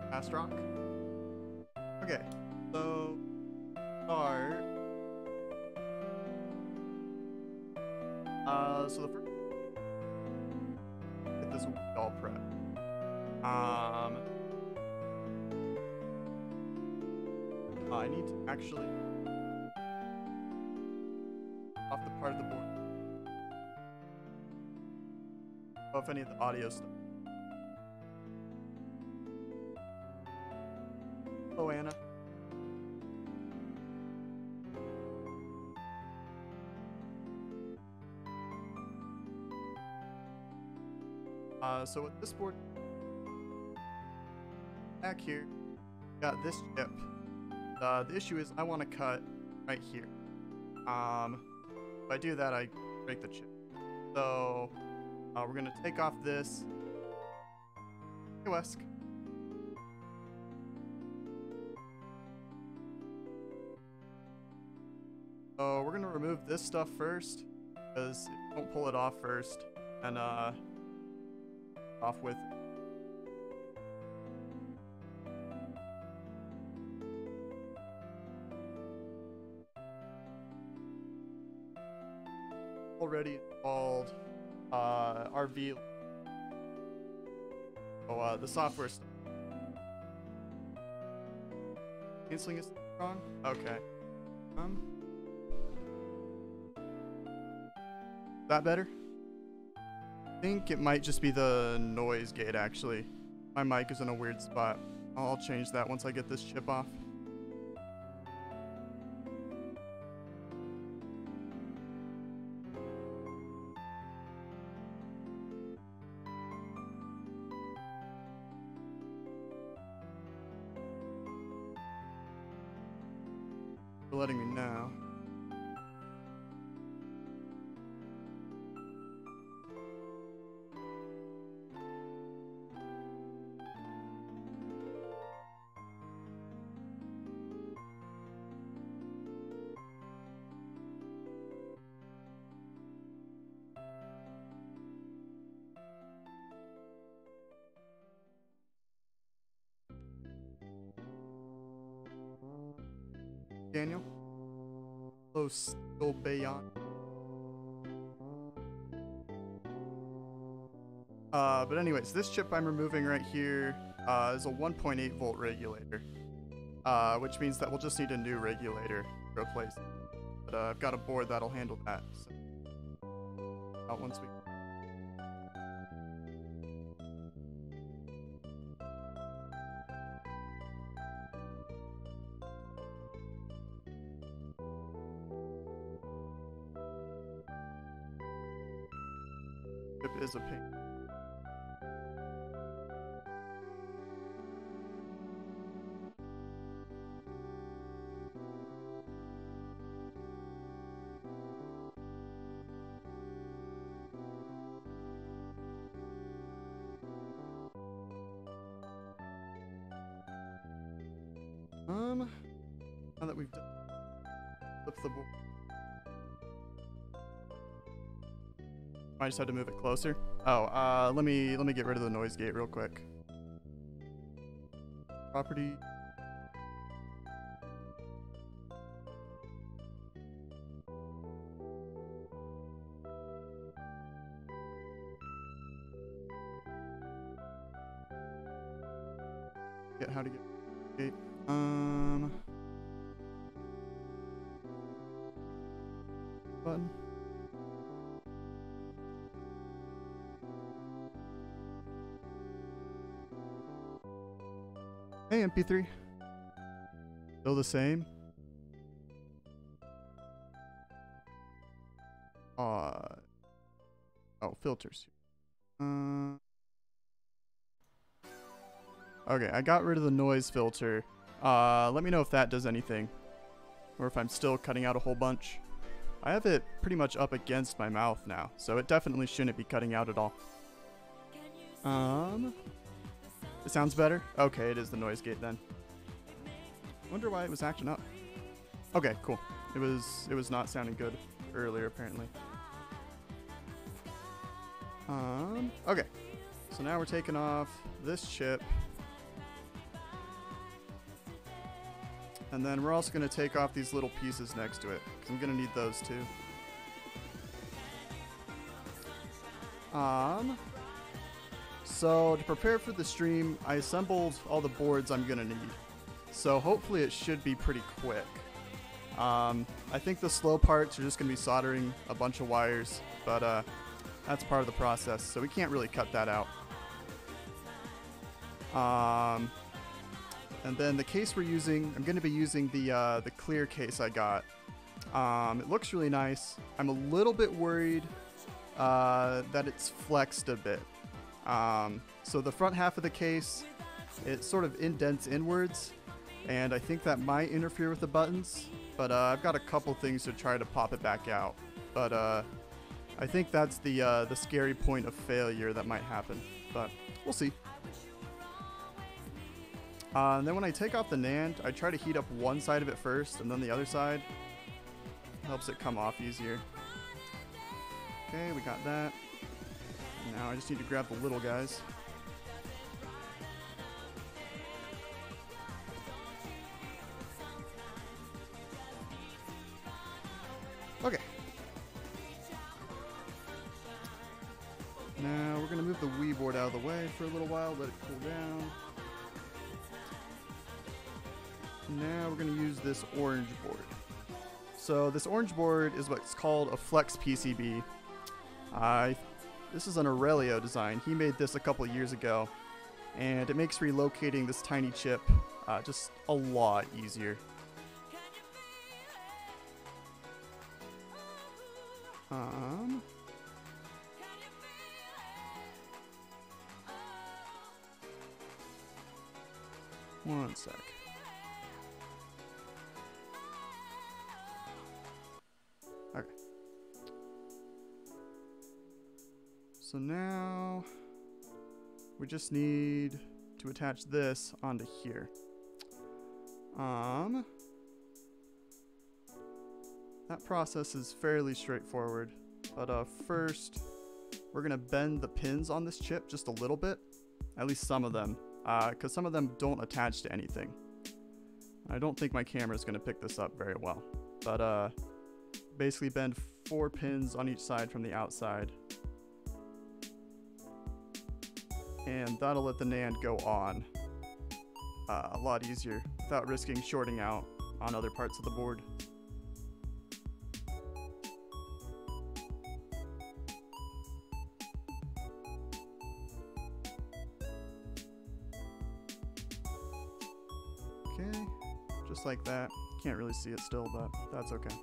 Fast rock. Okay, so start. So the first get this all prep. I need to actually off the part of the board. Oh, if any of the audio stuff. Hello, Anna. So with this board back here, got this chip. The issue is I want to cut right here. If I do that, I break the chip. So we're gonna take off this. Hey, Wesk. So we're gonna remove this stuff first, because don't pull it off first, and off with it. Already installed RV. Oh, the software stuff. Canceling is wrong? Okay. Is that better? I think it might just be the noise gate, actually. My mic is in a weird spot. I'll change that once I get this chip off. For letting me know. Daniel? Hello, still Bayon. But anyways, this chip I'm removing right here is a 1.8 volt regulator, which means that we'll just need a new regulator to replace it. But I've got a board that'll handle that. So once we. Chip is a pain. Now that we've done, flip the board. I just had to move it closer. Oh, let me get rid of the noise gate real quick. Property. Get how to get gate. Button. Hey, MP3. Still the same? Oh, filters. Okay, I got rid of the noise filter. Let me know if that does anything. Or if I'm still cutting out a whole bunch. I have it pretty much up against my mouth now, so it definitely shouldn't be cutting out at all. It sounds better? Okay, it is the noise gate then. Wonder why it was acting up. Okay, cool. It was not sounding good earlier apparently. Okay. So now we're taking off this chip. And then we're also going to take off these little pieces next to it, because I'm going to need those too. So to prepare for the stream, I assembled all the boards I'm going to need. So hopefully it should be pretty quick. I think the slow parts are just going to be soldering a bunch of wires, but that's part of the process, so we can't really cut that out. And then the case we're using, I'm going to be using the clear case I got. It looks really nice. I'm a little bit worried that it's flexed a bit. So the front half of the case, it sort of indents inwards, and I think that might interfere with the buttons, but I've got a couple things to try to pop it back out. But I think that's the scary point of failure that might happen, but we'll see. And then when I take off the NAND, I try to heat up one side of it first and then the other side. Helps it come off easier. Okay, we got that. Now I just need to grab the little guys. Okay. Now we're going to move the Wii board out of the way for a little while, let it cool down. Now we're going to use this orange board. So this orange board is what's called a flex PCB. This is an Aurelio design. He made this a couple of years ago, and it makes relocating this tiny chip just a lot easier. One sec. Okay. So now we just need to attach this onto here. That process is fairly straightforward, but first we're gonna bend the pins on this chip just a little bit, at least some of them, because some of them don't attach to anything. I don't think my camera is gonna pick this up very well, but basically bend 4 pins on each side from the outside, and that'll let the NAND go on a lot easier without risking shorting out on other parts of the board. Okay, just like that. Can't really see it still, but that's okay.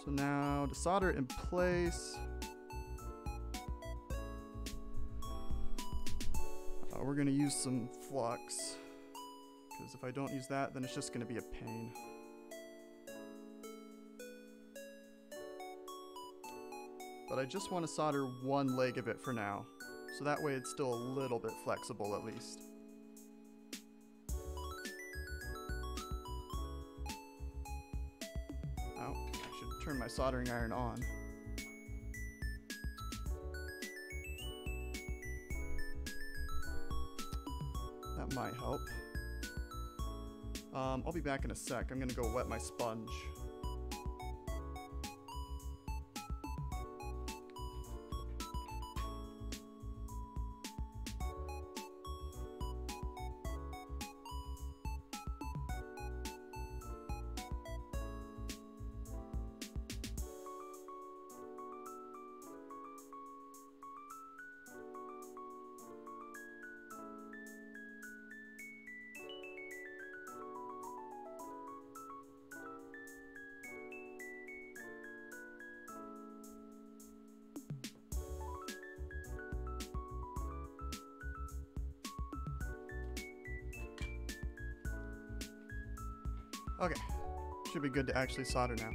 So now to solder it in place, we're gonna use some flux, because if I don't use that, then it's just gonna be a pain. But I just want to solder one leg of it for now, so that way it's still a little bit flexible at least. Oh, I should turn my soldering iron on. That might help. I'll be back in a sec. I'm gonna go wet my sponge. Okay, should be good to actually solder now.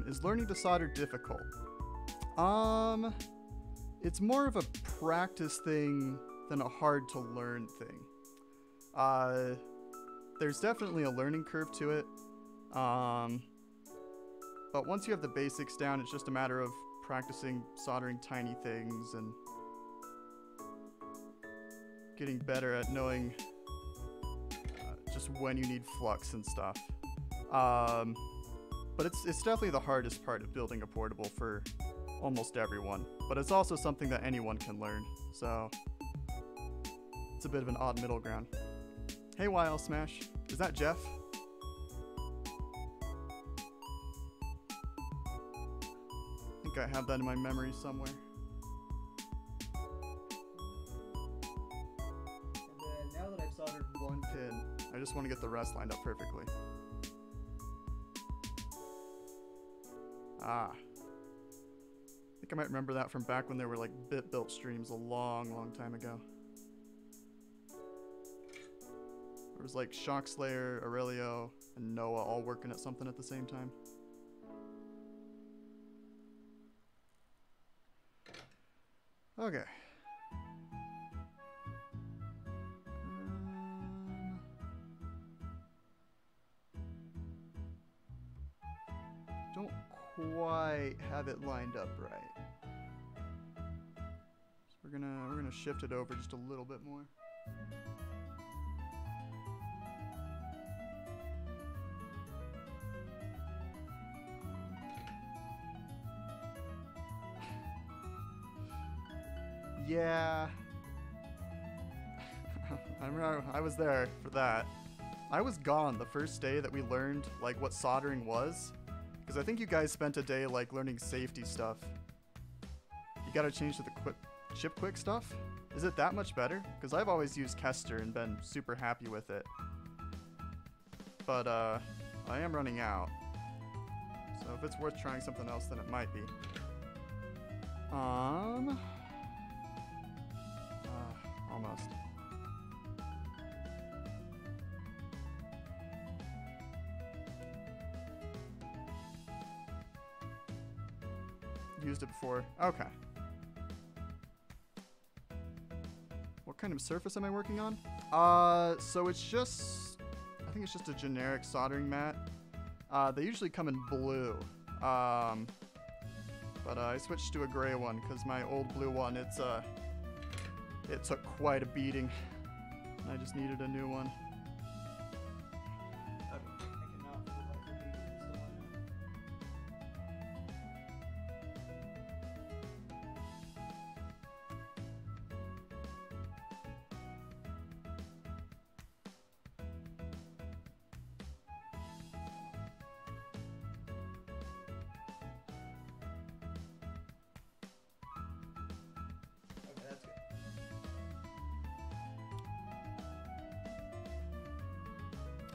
Is learning to solder difficult? It's more of a practice thing than a hard to learn thing. There's definitely a learning curve to it. But once you have the basics down, it's just a matter of practicing soldering tiny things and getting better at knowing just when you need flux and stuff. But it's definitely the hardest part of building a portable for almost everyone. But it's also something that anyone can learn, so it's a bit of an odd middle ground. Hey, Wild Smash. Is that Jeff? I think I have that in my memory somewhere. And then now that I've soldered one pin, I just want to get the rest lined up perfectly. Ah. I think I might remember that from back when there were like bit-built streams a long time ago. There was like Shockslayer, Aurelio, and Noah all working at something at the same time. Okay. Don't quite have it lined up right. So we're gonna shift it over just a little bit more. Yeah. I remember I was there for that. I was gone the first day that we learned like what soldering was, because I think you guys spent a day like learning safety stuff. You gotta change to the chip quick stuff. Is it that much better? Because I've always used Kester and been super happy with it. But I am running out. So if it's worth trying something else, then it might be. Almost. Used it before. Okay. What kind of surface am I working on? So it's just, I think it's just a generic soldering mat. They usually come in blue. But I switched to a gray one because my old blue one, it took quite a beating. And I just needed a new one.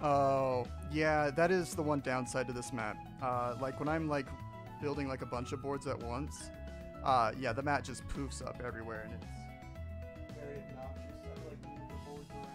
Oh, yeah, that is the one downside to this mat. Like when I'm like building like a bunch of boards at once, yeah, the mat just poofs up everywhere and it's very obnoxious. I like move the boards around.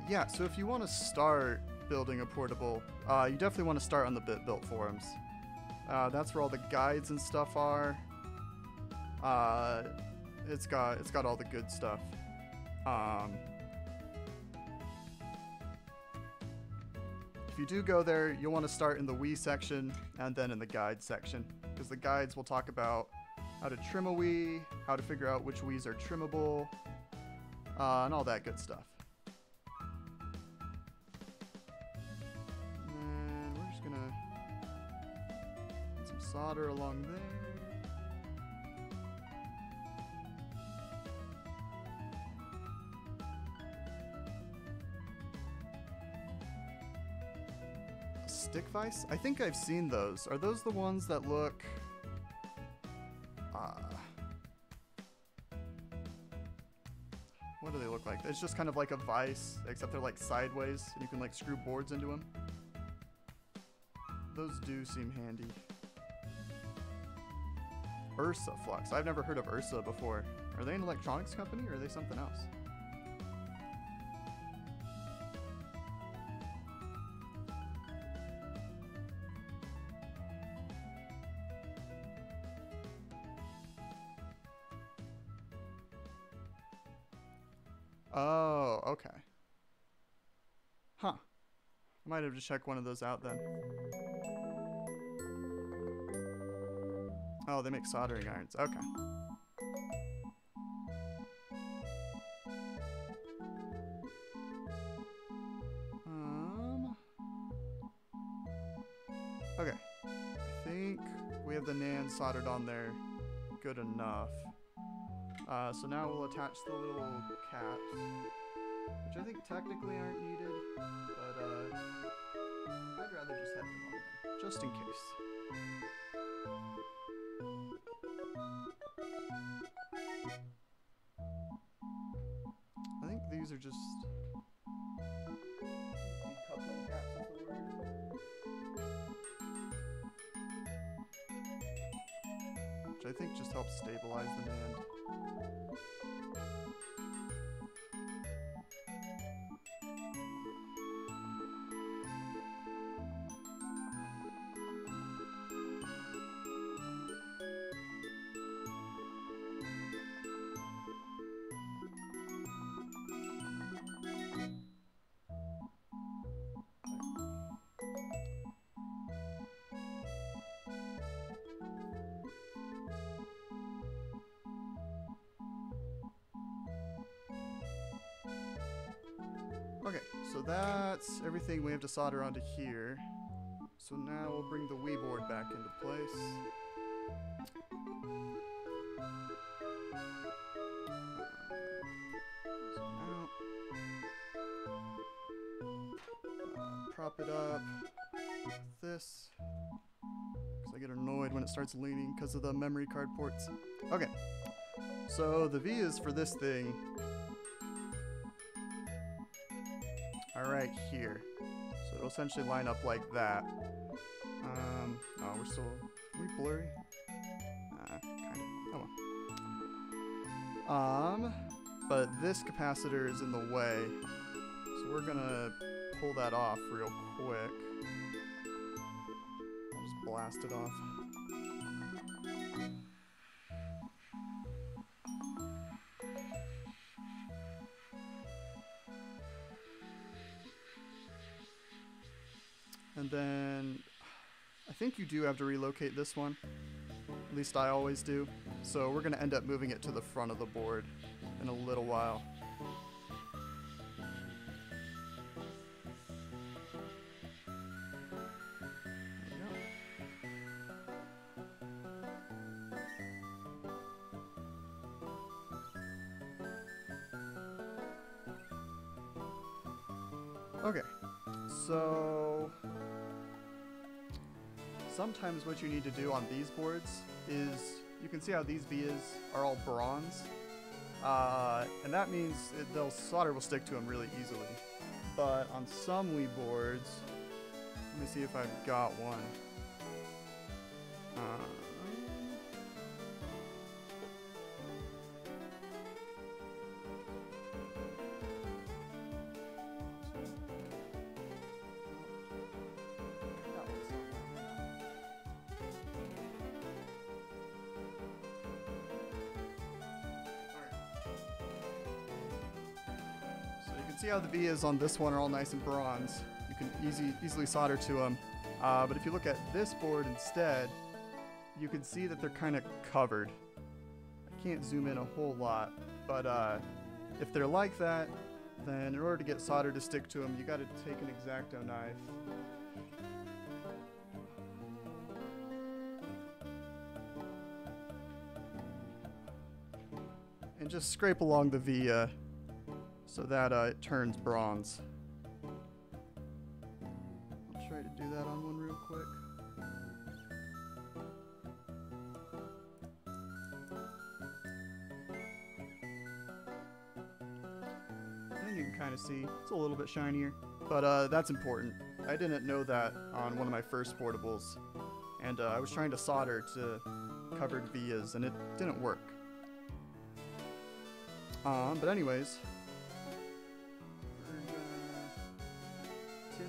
Yeah, so if you want to start building a portable, you definitely want to start on the BitBuilt forums. That's where all the guides and stuff are. It's got all the good stuff. If you do go there, you'll want to start in the Wii section and then in the guide section, because the guides will talk about how to trim a Wii, how to figure out which Wiis are trimmable, and all that good stuff. And we're just gonna put some solder along there. Stick vise? I think I've seen those. Are those the ones that look... what do they look like? It's just kind of like a vise, except they're like sideways, and you can like screw boards into them. Those do seem handy. Ursa Flux. I've never heard of Ursa before. Are they an electronics company, or are they something else? Oh, okay. Huh. I might have to check one of those out then. Oh, they make soldering irons. Okay. Okay. I think we have the NAND soldered on there good enough. So now we'll attach the little caps, which I think technically aren't needed, but I'd rather just have them on there, just in case. I think these are just decoupling caps is the word. Which I think just helps stabilize the NAND. Okay, so that's everything we have to solder onto here. So now we'll bring the Wii board back into place. Prop it up with this, because I get annoyed when it starts leaning because of the memory card ports. Okay, so the V is for this thing. Right here, so it'll essentially line up like that. Oh, we're still blurry. Kind of. Oh well. But this capacitor is in the way, so we're gonna pull that off real quick. I'll just blast it off. And then I think you do have to relocate this one. At least I always do. So we're going to end up moving it to the front of the board in a little while. Okay, so sometimes what you need to do on these boards is, you can see how these vias are all bronze, and that means solder will stick to them really easily. But on some Wii boards, let me see if I've got one. See how the vias on this one are all nice and bronze. You can easily solder to them. But if you look at this board instead, you can see that they're kind of covered. I can't zoom in a whole lot, but if they're like that, then in order to get solder to stick to them, you got to take an X-Acto knife. And just scrape along the via so that it turns bronze. I'll try to do that on one real quick. And you can kind of see it's a little bit shinier, but that's important. I didn't know that on one of my first portables, and I was trying to solder to covered vias, and it didn't work. But anyways,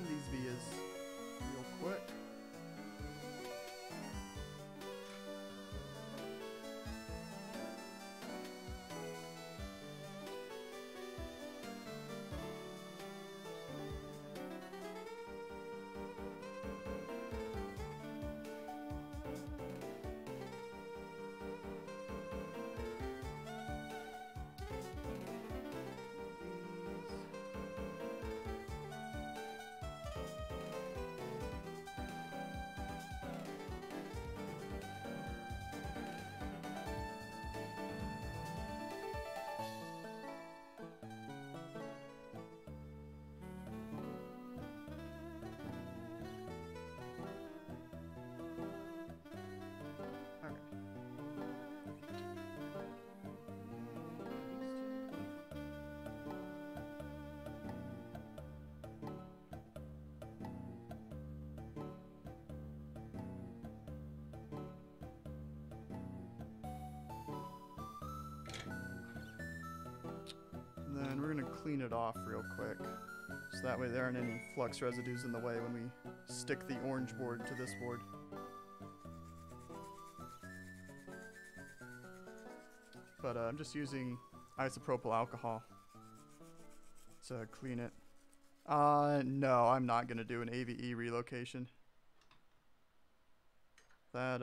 these vias real quick. then we're gonna clean it off real quick. So that way there aren't any flux residues in the way when we stick the orange board to this board. But I'm just using isopropyl alcohol to clean it. No, I'm not gonna do an AVE relocation. That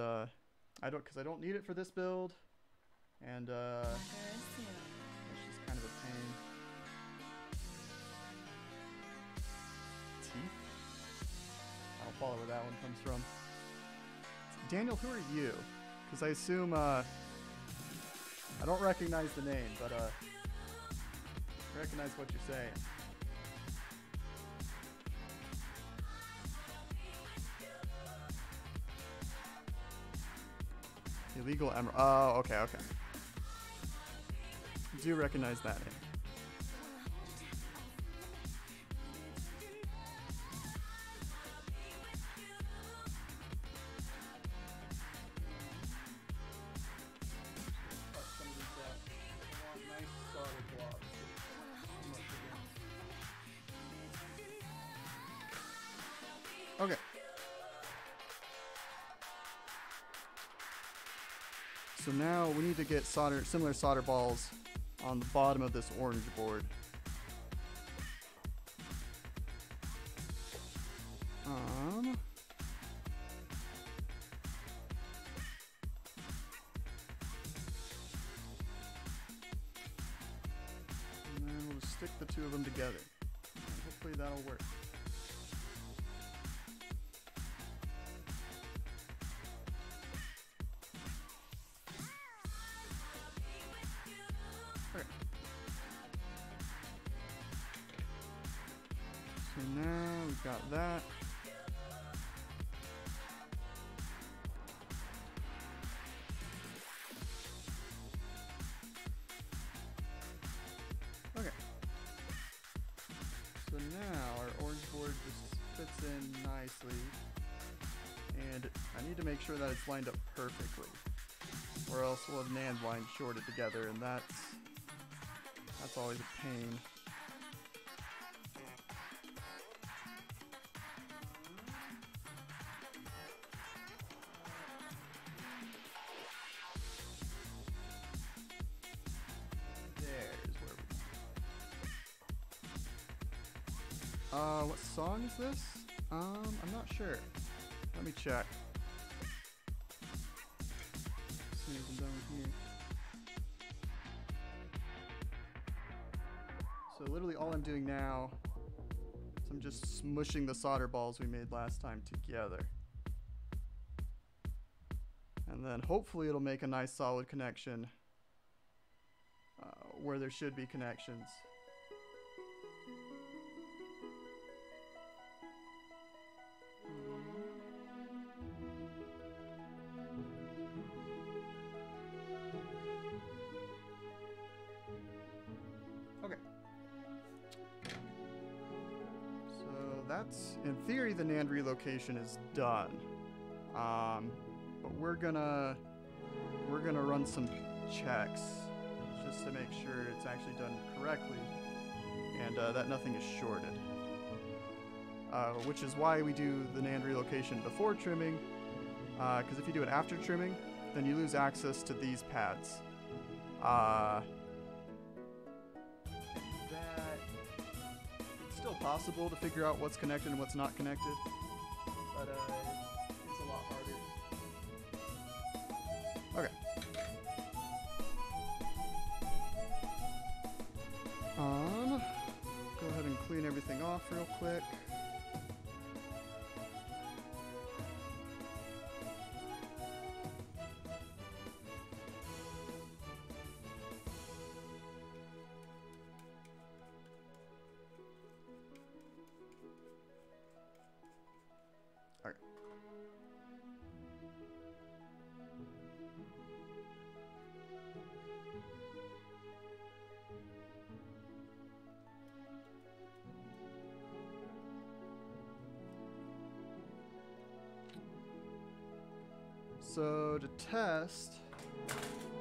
because I don't need it for this build, and it's just kind of a pain. Teeth? I'll follow where that one comes from. Daniel, who are you? Because I assume I don't recognize the name, but I recognize what you're saying. Illegal emerald. Oh, okay, okay. Do recognize that name. Okay. So now we need to get similar solder balls on the bottom of this orange board. And then we'll just stick the two of them together. And hopefully that'll work. So now we've got that. Okay. So now our orange board just fits in nicely. And I need to make sure that it's lined up perfectly, or else we'll have NAND lines shorted together, and that's always a pain. What song is this? I'm not sure. Let me check. As soon as I'm done with here. So literally all I'm doing now is I'm just smushing the solder balls we made last time together. And then hopefully it'll make a nice solid connection where there should be connections. That's, in theory, the NAND relocation is done. But we're gonna run some checks just to make sure it's actually done correctly and that nothing is shorted. Which is why we do the NAND relocation before trimming, because if you do it after trimming, then you lose access to these pads. Possible to figure out what's connected and what's not connected, but it's a lot harder. Okay. Go ahead and clean everything off real quick. So to test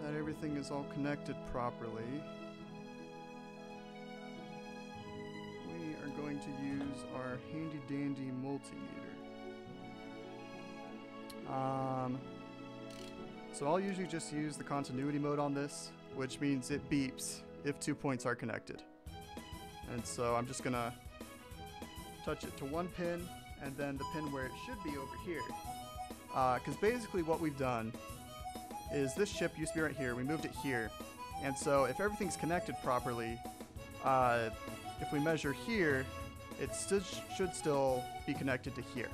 that everything is all connected properly, handy dandy multimeter. So I'll usually just use the continuity mode on this, which means it beeps if 2 points are connected. And so I'm just gonna touch it to one pin and then the pin where it should be over here. Because basically what we've done is this chip used to be right here, we moved it here. And so if everything's connected properly, if we measure here, it should still be connected to here.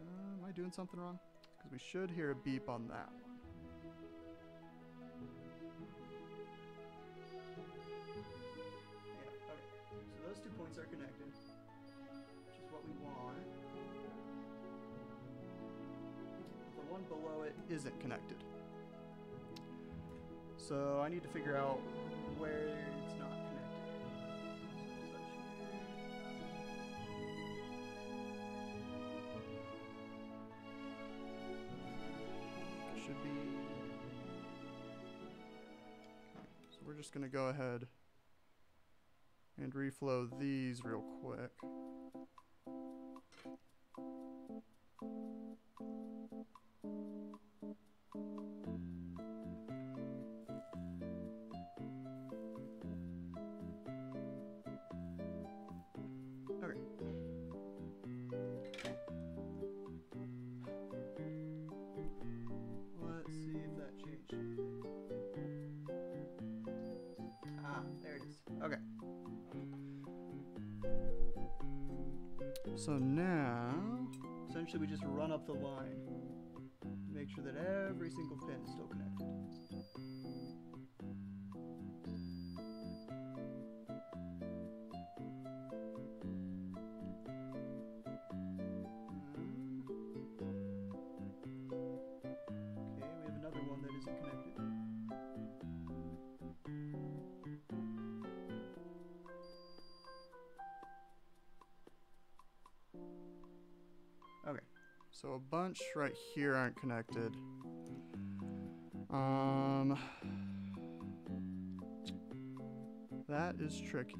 Am I doing something wrong? Because we should hear a beep on that one. Yeah, okay. So those 2 points are connected, which is what we want. The one below it isn't connected. So I need to figure out where it's not connected. So touch here. Should be. So we're just going to go ahead and reflow these real quick. Okay. Let's see if that changed anything. Ah, there it is. Okay. So now, essentially we just run up the line. Make sure that every single pin is still connected. Okay, we have another one that isn't connected. Okay, so a bunch right here aren't connected. That is tricky.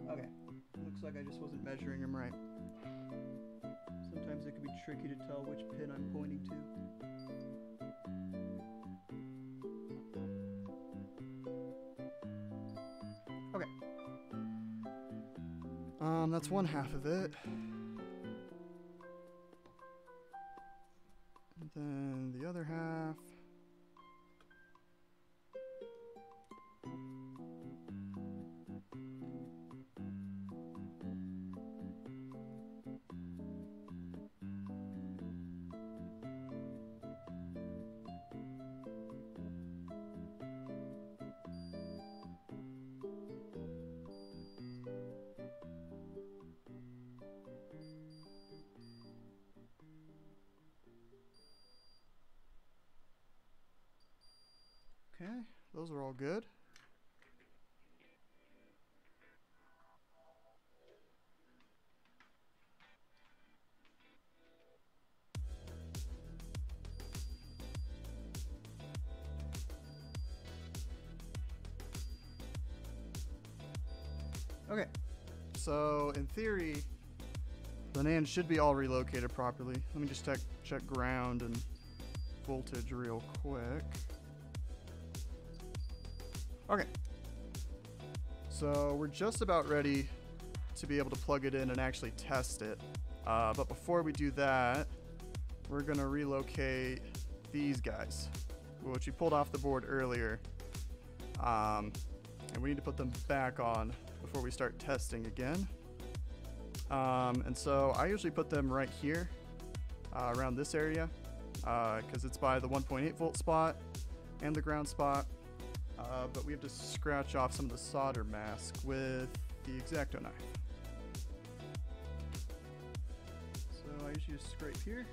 Okay, looks like I just wasn't measuring them right. Sometimes it can be tricky to tell which pin I'm pointing to. Okay. That's one half of it. And then the other half. Okay, those are all good. Okay, so in theory, the NAND should be all relocated properly. Let me just check ground and voltage real quick. Okay, so we're just about ready to be able to plug it in and actually test it. But before we do that, we're gonna relocate these guys, which we pulled off the board earlier. And we need to put them back on before we start testing again. And so I usually put them right here, around this area, because it's by the 1.8 volt spot and the ground spot. But we have to scratch off some of the solder mask with the X-Acto knife. So I usually just scrape here.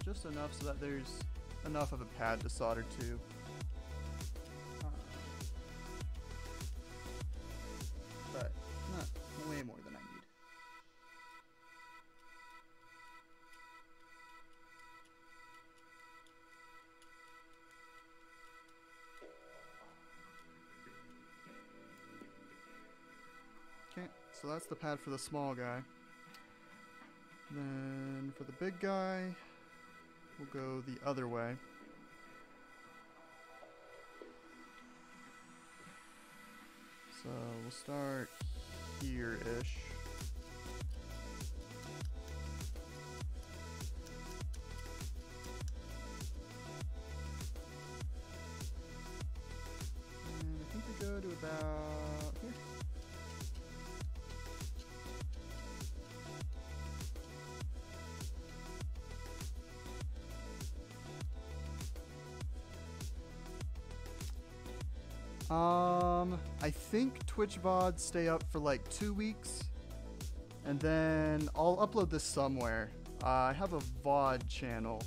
Just enough so that there's enough of a pad to solder to. But not way more than I need. Okay, so that's the pad for the small guy. Then for the big guy, we'll go the other way. So we'll start here-ish. And I think we go to about here. I think Twitch VODs stay up for like 2 weeks, and then I'll upload this somewhere. I have a VOD channel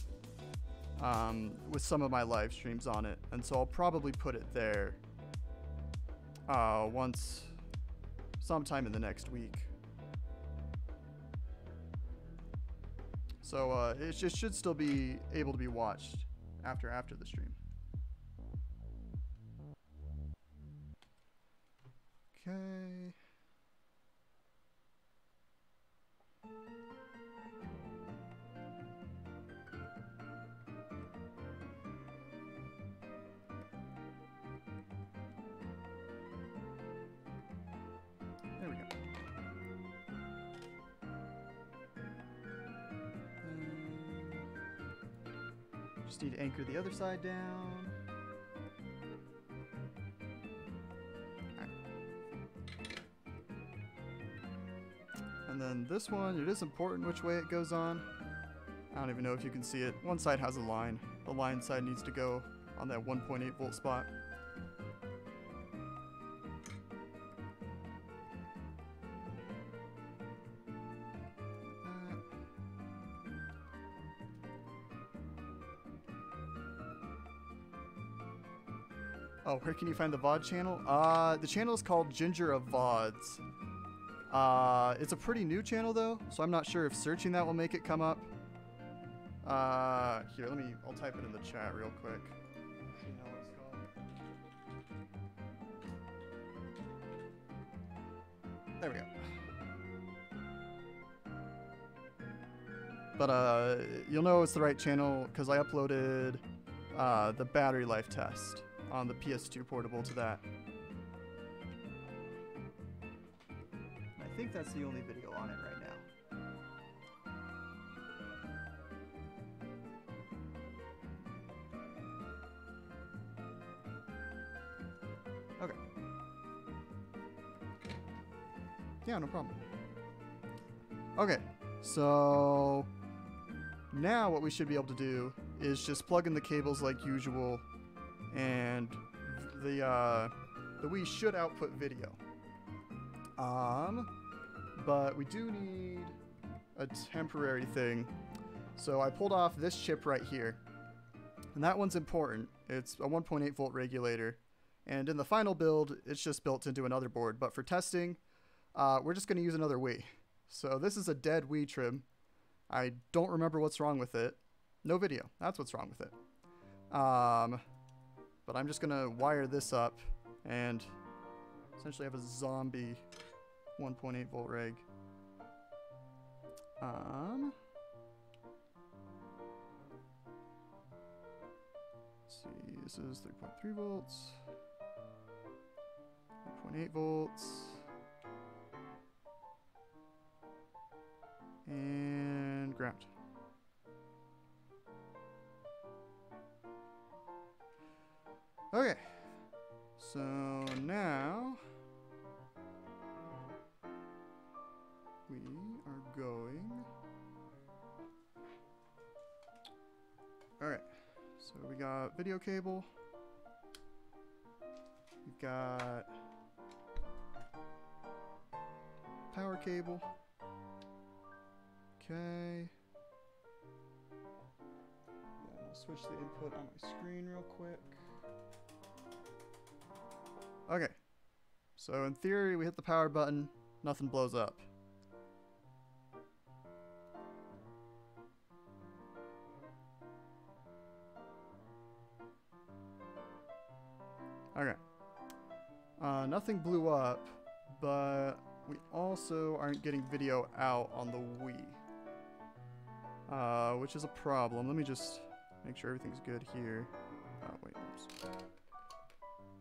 with some of my live streams on it, and so I'll probably put it there once sometime in the next week. So it just should still be able to be watched after the stream. Okay. There we go. Just need to anchor the other side down. And then this one, it is important which way it goes on. I don't even know if you can see it. One side has a line. The line side needs to go on that 1.8 volt spot. Oh, where can you find the VOD channel? The channel is called Ginger of VODs. It's a pretty new channel though, so I'm not sure if searching that will make it come up. Here, I'll type it in the chat real quick. See how it's called. There we go. But you'll know it's the right channel because I uploaded the battery life test on the PS2 portable to that. I think that's the only video on it right now. Okay. Yeah, no problem. Okay, so now what we should be able to do is just plug in the cables like usual, and the Wii should output video. But we do need a temporary thing. So I pulled off this chip right here. And that one's important. It's a 1.8 volt regulator. And in the final build, it's just built into another board. But for testing, we're just going to use another Wii. So this is a dead Wii trim. I don't remember what's wrong with it. No video. That's what's wrong with it. But I'm just going to wire this up and essentially have a zombie 1.8 volt reg. Let's see, this is 3.3 volts, 1.8 volts, and ground. Okay, So now we are going. Alright, so we got video cable. We've got power cable. Okay. Then I'll switch the input on my screen real quick. Okay. So in theory, we hit the power button, nothing blows up. Okay. Nothing blew up, but we also aren't getting video out on the Wii. Which is a problem. Let me just make sure everything's good here. Oh, wait, oops.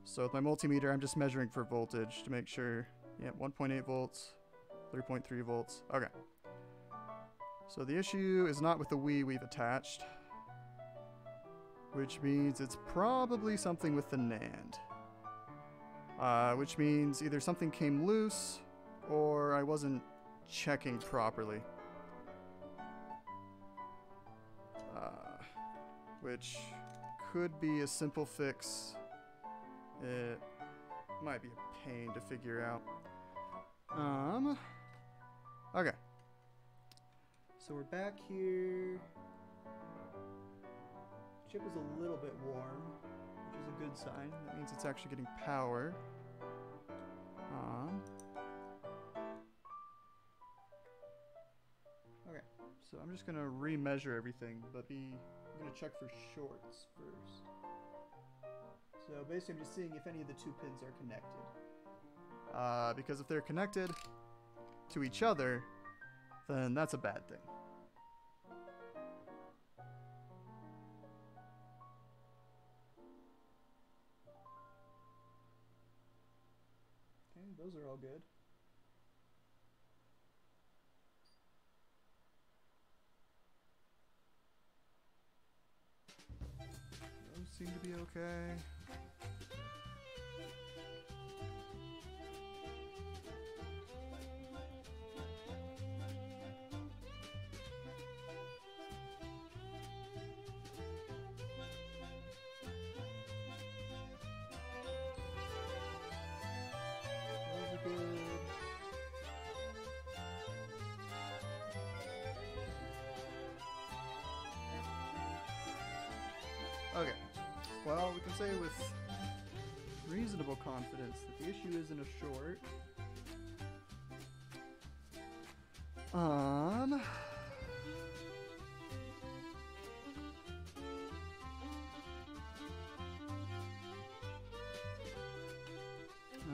So with my multimeter, I'm just measuring for voltage to make sure. Yeah, 1.8 volts, 3.3 volts. Okay. So the issue is not with the Wii we've attached, which means it's probably something with the NAND. Which means either something came loose or I wasn't checking properly. Which could be a simple fix. It might be a pain to figure out. Okay. So we're back here. Chip is a little bit warm, which is a good sign. That means it's actually getting power. Okay, so I'm just gonna remeasure everything, but I'm gonna check for shorts first. So basically I'm just seeing if any of the two pins are connected. Because if they're connected to each other, then that's a bad thing. Okay, those are all good. Those seem to be okay. Okay, well, we can say with reasonable confidence that the issue isn't a short.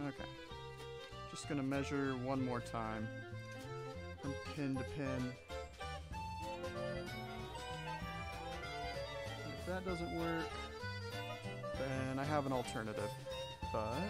Okay, just gonna measure one more time from pin to pin. If that doesn't work, then I have an alternative, but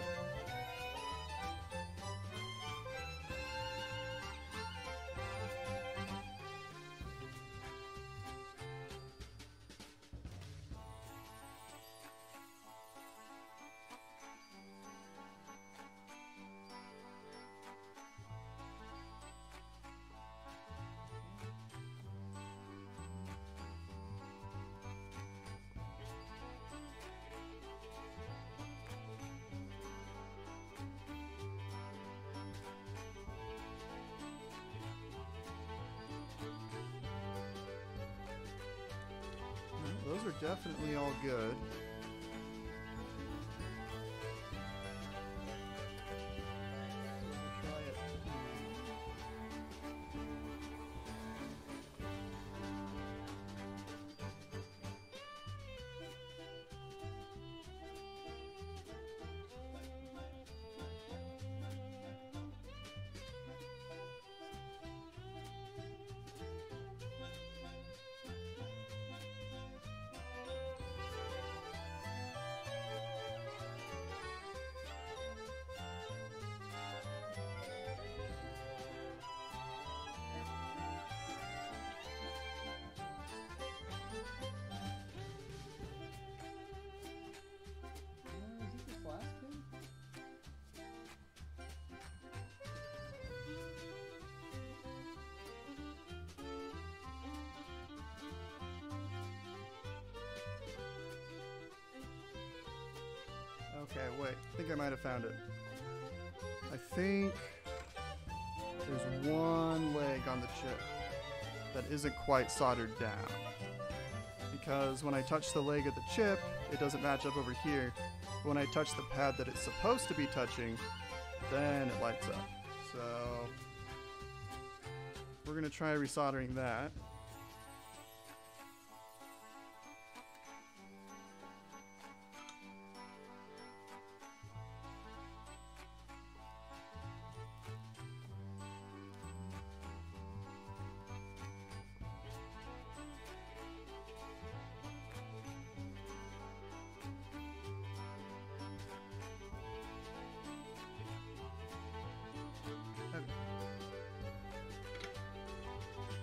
those are definitely all good. Try it. wait, I think I might have found it. I think there's one leg on the chip that isn't quite soldered down. Because when I touch the leg of the chip, it doesn't match up over here. But when I touch the pad that it's supposed to be touching, then it lights up. So we're gonna try resoldering that.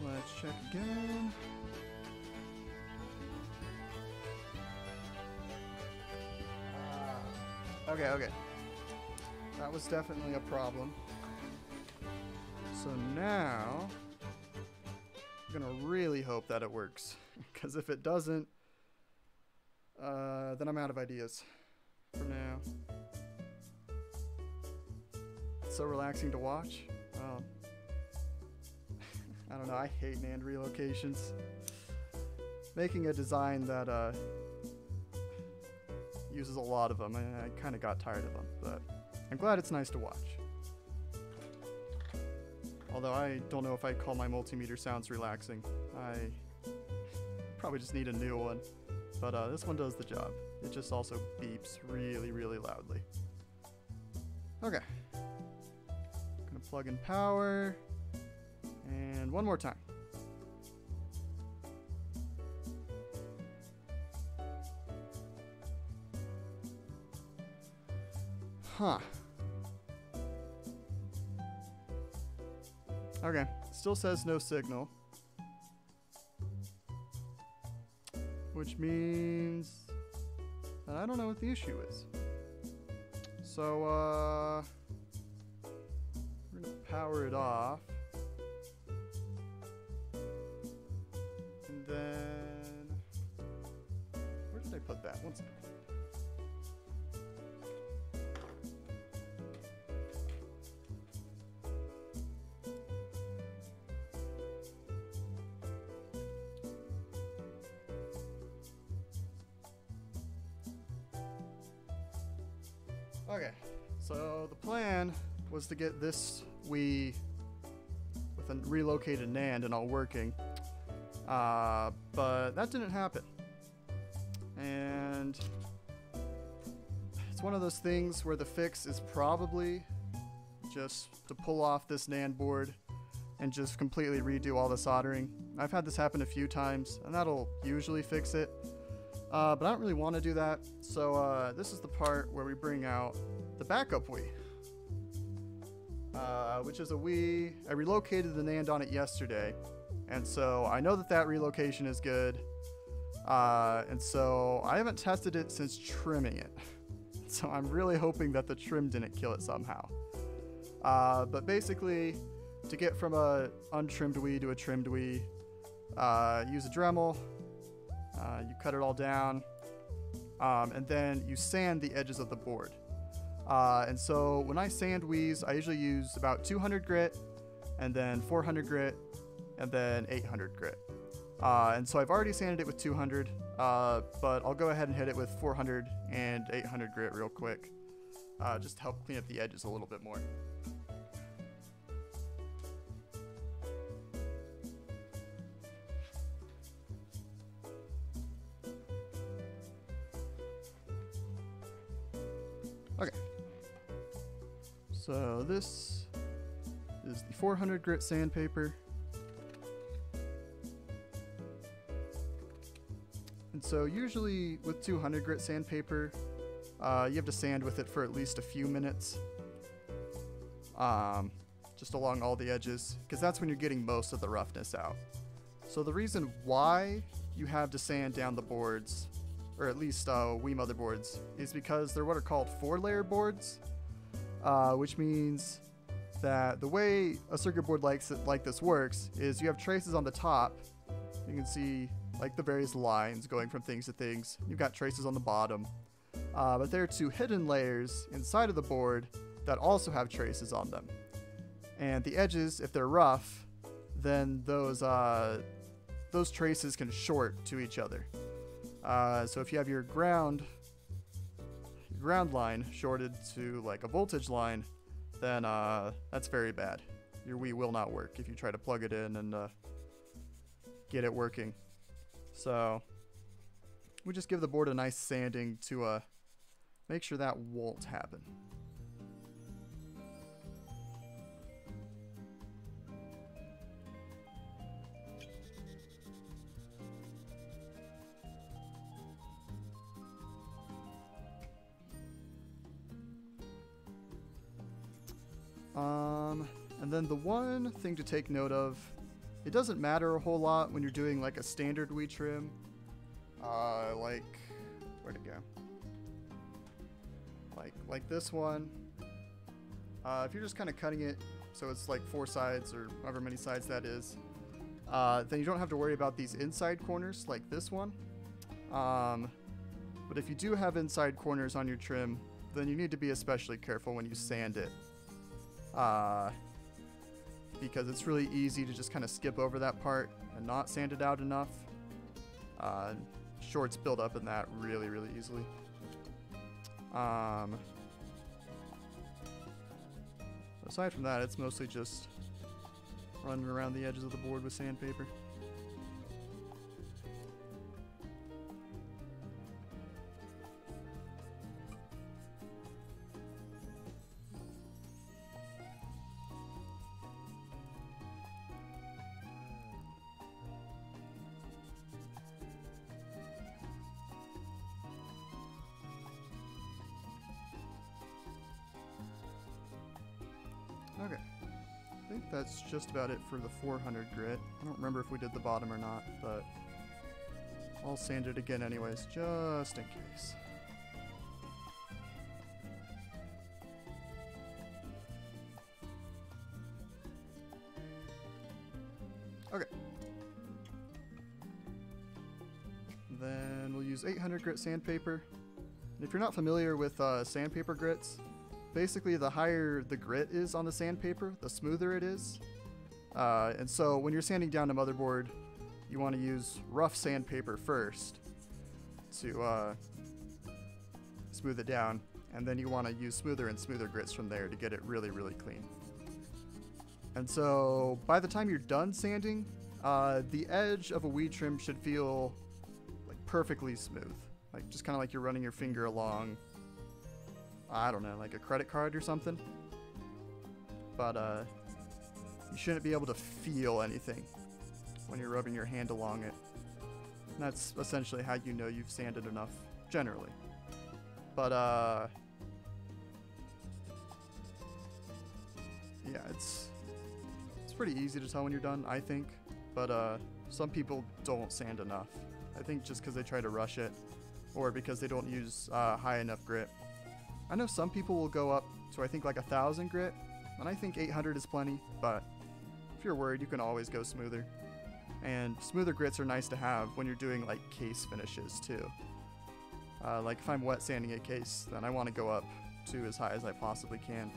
Let's check again. Okay. That was definitely a problem. So now, I'm gonna really hope that it works. Because if it doesn't, then I'm out of ideas for now. It's so relaxing to watch. I don't know, I hate NAND relocations. Making a design that uses a lot of them, I kind of got tired of them, but I'm glad it's nice to watch. Although I don't know if I'd call my multimeter sounds relaxing. I probably just need a new one, but this one does the job. It just also beeps really, really loudly. Okay. Gonna plug in power. And one more time. Huh. Okay, still says no signal. Which means that I don't know what the issue is. So, we're gonna power it off. Then, where did I put that? One second. Okay, so the plan was to get this Wii with a relocated NAND and all working. But that didn't happen. And it's one of those things where the fix is probably just to pull off this NAND board and just completely redo all the soldering. I've had this happen a few times, and that'll usually fix it. But I don't really want to do that. So this is the part where we bring out the backup Wii. Which is a Wii. I relocated the NAND on it yesterday. And so I know that that relocation is good. And so I haven't tested it since trimming it. So I'm really hoping that the trim didn't kill it somehow. But basically, to get from a untrimmed Wii to a trimmed Wii, use a Dremel. You cut it all down. And then you sand the edges of the board. And so when I sand Wiis, I usually use about 200 grit, and then 400 grit, and then 800 grit. And so I've already sanded it with 200, but I'll go ahead and hit it with 400 and 800 grit real quick, just to help clean up the edges a little bit more. Okay. So this is the 400 grit sandpaper. And so usually with 200 grit sandpaper, you have to sand with it for at least a few minutes, just along all the edges, because that's when you're getting most of the roughness out. So the reason why you have to sand down the boards, or at least Wii motherboards, is because they're what are called 4-layer boards, which means that the way a circuit board like this works is you have traces on the top. You can see like the various lines going from things to things. You've got traces on the bottom. but there are two hidden layers inside of the board that also have traces on them. And the edges, if they're rough, then those traces can short to each other. So if you have your ground line shorted to like a voltage line, then that's very bad. Your Wii will not work if you try to plug it in and get it working. So we just give the board a nice sanding to make sure that won't happen. And then the one thing to take note of, it doesn't matter a whole lot when you're doing like a standard Wii trim. Like, where'd it go? Like this one. If you're just kind of cutting it so it's like 4 sides or however many sides that is, then you don't have to worry about these inside corners like this one. But if you do have inside corners on your trim, then you need to be especially careful when you sand it. Because it's really easy to just kind of skip over that part and not sand it out enough. Shorts build up in that really, really easily. Aside from that, it's mostly just running around the edges of the board with sandpaper. Okay, I think that's just about it for the 400 grit. I don't remember if we did the bottom or not, but I'll sand it again anyways, just in case. Okay. Then we'll use 800 grit sandpaper. And if you're not familiar with sandpaper grits, basically the higher the grit is on the sandpaper, the smoother it is. And so when you're sanding down a motherboard, you want to use rough sandpaper first to smooth it down, and then you want to use smoother and smoother grits from there to get it really, really clean. And so by the time you're done sanding, the edge of a Wii trim should feel like perfectly smooth, like just kind of like you're running your finger along, I don't know, like a credit card or something. But you shouldn't be able to feel anything when you're rubbing your hand along it. And that's essentially how you know you've sanded enough, generally. But yeah, it's pretty easy to tell when you're done, I think. But some people don't sand enough. I think just because they try to rush it, or because they don't use high enough grit. I know some people will go up to, I think, like 1,000 grit, and I think 800 is plenty, but if you're worried, you can always go smoother. And smoother grits are nice to have when you're doing like case finishes too. Like if I'm wet sanding a case, then I want to go up to as high as I possibly can,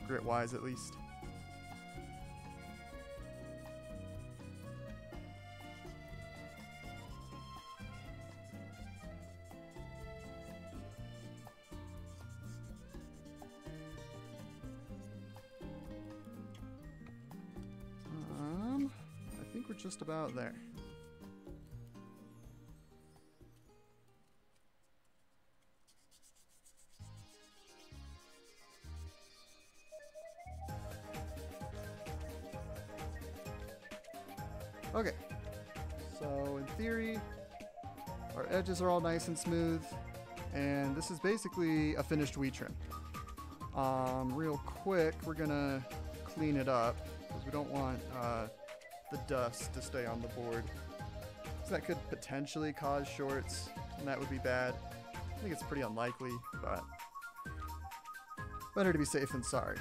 grit wise at least. I think we're just about there. Okay, so in theory, our edges are all nice and smooth, and this is basically a finished Wii trim. Real quick, we're gonna clean it up, because we don't want the dust to stay on the board. So that could potentially cause shorts, and that would be bad. I think it's pretty unlikely, but better to be safe than sorry.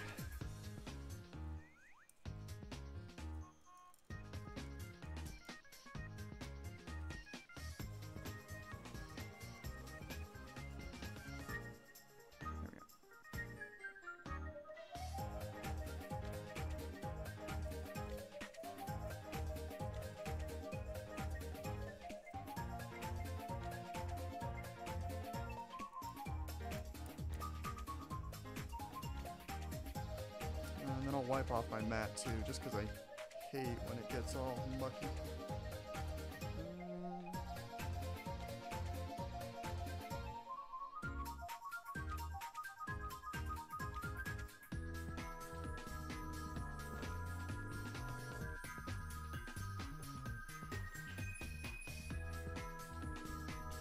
wipe off my mat too, just because I hate when it gets all mucky.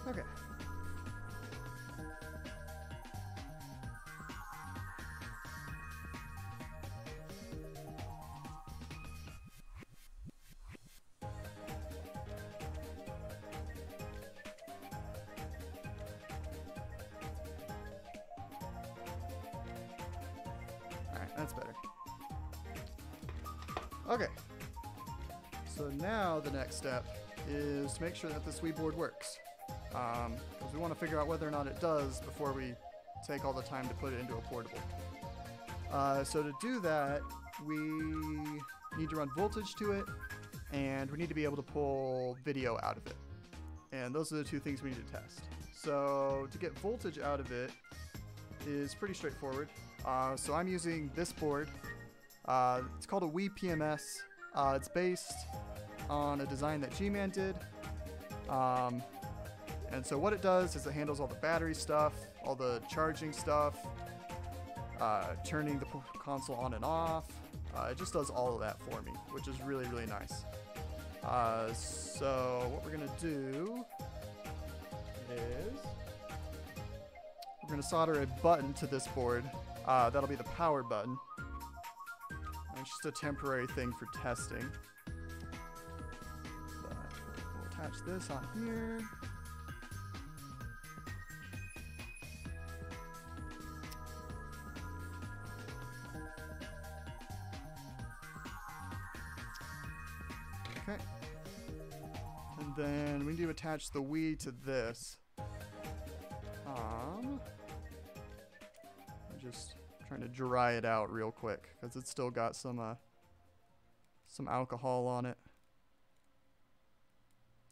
Okay. Alright, that's better. Okay. So now the next step is to make sure that this Wii board works. Because we want to figure out whether or not it does before we take all the time to put it into a portable. So to do that, we need to run voltage to it, and we need to be able to pull video out of it. And those are the two things we need to test. So to get voltage out of it is pretty straightforward. So I'm using this board. It's called a Wii PMS. It's based on a design that G-Man did. And so what it does is it handles all the battery stuff, all the charging stuff, turning the console on and off. It just does all of that for me, which is really, really nice. So what we're going to do is we're going to solder a button to this board. That'll be the power button. It's just a temporary thing for testing. But we'll attach this on here. Okay. And then we need to attach the Wii to this. I'm just trying to dry it out real quick because it's still got some alcohol on it.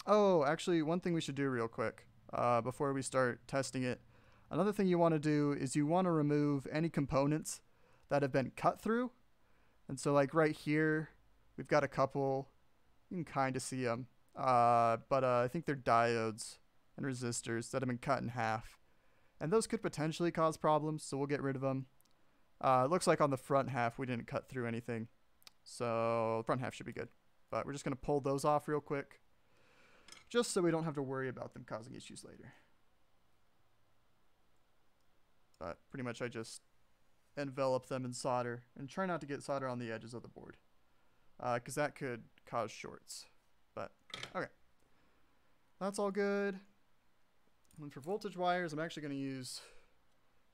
Oh, actually, one thing we should do real quick before we start testing it. Another thing you want to do is you want to remove any components that have been cut through. And so like right here, we've got a couple. You can kind of see them, but I think they're diodes and resistors that have been cut in half. And those could potentially cause problems, so we'll get rid of them. It looks like on the front half we didn't cut through anything, so the front half should be good. But we're just going to pull those off real quick, just so we don't have to worry about them causing issues later. But pretty much I just envelop them in solder, and try not to get solder on the edges of the board, because that could cause shorts. But okay, that's all good. And for voltage wires, I'm actually going to use,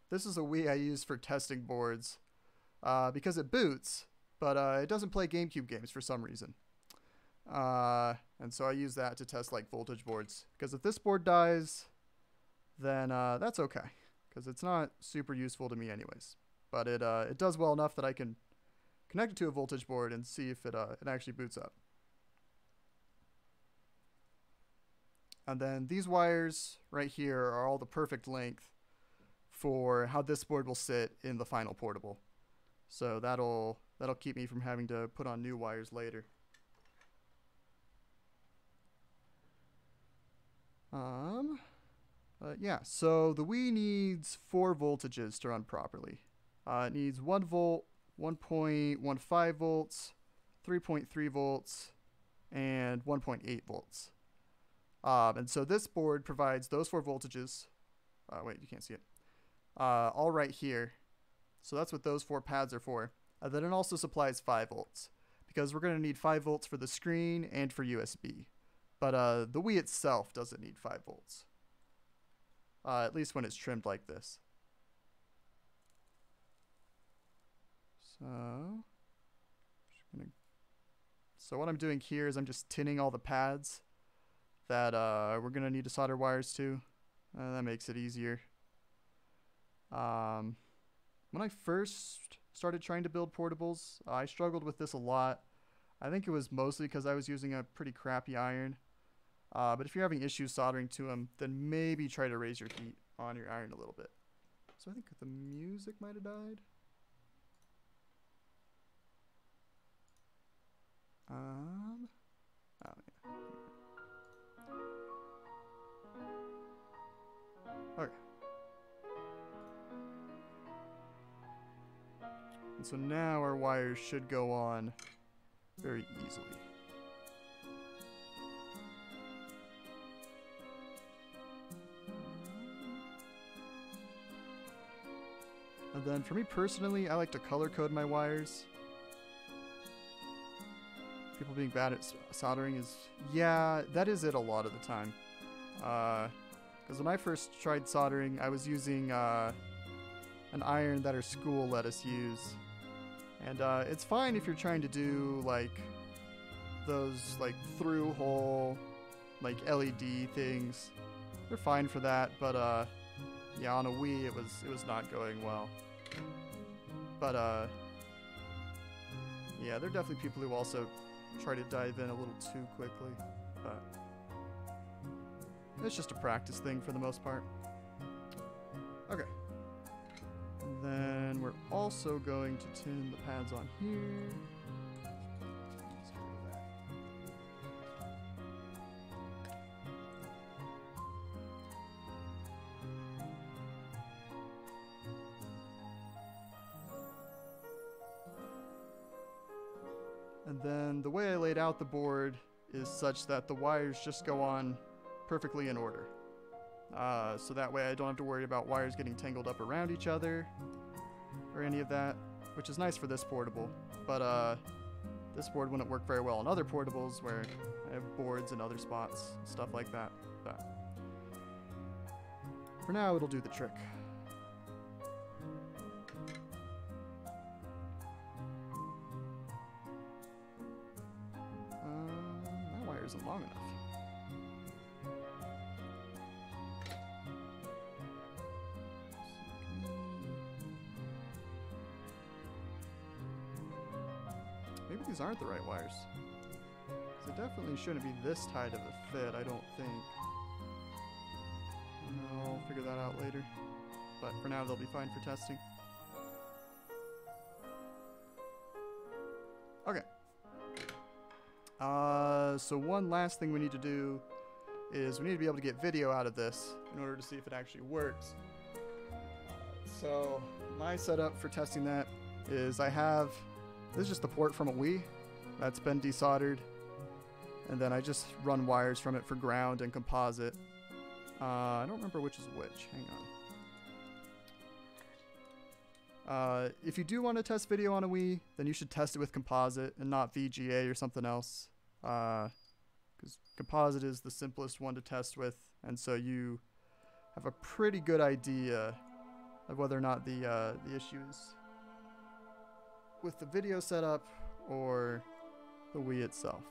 this is a Wii I use for testing boards because it boots, but it doesn't play GameCube games for some reason. And so I use that to test like voltage boards, because if this board dies, then that's okay, because it's not super useful to me anyways. But it does well enough that I can connect it to a voltage board and see if it actually boots up. And then these wires right here are all the perfect length for how this board will sit in the final portable. So that'll keep me from having to put on new wires later. Yeah, so the Wii needs 4 voltages to run properly. It needs 1 volt, 1.15 volts, 3.3 volts, and 1.8 volts. And so this board provides those 4 voltages. Wait, you can't see it. All right here. So that's what those 4 pads are for. And then it also supplies 5 volts, because we're going to need 5 volts for the screen and for USB. But the Wii itself doesn't need 5 volts. At least when it's trimmed like this. So what I'm doing here is I'm just tinning all the pads that we're going to need to solder wires to. That makes it easier. When I first started trying to build portables, I struggled with this a lot. I think it was mostly because I was using a pretty crappy iron. But if you're having issues soldering to them, then maybe try to raise your heat on your iron a little bit. So I think the music might have died. And so now our wires should go on very easily. And then for me personally, I like to color code my wires. People being bad at soldering is, yeah, that is it a lot of the time. Because when I first tried soldering, I was using an iron that our school let us use. And it's fine if you're trying to do like those like through hole, like LED things. They're fine for that, but yeah, on a Wii it was not going well. But yeah, there are definitely people who also try to dive in a little too quickly, but it's just a practice thing for the most part. Okay. And then we're also going to tin the pads on here. Let's go with that. And then the way I laid out the board is such that the wires just go on perfectly in order. So that way I don't have to worry about wires getting tangled up around each other or any of that, which is nice for this portable. But this board wouldn't work very well on other portables where I have boards in other spots, stuff like that. But for now, it'll do the trick. That wire isn't long enough. Maybe these aren't the right wires. Because it definitely shouldn't be this tight of a fit, I don't think. No, I'll figure that out later. But for now, they'll be fine for testing. Okay. So one last thing we need to do is we need to be able to get video out of this in order to see if it actually works. So my setup for testing that is this is just the port from a Wii that's been desoldered, and then I just run wires from it for ground and composite. I don't remember which is which. Hang on. If you do want to test video on a Wii, then you should test it with composite and not VGA or something else, because composite is the simplest one to test with, and so you have a pretty good idea of whether or not the issue is with the video setup or the Wii itself.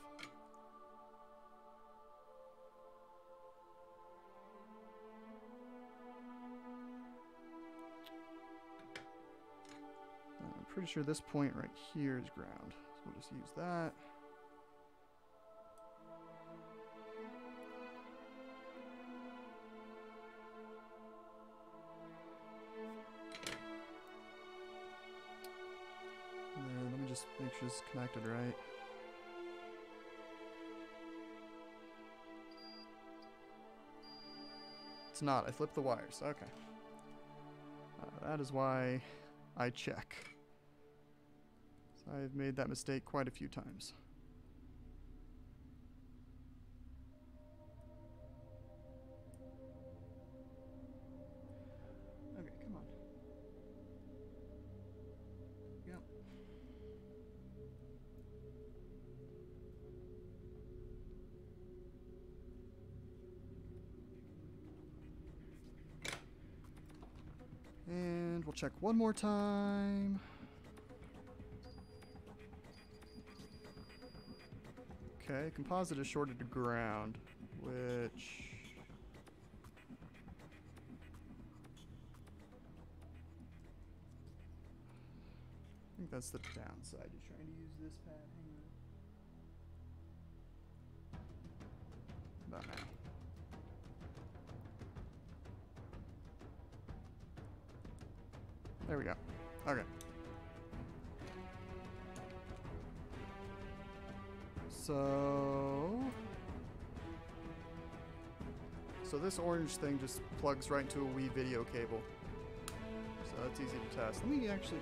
I'm pretty sure this point right here is ground, so we'll just use that. Just make sure it's connected right. It's not. I flipped the wires. Okay. That is why I check. So I've made that mistake quite a few times. Okay, come on. Yep. And we'll check one more time. Okay, composite is shorted to ground, which... I think that's the downside to trying to use this pad. Hang on. About now. There we go. Okay. So this orange thing just plugs right into a Wii video cable. So that's easy to test. Let me actually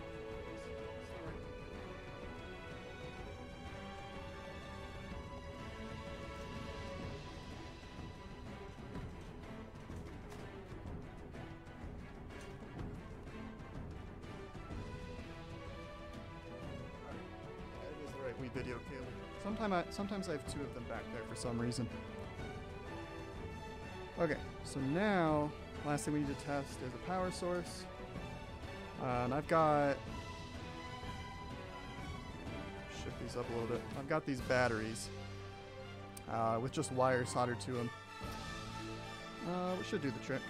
Wii video cable. Sometimes I have two of them back there for some reason. Okay, so now, last thing we need to test is a power source. And I've got... shift these up a little bit. I've got these batteries with just wire soldered to them. We should do the trick.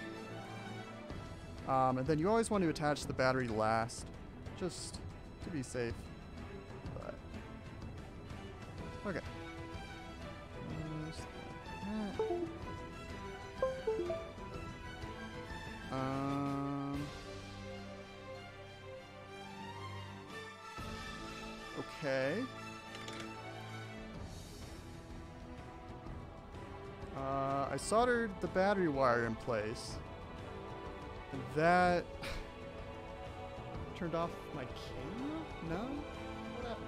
And then you always want to attach the battery last, just to be safe. But okay. Okay. I soldered the battery wire in place. And that turned off my camera? No? What happened?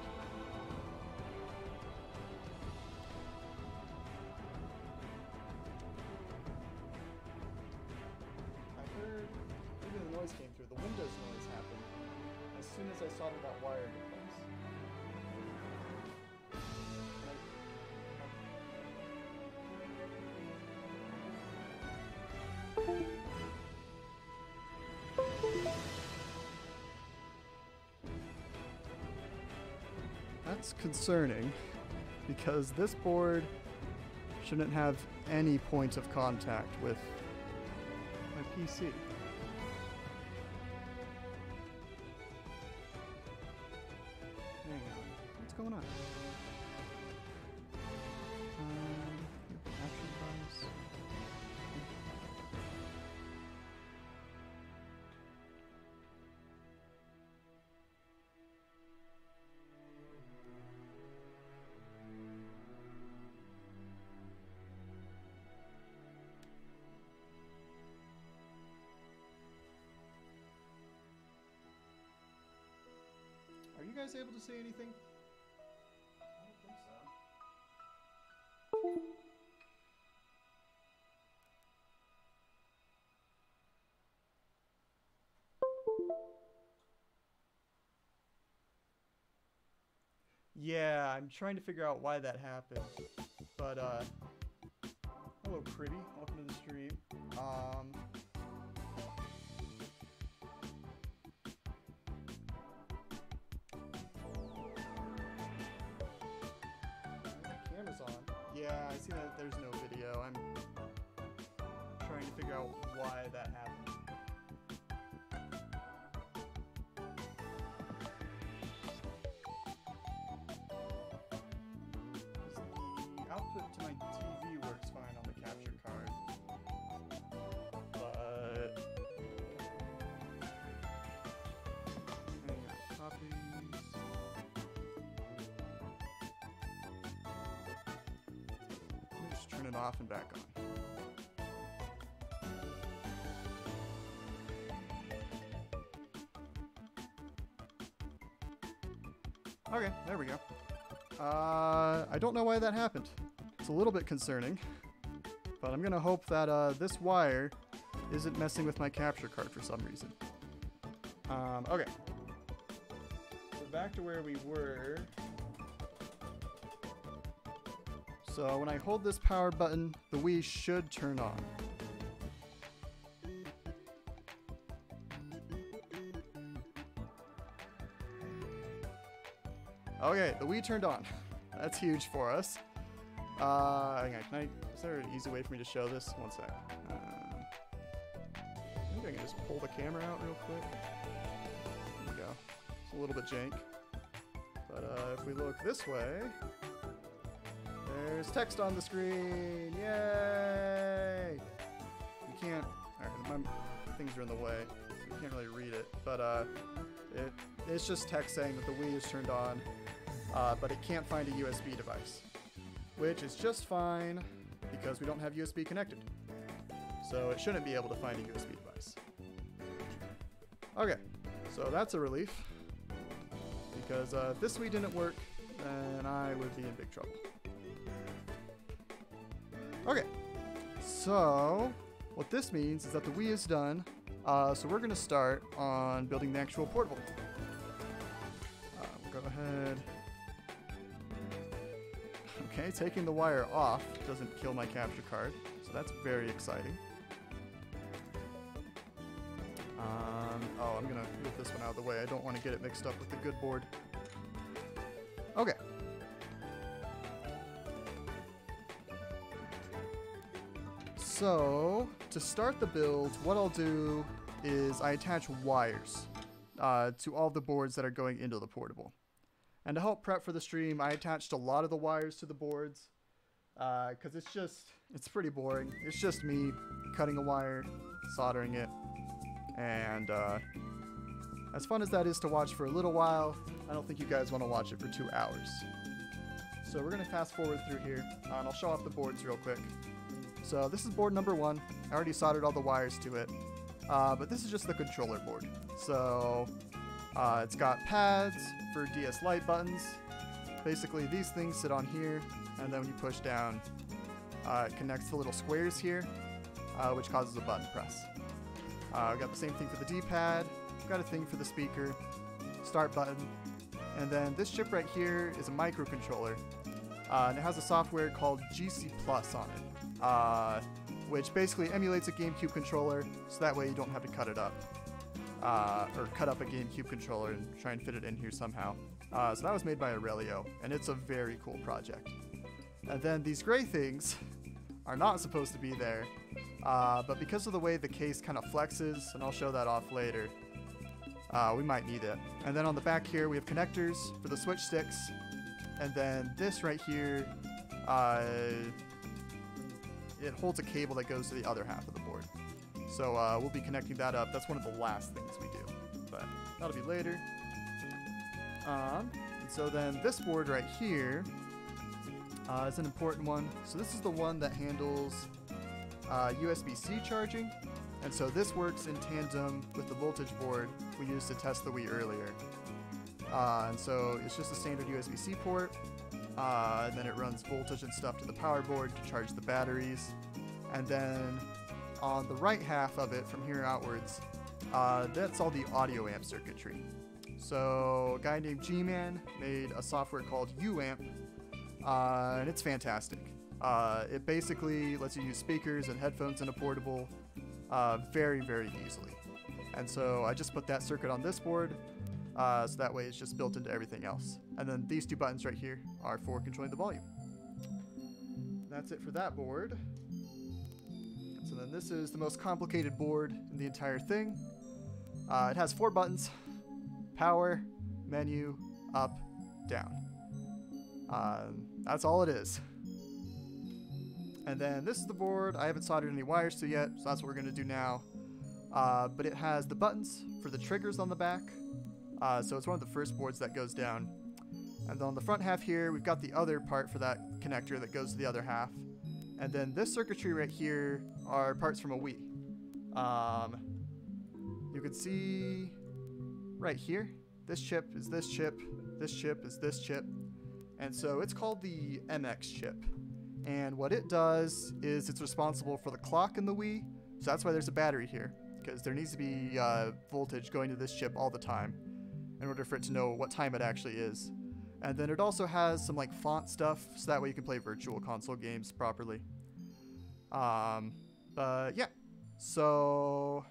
I heard maybe the noise came through. The Windows noise happened as soon as I soldered that wire into place. That's concerning, because this board shouldn't have any point of contact with my PC. Hang on. What's going on? Action device. Are you guys able to see anything? I don't think so. Yeah, I'm trying to figure out why that happened. But, hello, Pretty. Welcome to the stream. Camera's on. Yeah, I see that there's no video. I'm trying to figure out why that happened. The output to my TV works fine on the capture card. But... hang on, copies... just turn it off and back on. Okay, there we go. I don't know why that happened. It's a little bit concerning, but I'm gonna hope that this wire isn't messing with my capture card for some reason. Okay. So back to where we were. So when I hold this power button, the Wii should turn on. Okay, the Wii turned on. That's huge for us. Hang on, is there an easy way for me to show this? One sec. Maybe I can just pull the camera out real quick. There we go. It's a little bit jank. But if we look this way, there's text on the screen. Yay! You can't. Alright, my things are in the way. So you can't really read it. But it's just text saying that the Wii is turned on, but it can't find a USB device, which is just fine because we don't have USB connected. So it shouldn't be able to find a USB device. Okay, so that's a relief, because if this Wii didn't work, then I would be in big trouble. Okay, so what this means is that the Wii is done. So we're going to start on building the actual portable. We'll go ahead, Okay, taking the wire off doesn't kill my capture card, so that's very exciting. Oh, I'm gonna move this one out of the way. I don't want to get it mixed up with the good board. Okay. So, to start the build, what I'll do is I attach wires to all the boards that are going into the portable. And to help prep for the stream, I attached a lot of the wires to the boards because it's pretty boring. It's just me cutting a wire, soldering it, and as fun as that is to watch for a little while, I don't think you guys want to watch it for 2 hours. So we're going to fast forward through here, and I'll show off the boards real quick. So this is board number 1. I already soldered all the wires to it, but this is just the controller board. So it's got pads for DS Lite buttons. Basically, these things sit on here, and then when you push down, it connects the little squares here, which causes a button press. I've got the same thing for the D-pad. I've got a thing for the speaker, start button, and then this chip right here is a microcontroller, and it has a software called GC Plus on it, which basically emulates a GameCube controller, so that way you don't have to cut it up, or cut up a GameCube controller and try and fit it in here somehow. So that was made by Aurelio, and it's a very cool project. And then these gray things are not supposed to be there, but because of the way the case kind of flexes, and I'll show that off later, we might need it. And then on the back here we have connectors for the switch sticks, and then this right here, it holds a cable that goes to the other half of the board. So we'll be connecting that up. That's one of the last things we do, but that'll be later. And so then this board right here is an important one. So this is the one that handles USB-C charging, and so this works in tandem with the voltage board we used to test the Wii earlier. And so it's just a standard USB-C port, and then it runs voltage and stuff to the power board to charge the batteries, and then on the right half of it from here outwards, that's all the audio amp circuitry. So a guy named G-Man made a software called UAmp, and it's fantastic. It basically lets you use speakers and headphones in a portable very, very easily. And so I just put that circuit on this board, so that way it's just built into everything else. And then these 2 buttons right here are for controlling the volume. That's it for that board. So then this is the most complicated board in the entire thing. It has 4 buttons: power, menu, up, down. That's all it is. And then this is the board I haven't soldered any wires to yet, so that's what we're going to do now. But it has the buttons for the triggers on the back, so it's one of the first boards that goes down. And then on the front half here, we've got the other part for that connector that goes to the other half. And then this circuitry right here are parts from a Wii. You can see right here, this chip is this chip, this chip is this chip. And so it's called the MX chip. And what it does is it's responsible for the clock in the Wii. So that's why there's a battery here, because there needs to be voltage going to this chip all the time in order for it to know what time it actually is. And then it also has some like font stuff, so that way you can play virtual console games properly. But yeah, so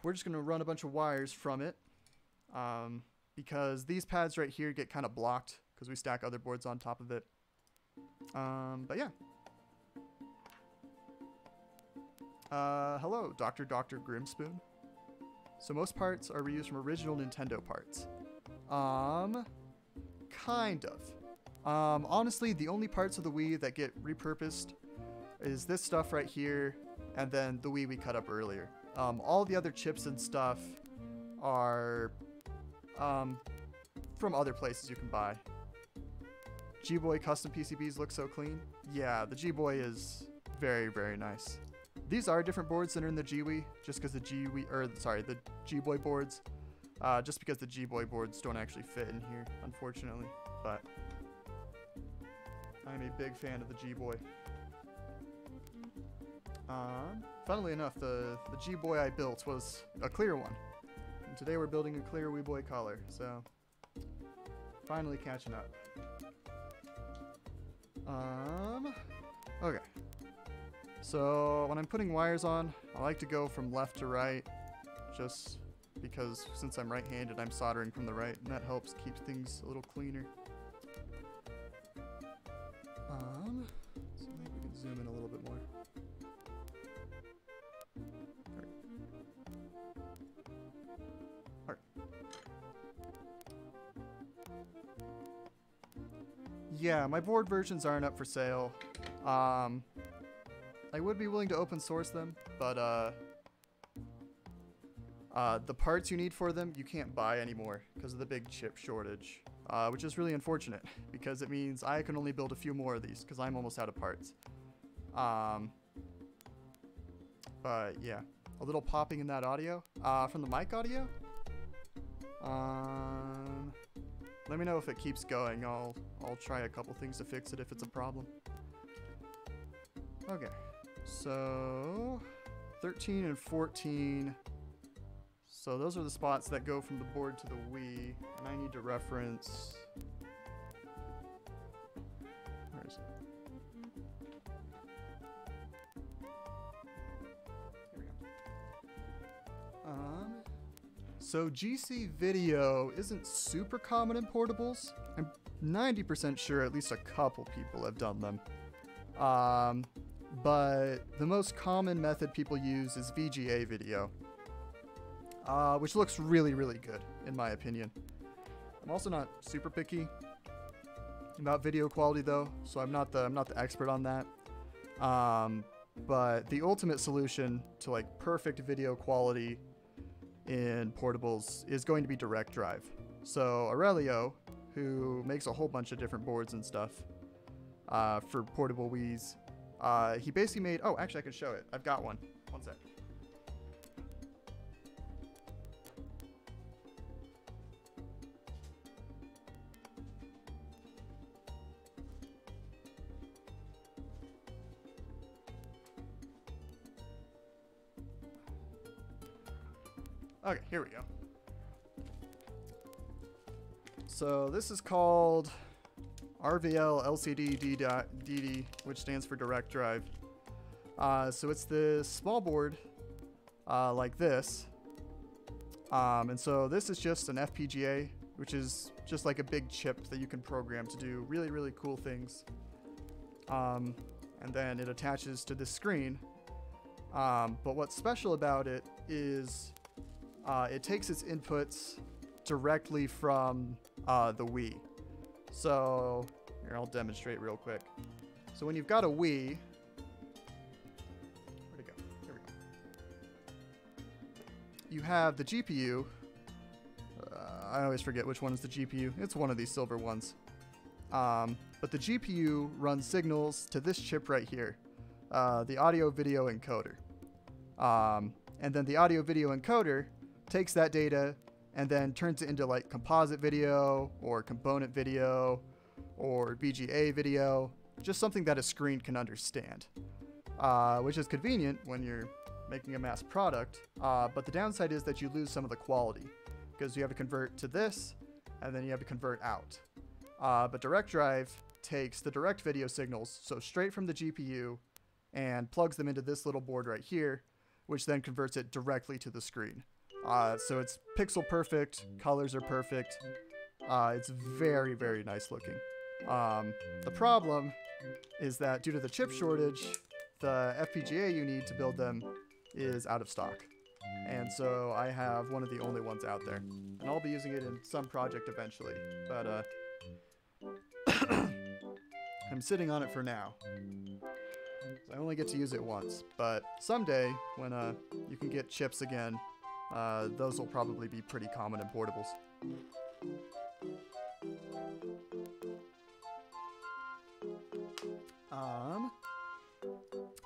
we're just gonna run a bunch of wires from it, because these pads right here get kind of blocked because we stack other boards on top of it. But yeah. Hello, Dr. Grimspoon. So most parts are reused from original Nintendo parts. Kind of. Honestly, the only parts of the Wii that get repurposed is this stuff right here, and then the Wii we cut up earlier. All the other chips and stuff are from other places you can buy. G-Boy custom PCBs look so clean. Yeah, the G-Boy is very, very nice. These are different boards than are in the G-Wii, just because the the G-Boy boards, just because the G-Boy boards don't actually fit in here, unfortunately. But I'm a big fan of the G-Boy. Funnily enough, the G-Boy I built was a clear one, and today we're building a clear WiiboyColor, so finally catching up. Okay. So when I'm putting wires on, I like to go from left to right, just because since I'm right-handed, I'm soldering from the right, and that helps keep things a little cleaner. So maybe we can zoom in a little bit more. Alright. Yeah, my board versions aren't up for sale. I would be willing to open source them, but the parts you need for them you can't buy anymore because of the big chip shortage, which is really unfortunate because it means I can only build a few more of these because I'm almost out of parts. But yeah, a little popping in that audio from the mic audio. Let me know if it keeps going. I'll try a couple things to fix it if it's a problem. Okay, so 13 and 14. So those are the spots that go from the board to the Wii, and I need to reference. Where is it? Here we go. So GC video isn't super common in portables. I'm 90% sure at least a couple people have done them. But the most common method people use is VGA video, which looks really, really good in my opinion. I'm also not super picky about video quality though, so I'm not the expert on that. But the ultimate solution to like perfect video quality in portables is going to be direct drive. So Aurelio, who makes a whole bunch of different boards and stuff for portable Wiis, he basically made, oh, actually I can show it. I've got one. One sec. Okay, here we go. So this is called RVL LCD DD, which stands for direct drive. So it's this small board like this. And so this is just an FPGA, which is just like a big chip that you can program to do really, really cool things. And then it attaches to this screen. But what's special about it is it takes its inputs directly from the Wii. So here, I'll demonstrate real quick. So when you've got a Wii, where'd it go? Here we go. You have the GPU. I always forget which one is the GPU. It's one of these silver ones. But the GPU runs signals to this chip right here, the audio video encoder. And then the audio video encoder takes that data and then turns it into like composite video or component video or VGA video, just something that a screen can understand, which is convenient when you're making a mass product. But the downside is that you lose some of the quality because you have to convert to this and then you have to convert out. But direct drive takes the direct video signals, so straight from the GPU, and plugs them into this little board right here, which then converts it directly to the screen. So it's pixel perfect, colors are perfect. It's very, very nice looking. The problem is that due to the chip shortage, the FPGA you need to build them is out of stock. And so I have one of the only ones out there. And I'll be using it in some project eventually. But I'm sitting on it for now. So I only get to use it once. But someday, when you can get chips again, those will probably be pretty common in portables.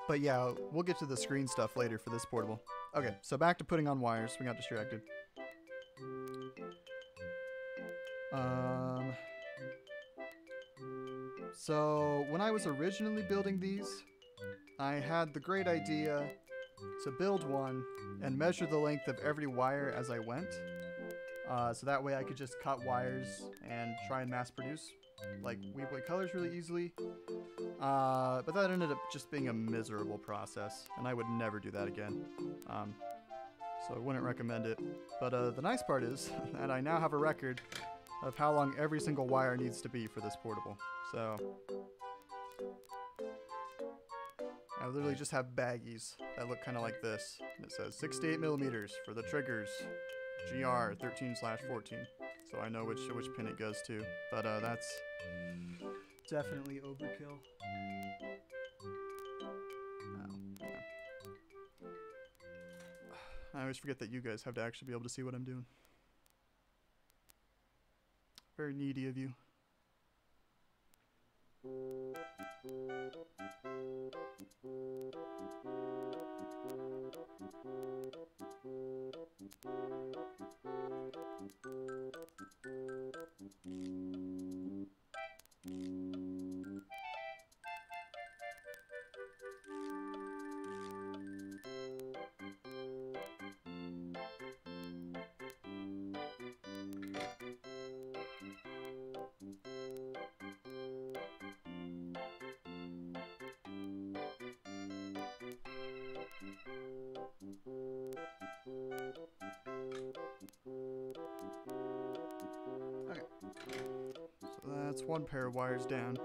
But yeah, we'll get to the screen stuff later for this portable. Okay, so back to putting on wires. We got distracted. So when I was originally building these, I had the great idea to build one and measure the length of every wire as I went. So that way I could just cut wires and try and mass produce like WiiboyColors really easily. But that ended up just being a miserable process, and I would never do that again. So I wouldn't recommend it. But the nice part is that I now have a record of how long every single wire needs to be for this portable. So I literally just have baggies that look kind of like this. And it says 68 millimeters for the triggers, GR 13/14. So I know which pin it goes to. But that's definitely overkill. Oh, okay. I always forget that you guys have to actually be able to see what I'm doing. Very needy of you. That's one pair of wires down.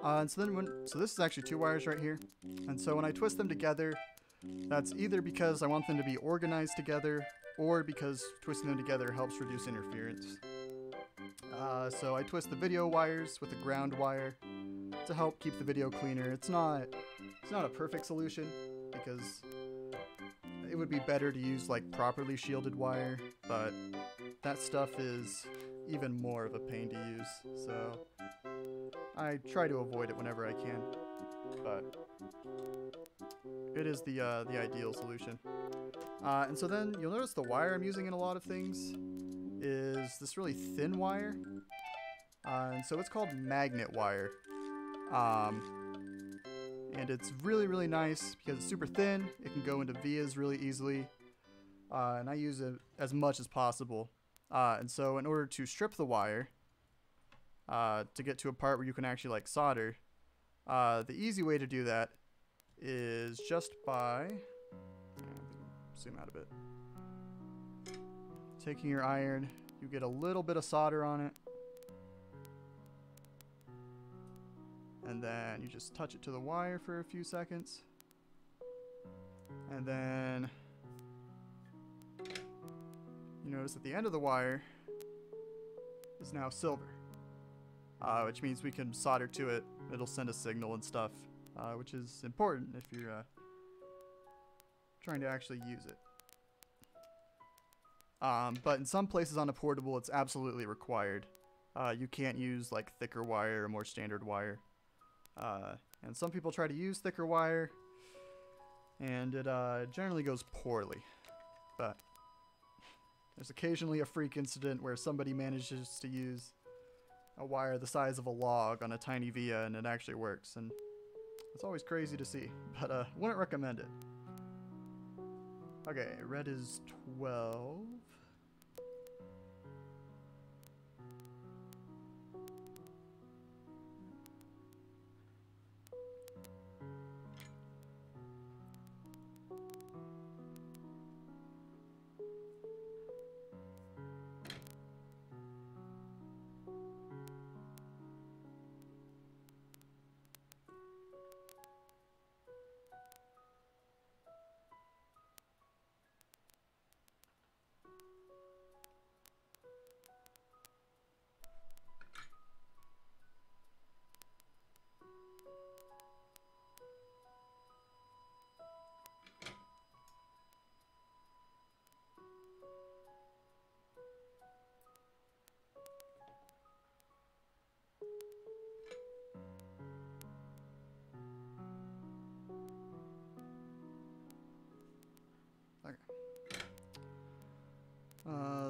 And so this is actually two wires right here. And so when I twist them together, that's either because I want them to be organized together, or because twisting them together helps reduce interference. So I twist the video wires with the ground wire to help keep the video cleaner. It's not a perfect solution, because it would be better to use like properly shielded wire, but that stuff is even more of a pain to use, so I try to avoid it whenever I can, but it is the ideal solution. And so then you'll notice the wire I'm using in a lot of things is this really thin wire, and so it's called magnet wire, and it's really nice because it's super thin. It can go into vias really easily, and I use it as much as possible. And so in order to strip the wire, to get to a part where you can actually like solder, the easy way to do that is just by, zoom out a bit, taking your iron, you get a little bit of solder on it, and then you just touch it to the wire for a few seconds, and then you notice at the end of the wire is now silver, which means we can solder to it. It'll send a signal and stuff, which is important if you're trying to actually use it. But in some places on a portable, it's absolutely required. You can't use like thicker wire or more standard wire. And some people try to use thicker wire, and it generally goes poorly. But there's occasionally a freak incident where somebody manages to use a wire the size of a log on a tiny via and it actually works, and it's always crazy to see, but wouldn't recommend it. Okay, red is 12.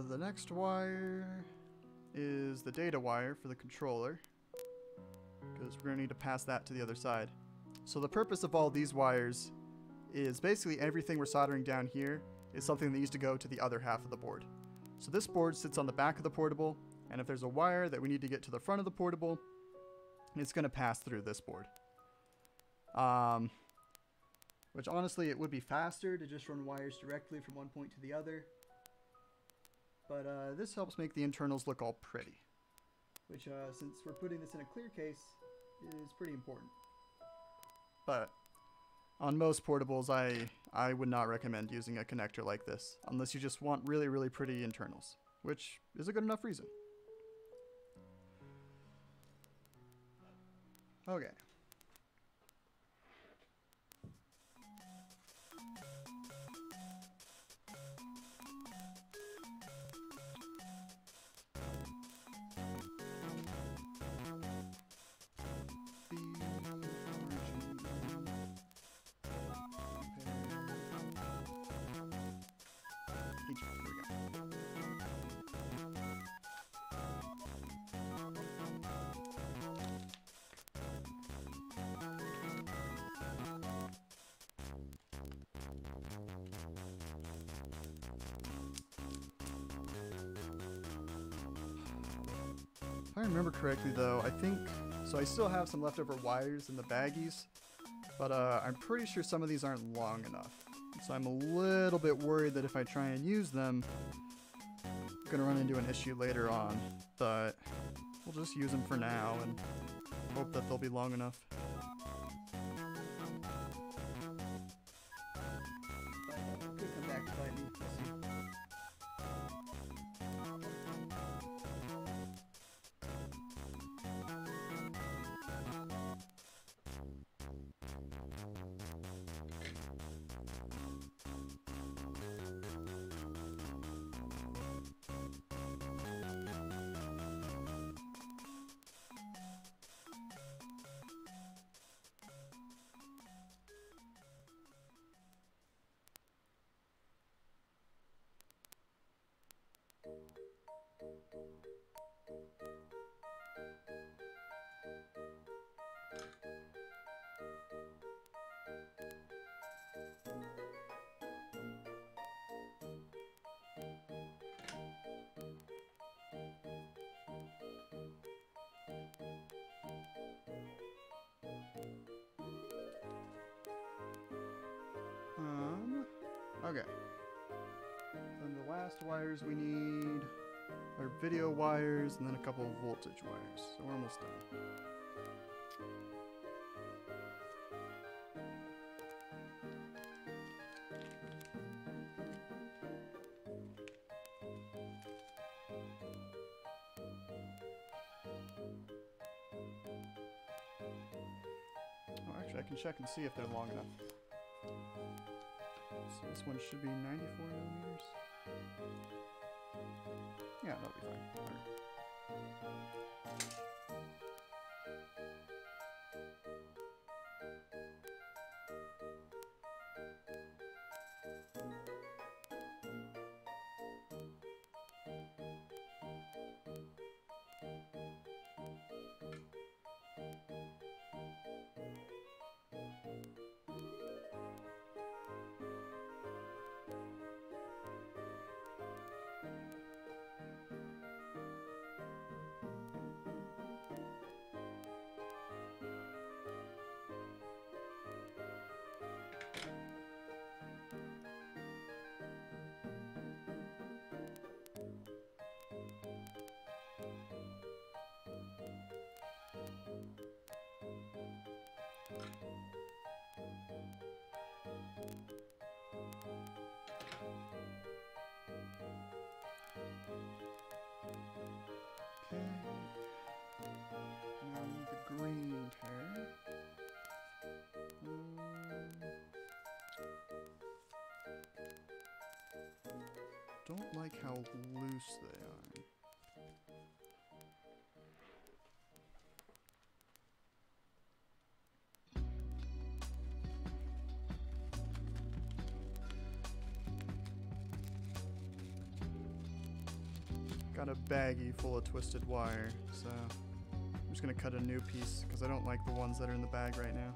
The next wire is the data wire for the controller, because we're going to need to pass that to the other side. So the purpose of all these wires is basically everything we're soldering down here is something that needs to go to the other half of the board. So this board sits on the back of the portable, And if there's a wire that we need to get to the front of the portable, it's going to pass through this board. Which honestly, it would be faster to just run wires directly from one point to the other. But this helps make the internals look all pretty. Which, since we're putting this in a clear case, is pretty important. But on most portables, I would not recommend using a connector like this, unless you just want really, really pretty internals, which is a good enough reason. Okay. If I remember correctly though, I think, so I still have some leftover wires in the baggies, but I'm pretty sure some of these aren't long enough. So I'm a little bit worried that if I try and use them, I'm gonna run into an issue later on, but we'll just use them for now and hope that they'll be long enough. Could come back to bite me. We'll see. Okay. Then the last wires we need are video wires and then a couple of voltage wires. So we're almost done. Oh, actually, I can check and see if they're long enough. So this one should be 94 millimeters. Yeah, that'll be fine. All right. Okay. Now I need the green pair. Don't like how loose they are. Got a baggie full of twisted wire, so I'm just gonna cut a new piece because I don't like the ones that are in the bag right now.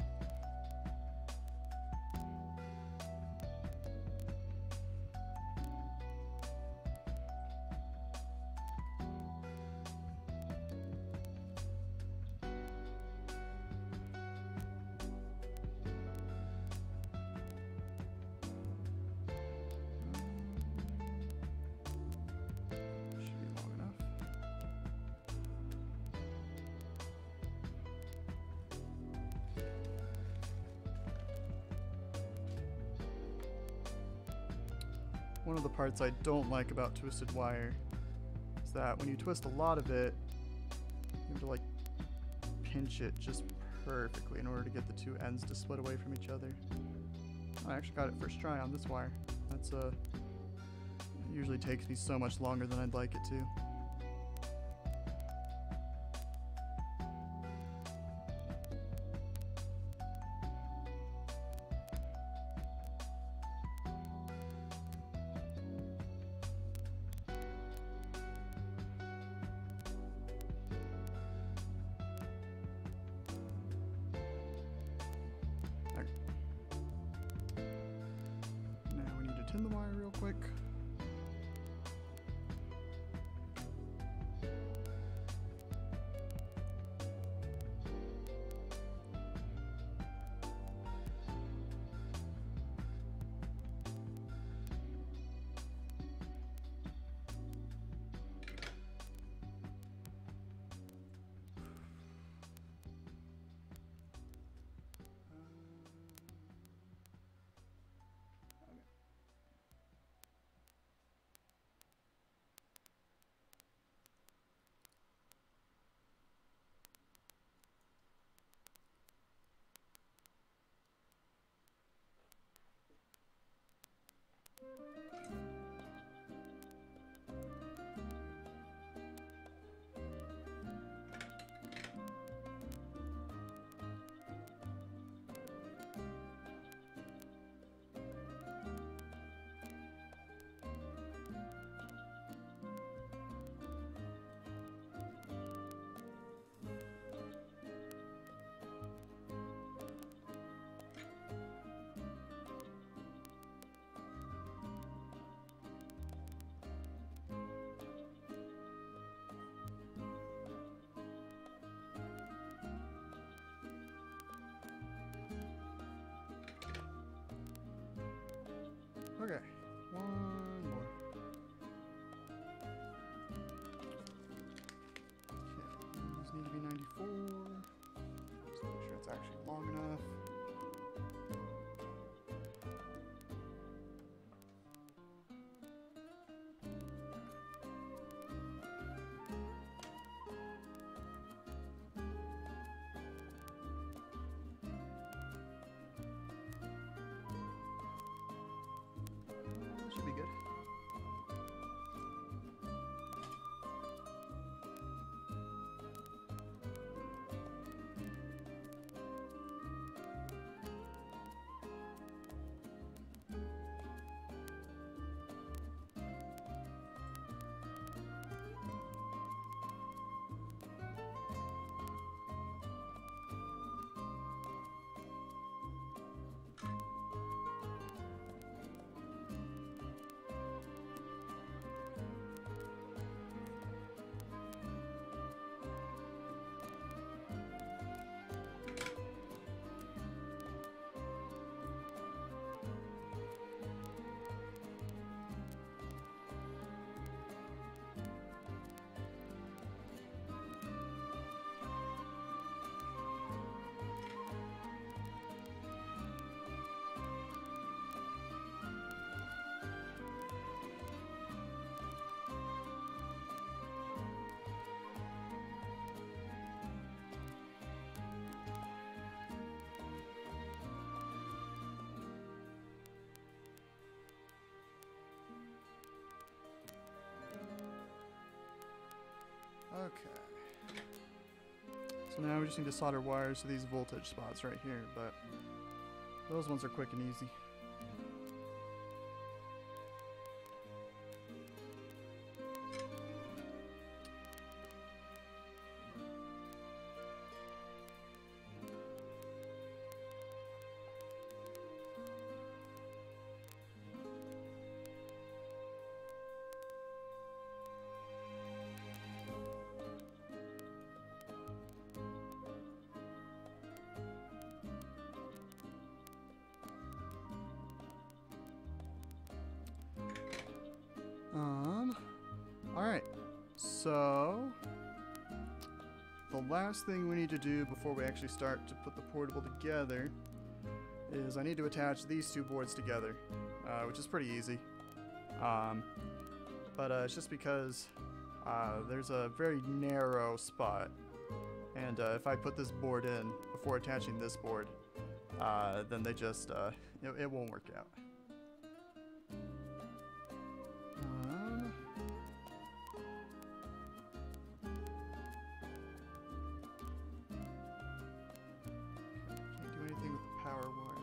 one of the parts I don't like about twisted wire is that when you twist a lot of it, you have to like pinch it just perfectly in order to get the two ends to split away from each other. I actually got it first try on this wire. That's it usually takes me so much longer than I'd like it to. Tin the wire real quick. Okay, one more. Okay, these need to be 94. Just make sure it's actually long enough. Should be good. Okay. So now we just need to solder wires to these voltage spots right here, but those ones are quick and easy. Alright, so the last thing we need to do before we actually start to put the portable together is I need to attach these two boards together, which is pretty easy. But it's just because there's a very narrow spot, and if I put this board in before attaching this board, then they just it won't work out. Can't do anything with the power wire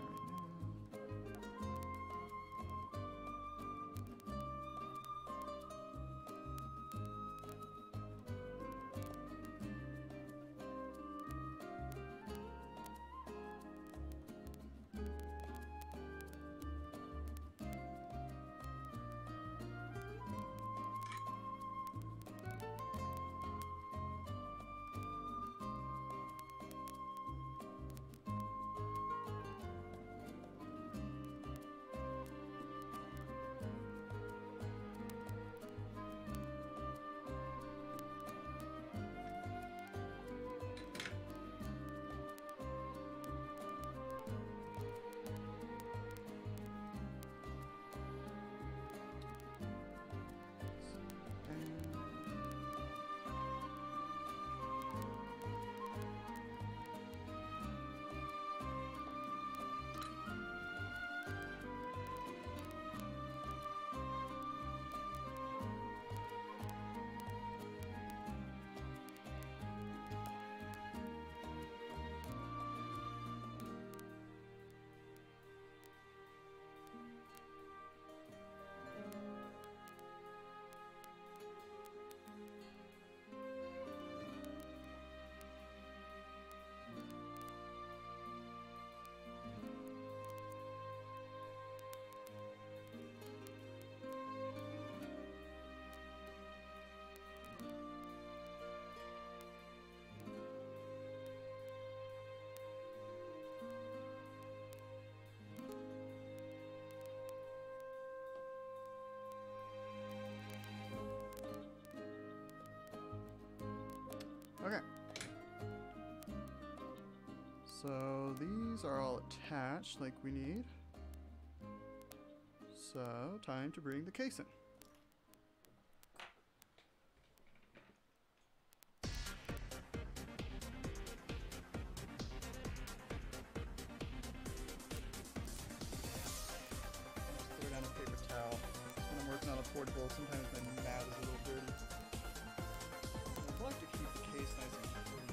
right now. Okay. So these are all attached like we need. So time to bring the case in. Throw down a paper towel. When I'm working on a portable, sometimes my mat is a little dirty. I like to keep the case nice and clean.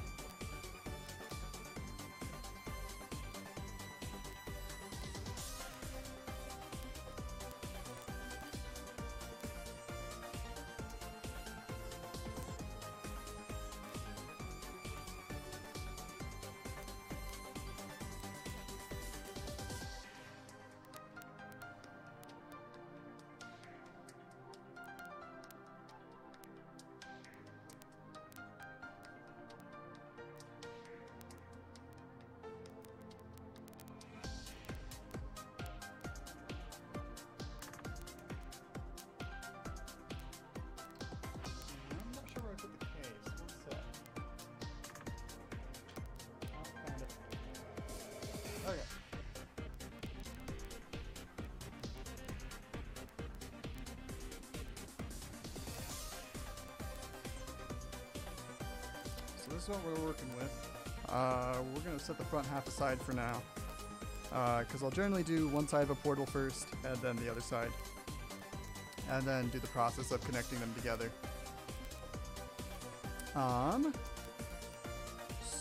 Okay. So this is what we're working with. We're going to set the front half aside for now, because I'll generally do one side of a portal first and then the other side, and then do the process of connecting them together.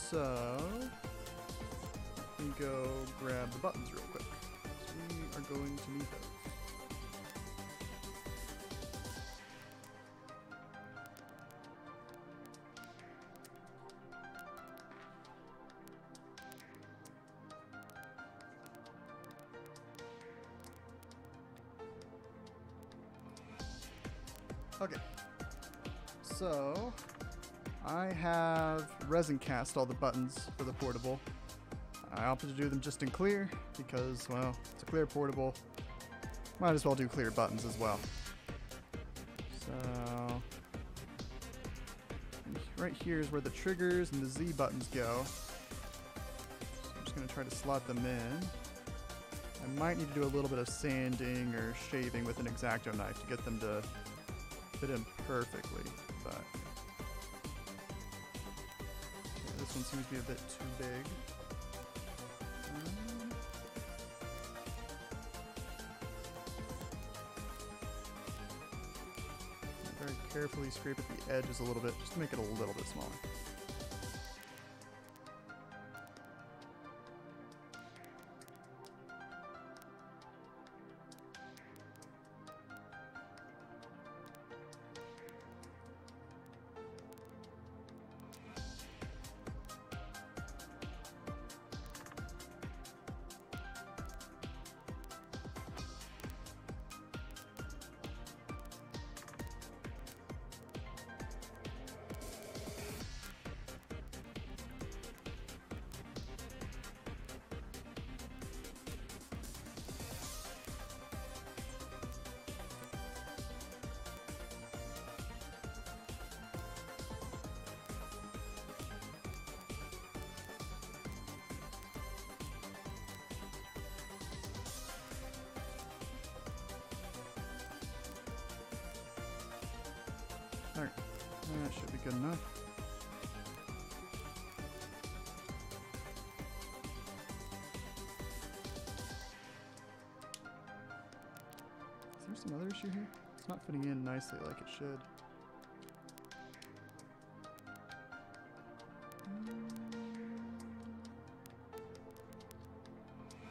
So let me go grab the buttons real quick. We are going to need those. Okay, so I have resin cast all the buttons for the portable. I opted to do them just in clear because, well, it's a clear portable. Might as well do clear buttons as well. So right here is where the triggers and the Z buttons go. So I'm just going to try to slot them in. I might need to do a little bit of sanding or shaving with an X-Acto knife to get them to fit in perfectly, but okay, this one seems to be a bit too big. Very carefully scrape at the edges a little bit, just to make it a little bit smaller. Alright, that should be good enough. Is there some other issue here? It's not fitting in nicely like it should.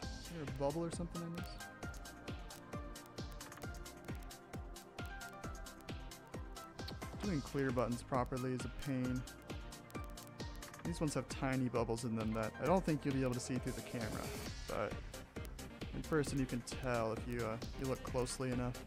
Is there a bubble or something in this? Doing clear buttons properly is a pain. These ones have tiny bubbles in them that I don't think you'll be able to see through the camera, but in person you can tell if you look closely enough.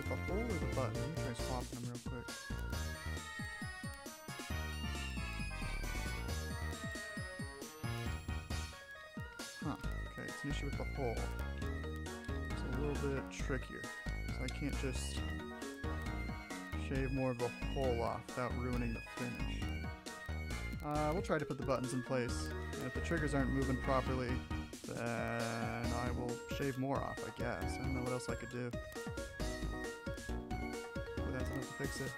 The hole or the button? Let me try swapping them real quick. Huh. Okay, it's an issue with the hole. It's a little bit trickier. So I can't just shave more of the hole off without ruining the finish. We'll try to put the buttons in place. And if the triggers aren't moving properly, then I will shave more off, I guess. I don't know what else I could do. To fix it,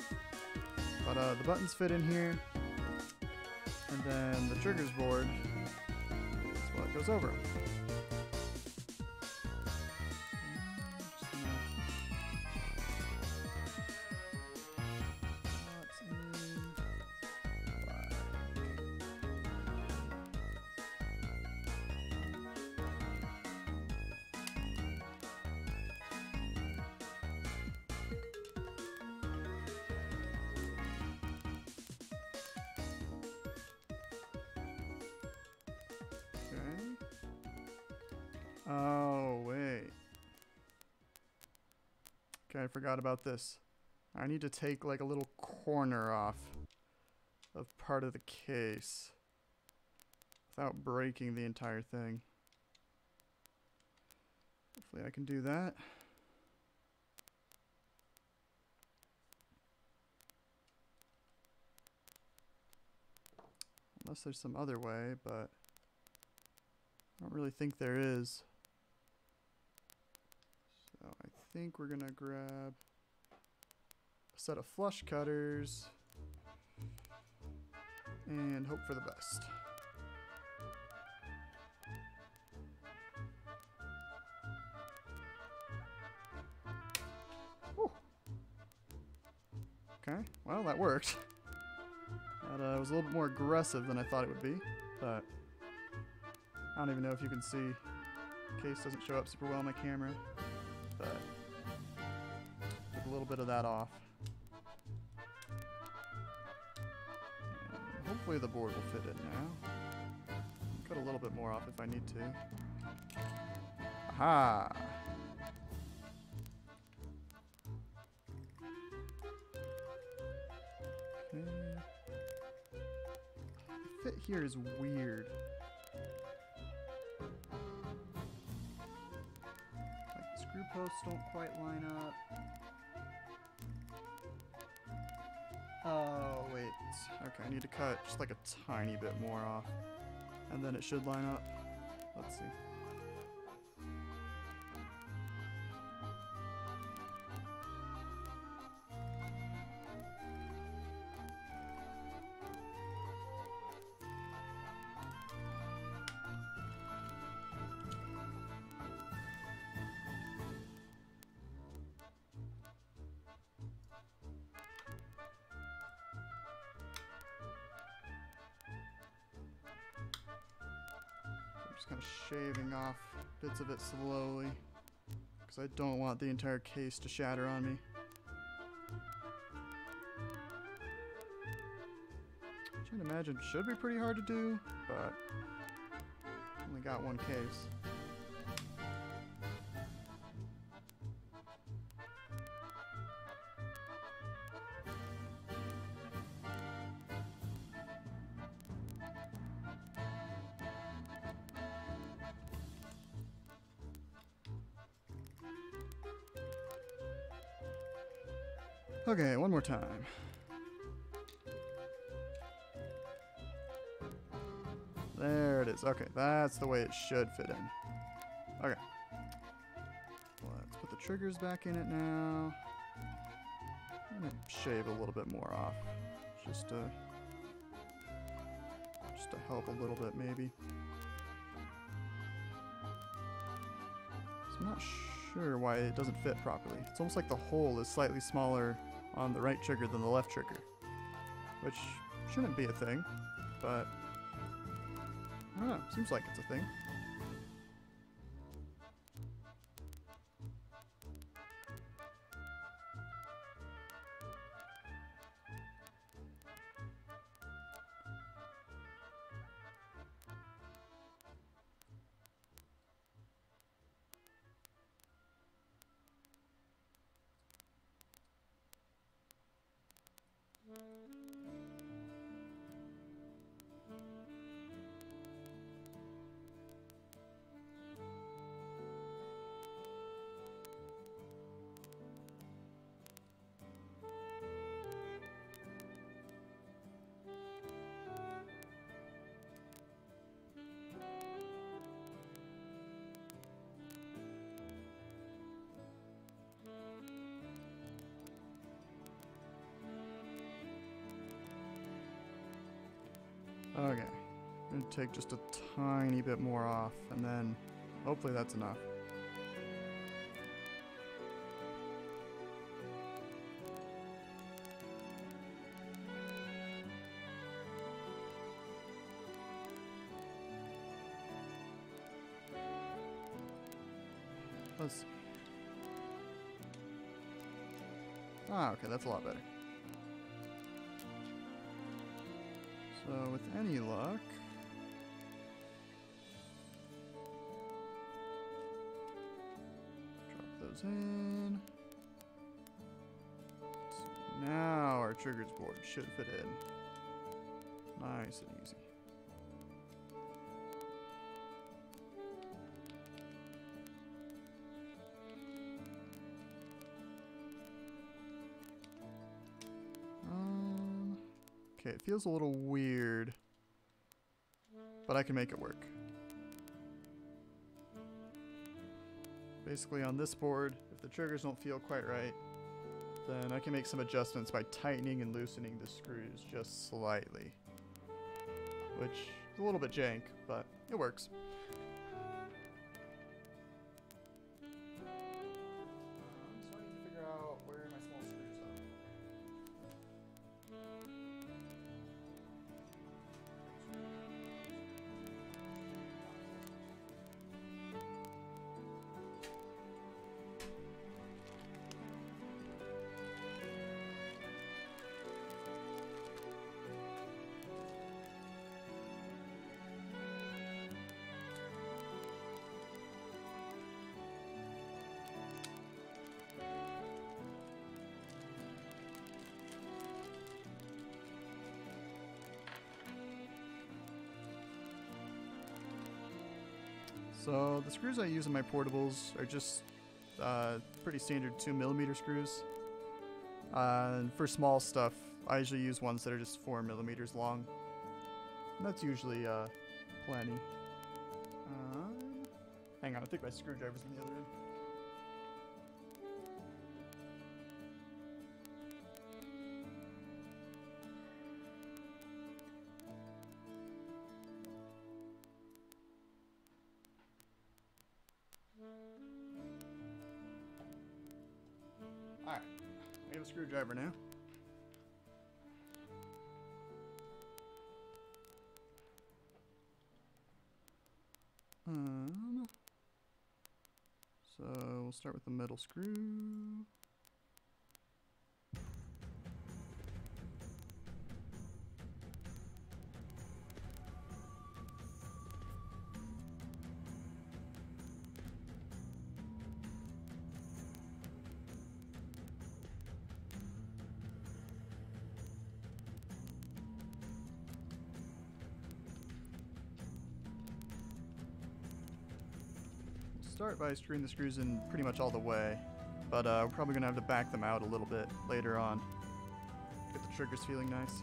but the buttons fit in here, and then the triggers board is what goes over them. Oh, wait. Okay, I forgot about this. I need to take like a little corner off of part of the case without breaking the entire thing. Hopefully I can do that. Unless there's some other way, but I don't really think there is. So I think we're gonna grab a set of flush cutters and hope for the best. Okay, well, that worked. That was a little bit more aggressive than I thought it would be, but I don't even know if you can see. The case doesn't show up super well on my camera, but took a little bit of that off. And hopefully the board will fit in now. Cut a little bit more off if I need to. Aha! Okay. The fit here is weird. Like the screw posts don't quite line up. Oh, wait. Okay, I need to cut just like a tiny bit more off. And then it should line up. Let's see. Just kind of shaving off bits of it slowly because I don't want the entire case to shatter on me. Which I'd imagine should be pretty hard to do, but only got one case. Okay, one more time. There it is. Okay, that's the way it should fit in. Okay. Let's put the triggers back in it now. I'm gonna shave a little bit more off. Just to help a little bit, maybe. So I'm not sure why it doesn't fit properly. It's almost like the hole is slightly smaller on the right trigger than the left trigger, which shouldn't be a thing, but I don't know, seems like it's a thing. Okay, I'm gonna take just a tiny bit more off, and then hopefully that's enough. Let's see. Ah, okay, that's a lot better. So with any luck, drop those in. Let's see. Now our triggers board should fit in. Nice and easy. Okay, it feels a little weird, but I can make it work. Basically on this board, if the triggers don't feel quite right, then I can make some adjustments by tightening and loosening the screws just slightly. Which is a little bit jank, but it works. I'm starting to figure out where my small screws are. So the screws I use in my portables are just pretty standard 2mm screws. And for small stuff, I usually use ones that are just 4mm long. And that's usually plenty. Hang on, I think my screwdriver's in the other end. Alright, I have a screwdriver now. So we'll start with the metal screw. Start by screwing the screws in pretty much all the way, but we're probably going to have to back them out a little bit later on. Get the triggers feeling nice.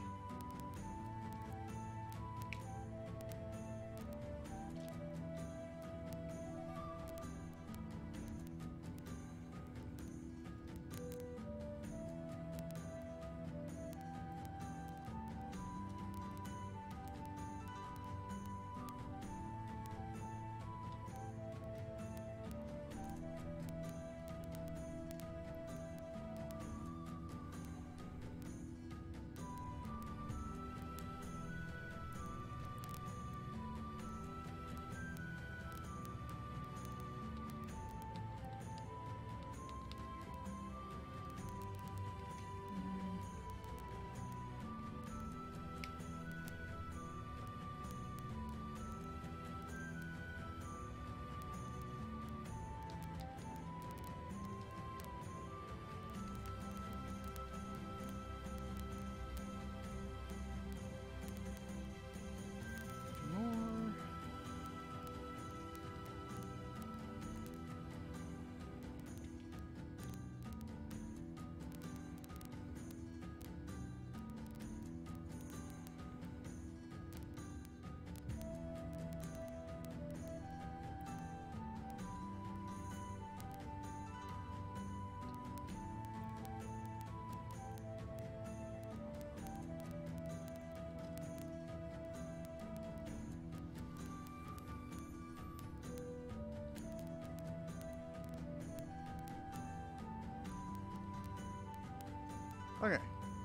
Okay,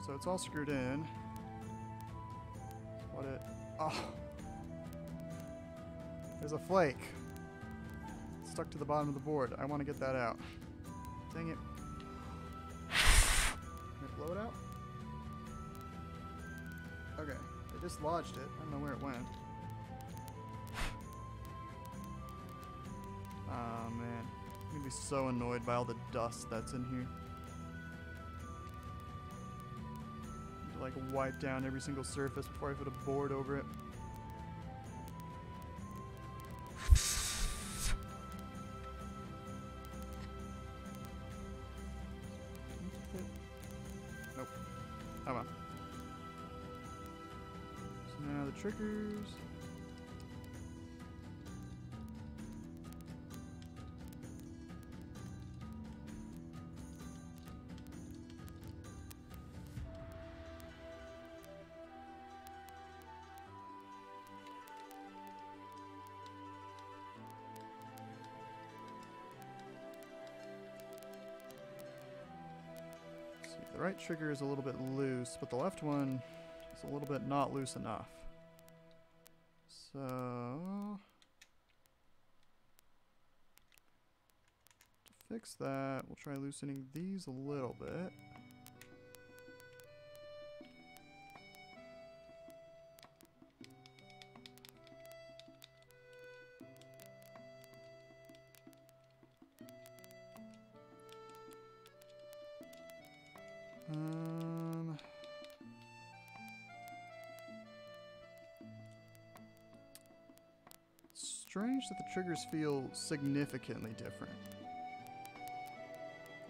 so it's all screwed in. What it... Oh! There's a flake. It's stuck to the bottom of the board. I want to get that out. Dang it. Can I blow it out? Okay, I dislodged it. I don't know where it went. Oh man. I'm gonna be so annoyed by all the dust that's in here. Like wipe down every single surface before I put a board over it. Nope. Come on. So now the triggers. The right trigger is a little bit loose, but the left one is a little bit not loose enough. So... to fix that, we'll try loosening these a little bit. Let's strange that the triggers feel significantly different.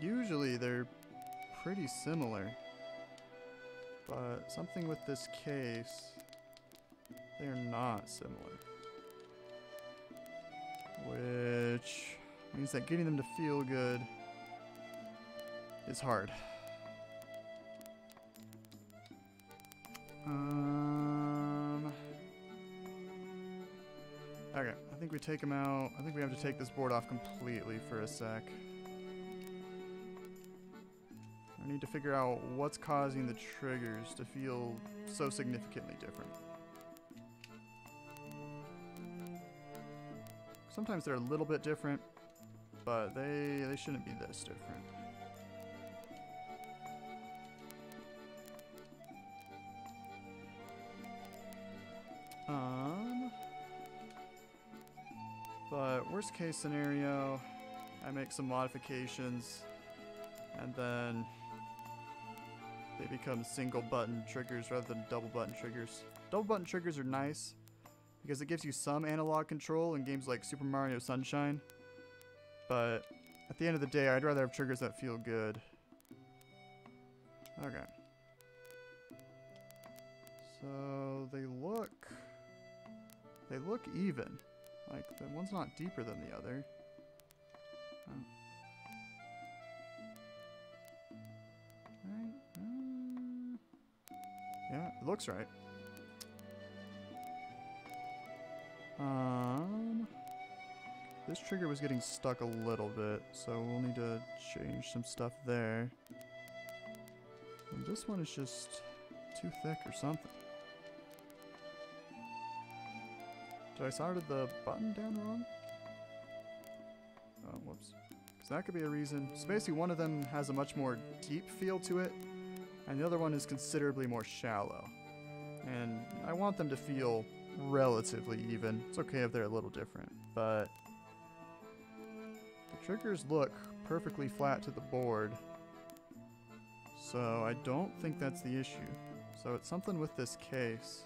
Usually they're pretty similar, but something with this case, they're not similar. Which means that getting them to feel good is hard. Okay, I think we take them out. I think we have to take this board off completely for a sec. I need to figure out what's causing the triggers to feel so significantly different. Sometimes they're a little bit different, but they shouldn't be this different. But worst case scenario, I make some modifications and then they become single button triggers rather than double button triggers. Double button triggers are nice because it gives you some analog control in games like Super Mario Sunshine, but at the end of the day, I'd rather have triggers that feel good. Okay. So they look even. Like, the one's not deeper than the other. Oh. Right. Yeah, it looks right. This trigger was getting stuck a little bit, so we'll need to change some stuff there. And this one is just too thick or something. Did I solder the button down wrong? Oh, whoops. Because that could be a reason. So basically one of them has a much more deep feel to it, and the other one is considerably more shallow. And I want them to feel relatively even. It's okay if they're a little different, but the triggers look perfectly flat to the board, so I don't think that's the issue. So it's something with this case.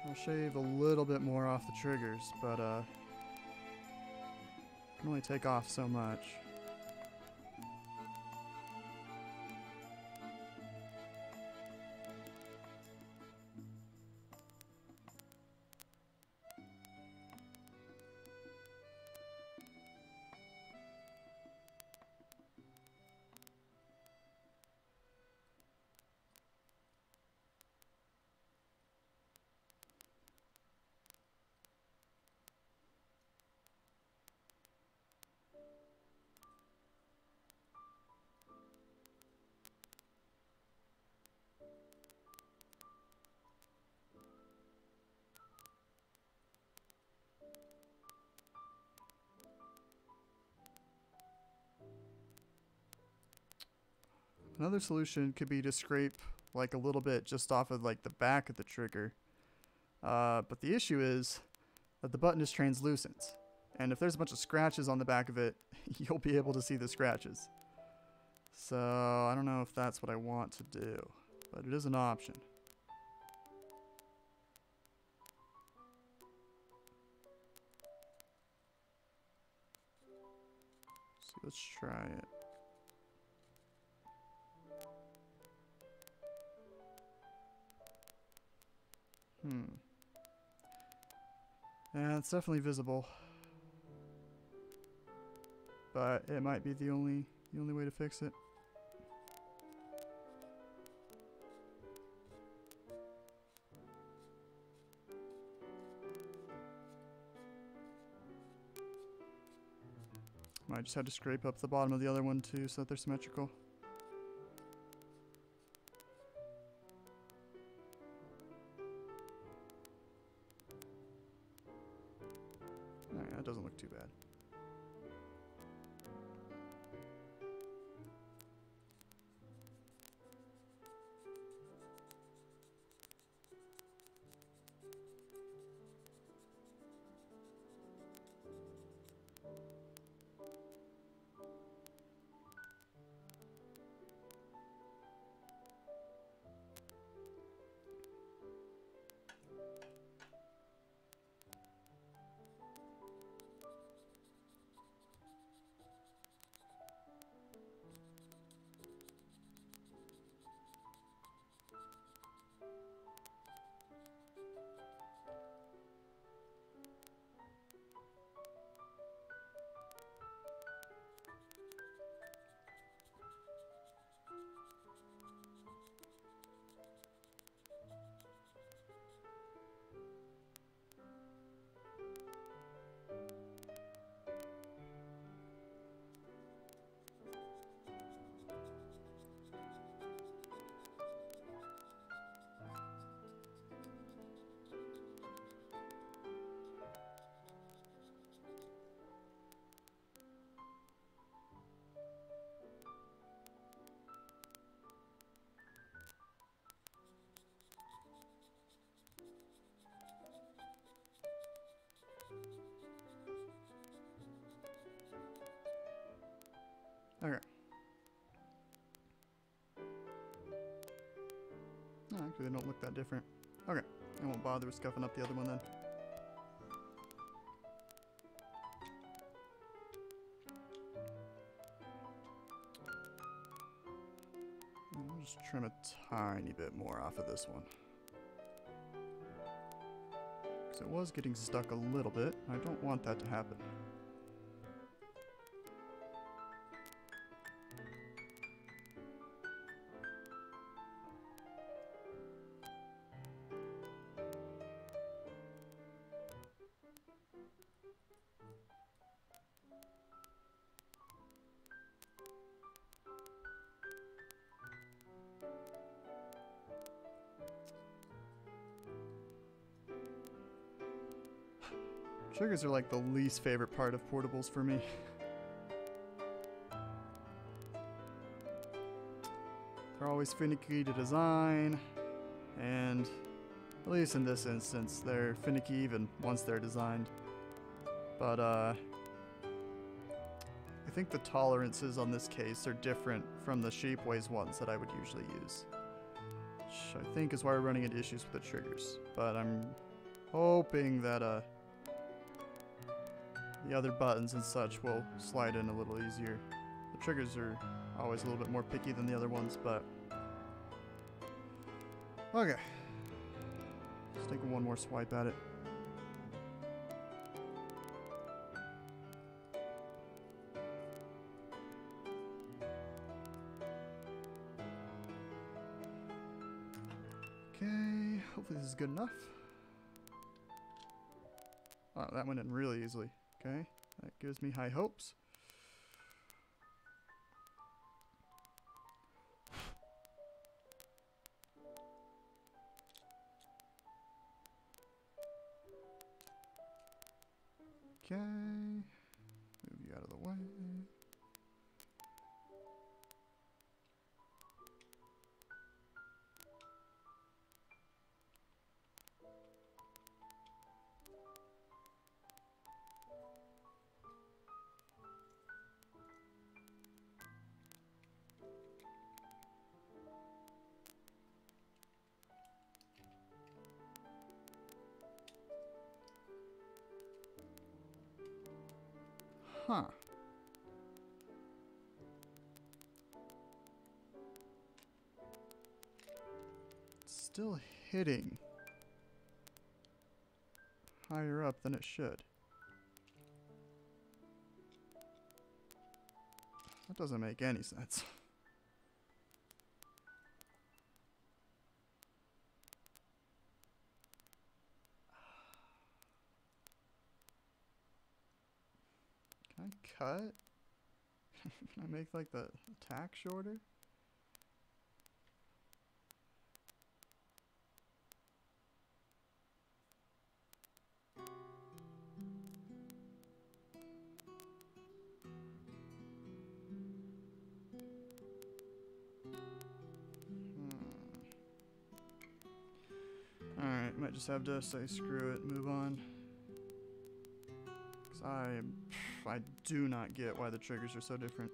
I'll shave a little bit more off the triggers, but can only take off so much. Another solution could be to scrape like a little bit just off of like the back of the trigger. But the issue is that the button is translucent. And if there's a bunch of scratches on the back of it, you'll be able to see the scratches. So I don't know if that's what I want to do, but it is an option. So let's try it. Yeah, it's definitely visible. But it might be the only way to fix it. Might just have to scrape up the bottom of the other one too so that they're symmetrical. Alright, that doesn't look too bad. Okay. Oh, actually, they don't look that different. Okay. I won't bother with scuffing up the other one then. I'll just trim a tiny bit more off of this one. Because it was getting stuck a little bit. I don't want that to happen. Triggers are like the least favorite part of portables for me. They're always finicky to design, and at least in this instance, they're finicky even once they're designed. But I think the tolerances on this case are different from the shapeways ones that I would usually use. Which I think is why we're running into issues with the triggers. But I'm hoping that the other buttons and such will slide in a little easier. The triggers are always a little bit more picky than the other ones, but... Okay. Let's take one more swipe at it. Okay, hopefully this is good enough. Oh, that went in really easily. Okay, that gives me high hopes. Okay, move you out of the way. Huh. It's still hitting higher up than it should. That doesn't make any sense. Can I cut? Can I make like the tack shorter? Alright, might just have to say screw it, move on. Because I do not get why the triggers are so different.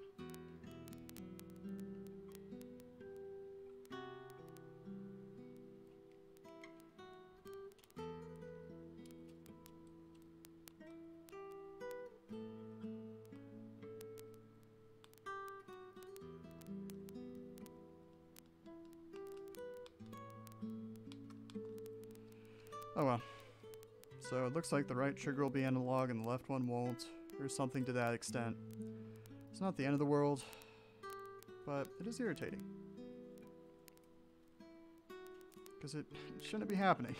Oh well. So it looks like the right trigger will be analog and the left one won't, or something to that extent. It's not the end of the world, but it is irritating. Because it shouldn't be happening.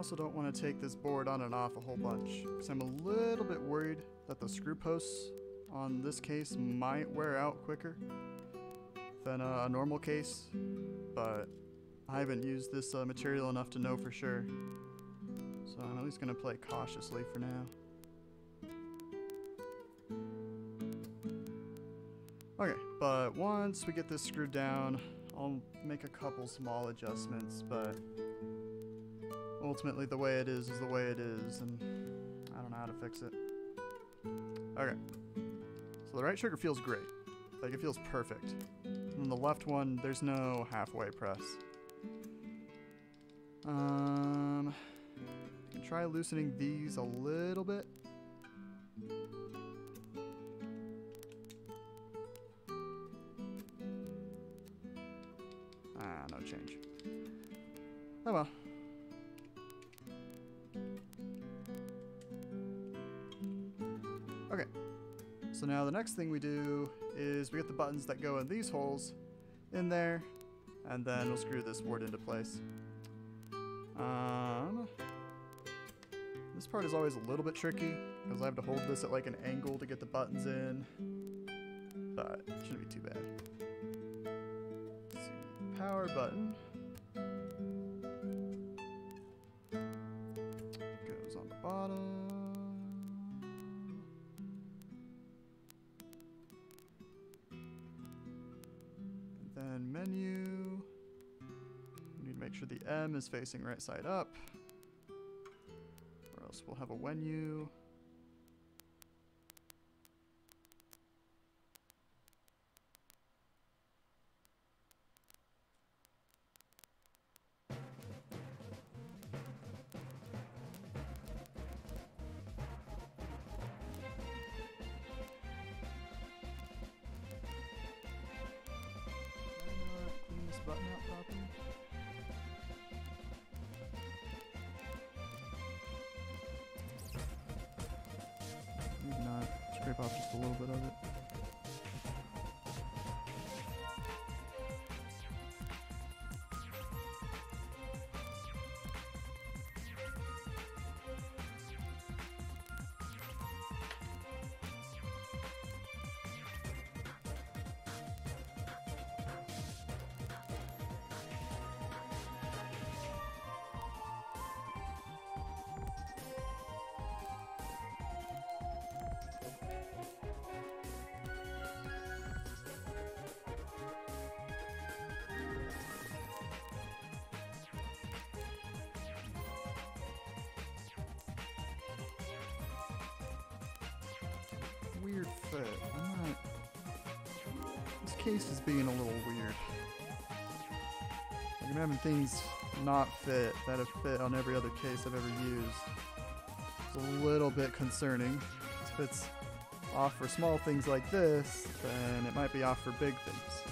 also don't want to take this board on and off a whole bunch, because I'm a little bit worried that the screw posts on this case might wear out quicker than a normal case, but I haven't used this material enough to know for sure. So I'm at least going to play cautiously for now. Okay, but once we get this screwed down, I'll make a couple small adjustments, but ultimately the way it is the way it is, and I don't know how to fix it. Okay, so the right trigger feels great. Like, it feels perfect. And the left one, there's no halfway press. I can try loosening these a little bit. No change. Oh well. Okay. So now the next thing we do is we get the buttons that go in these holes in there, and then we'll screw this board into place. This part is always a little bit tricky because I have to hold this at like an angle to get the buttons in, but it shouldn't be too bad. Let's see, power button goes on the bottom. And then menu. We need to make sure the M is facing right side up, or else we'll have a when you. Clean this button out properly. Maybe not. Scrape off just a little bit of it. Weird fit. This case is being a little weird. Like, I'm having things not fit that have fit on every other case I've ever used. It's a little bit concerning. If it's off for small things like this, then it might be off for big things.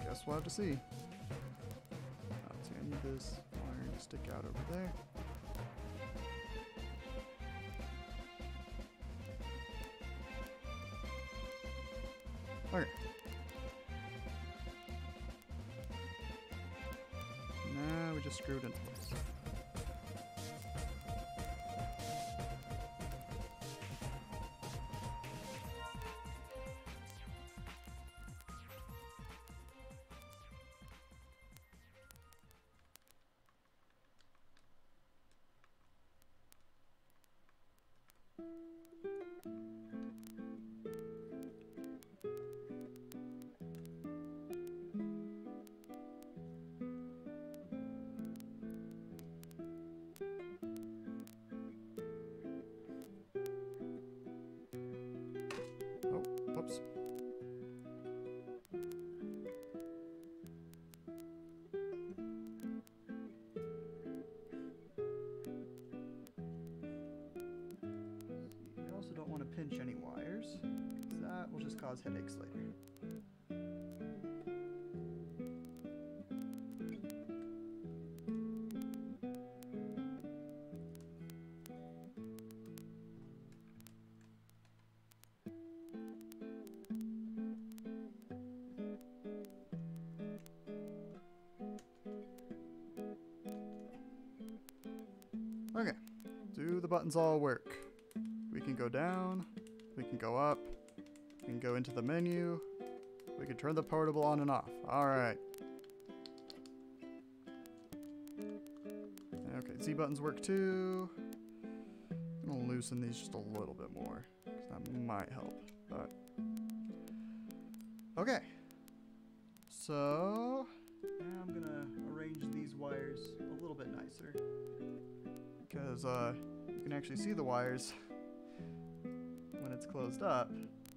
Guess we'll have to see. Let's see, I need this wire to stick out over there. Okay. Now we just screw it into place. Oops. You also don't want to pinch any wires, because that will just cause headaches later. Okay, do the buttons all work? We can go down, we can go up, we can go into the menu, we can turn the portable on and off. Alright. Okay, Z buttons work too. I'm gonna loosen these just a little bit more, because that might help, but... Okay. So, now I'm gonna arrange these wires a little bit nicer, because you can actually see the wires when it's closed up,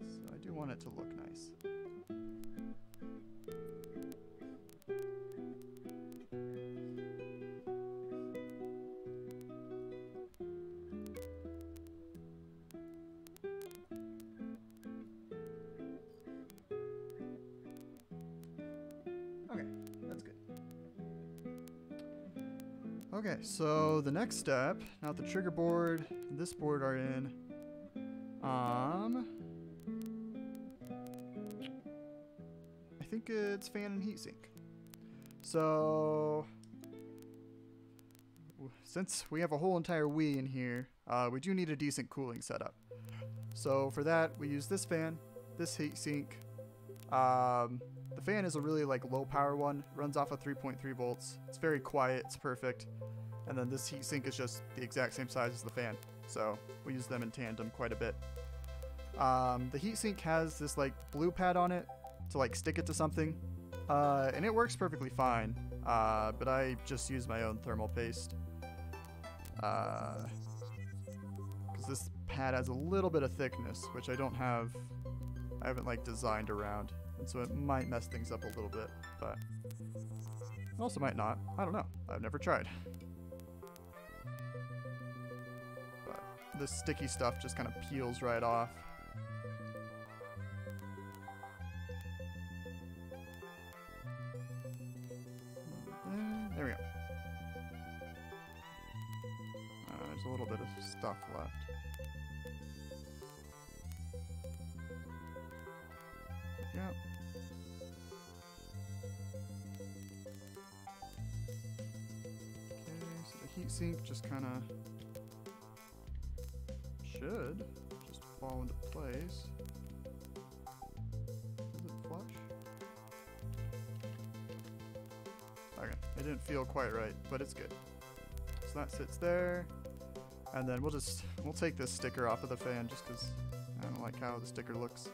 so I do want it to look nice. Okay, that's good. Okay, so the next step, now that the trigger board and this board are in, I think it's fan and heatsink. So, since we have a whole entire Wii in here, we do need a decent cooling setup. So for that, we use this fan, this heatsink. The fan is a really low power one, runs off of 3.3 volts. It's very quiet, it's perfect. And then this heatsink is just the exact same size as the fan. So we use them in tandem quite a bit. The heatsink has this blue pad on it to stick it to something. And it works perfectly fine. But I just use my own thermal paste. Because this pad has a little bit of thickness, which I haven't designed around. And so it might mess things up a little bit, but it also might not. I don't know. I've never tried. But this sticky stuff just kind of peels right off. And there we go. There's a little bit of stuff left. Yep. Okay, so the heatsink just kind of should just fall into place. Is it flush? Okay, it didn't feel quite right, but it's good. So that sits there, and then we'll take this sticker off of the fan just because I don't like how the sticker looks.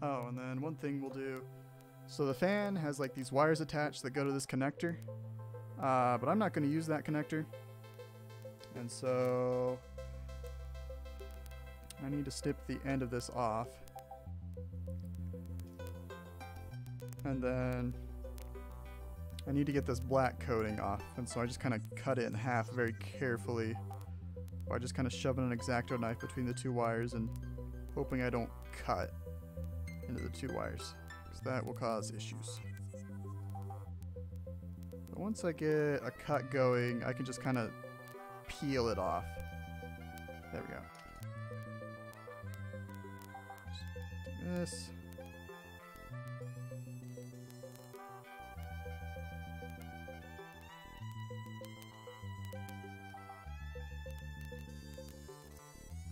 Oh, and then one thing we'll do, so the fan has these wires attached that go to this connector, but I'm not going to use that connector, and so I need to snip the end of this off, and then I need to get this black coating off, and so I just kind of cut it in half very carefully by just kind of shoving an X-Acto knife between the two wires and hoping I don't cut into the two wires, because that will cause issues. But once I get a cut going, I can just kind of peel it off. There we go. Just do this.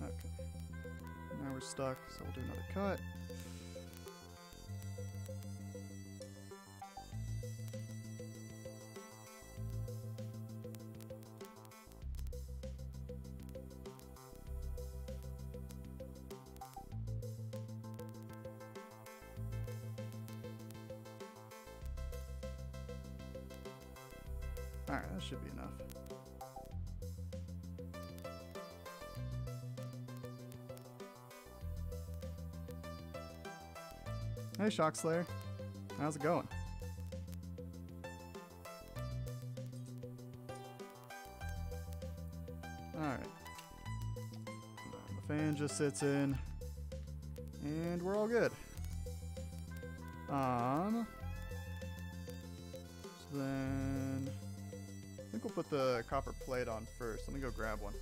Okay. Now we're stuck, so we'll do another cut. Alright, that should be enough. Hey, Shock Slayer. How's it going? Alright. The fan just sits in. And we're all good. So then I think we'll put the copper plate on first. Let me go grab one.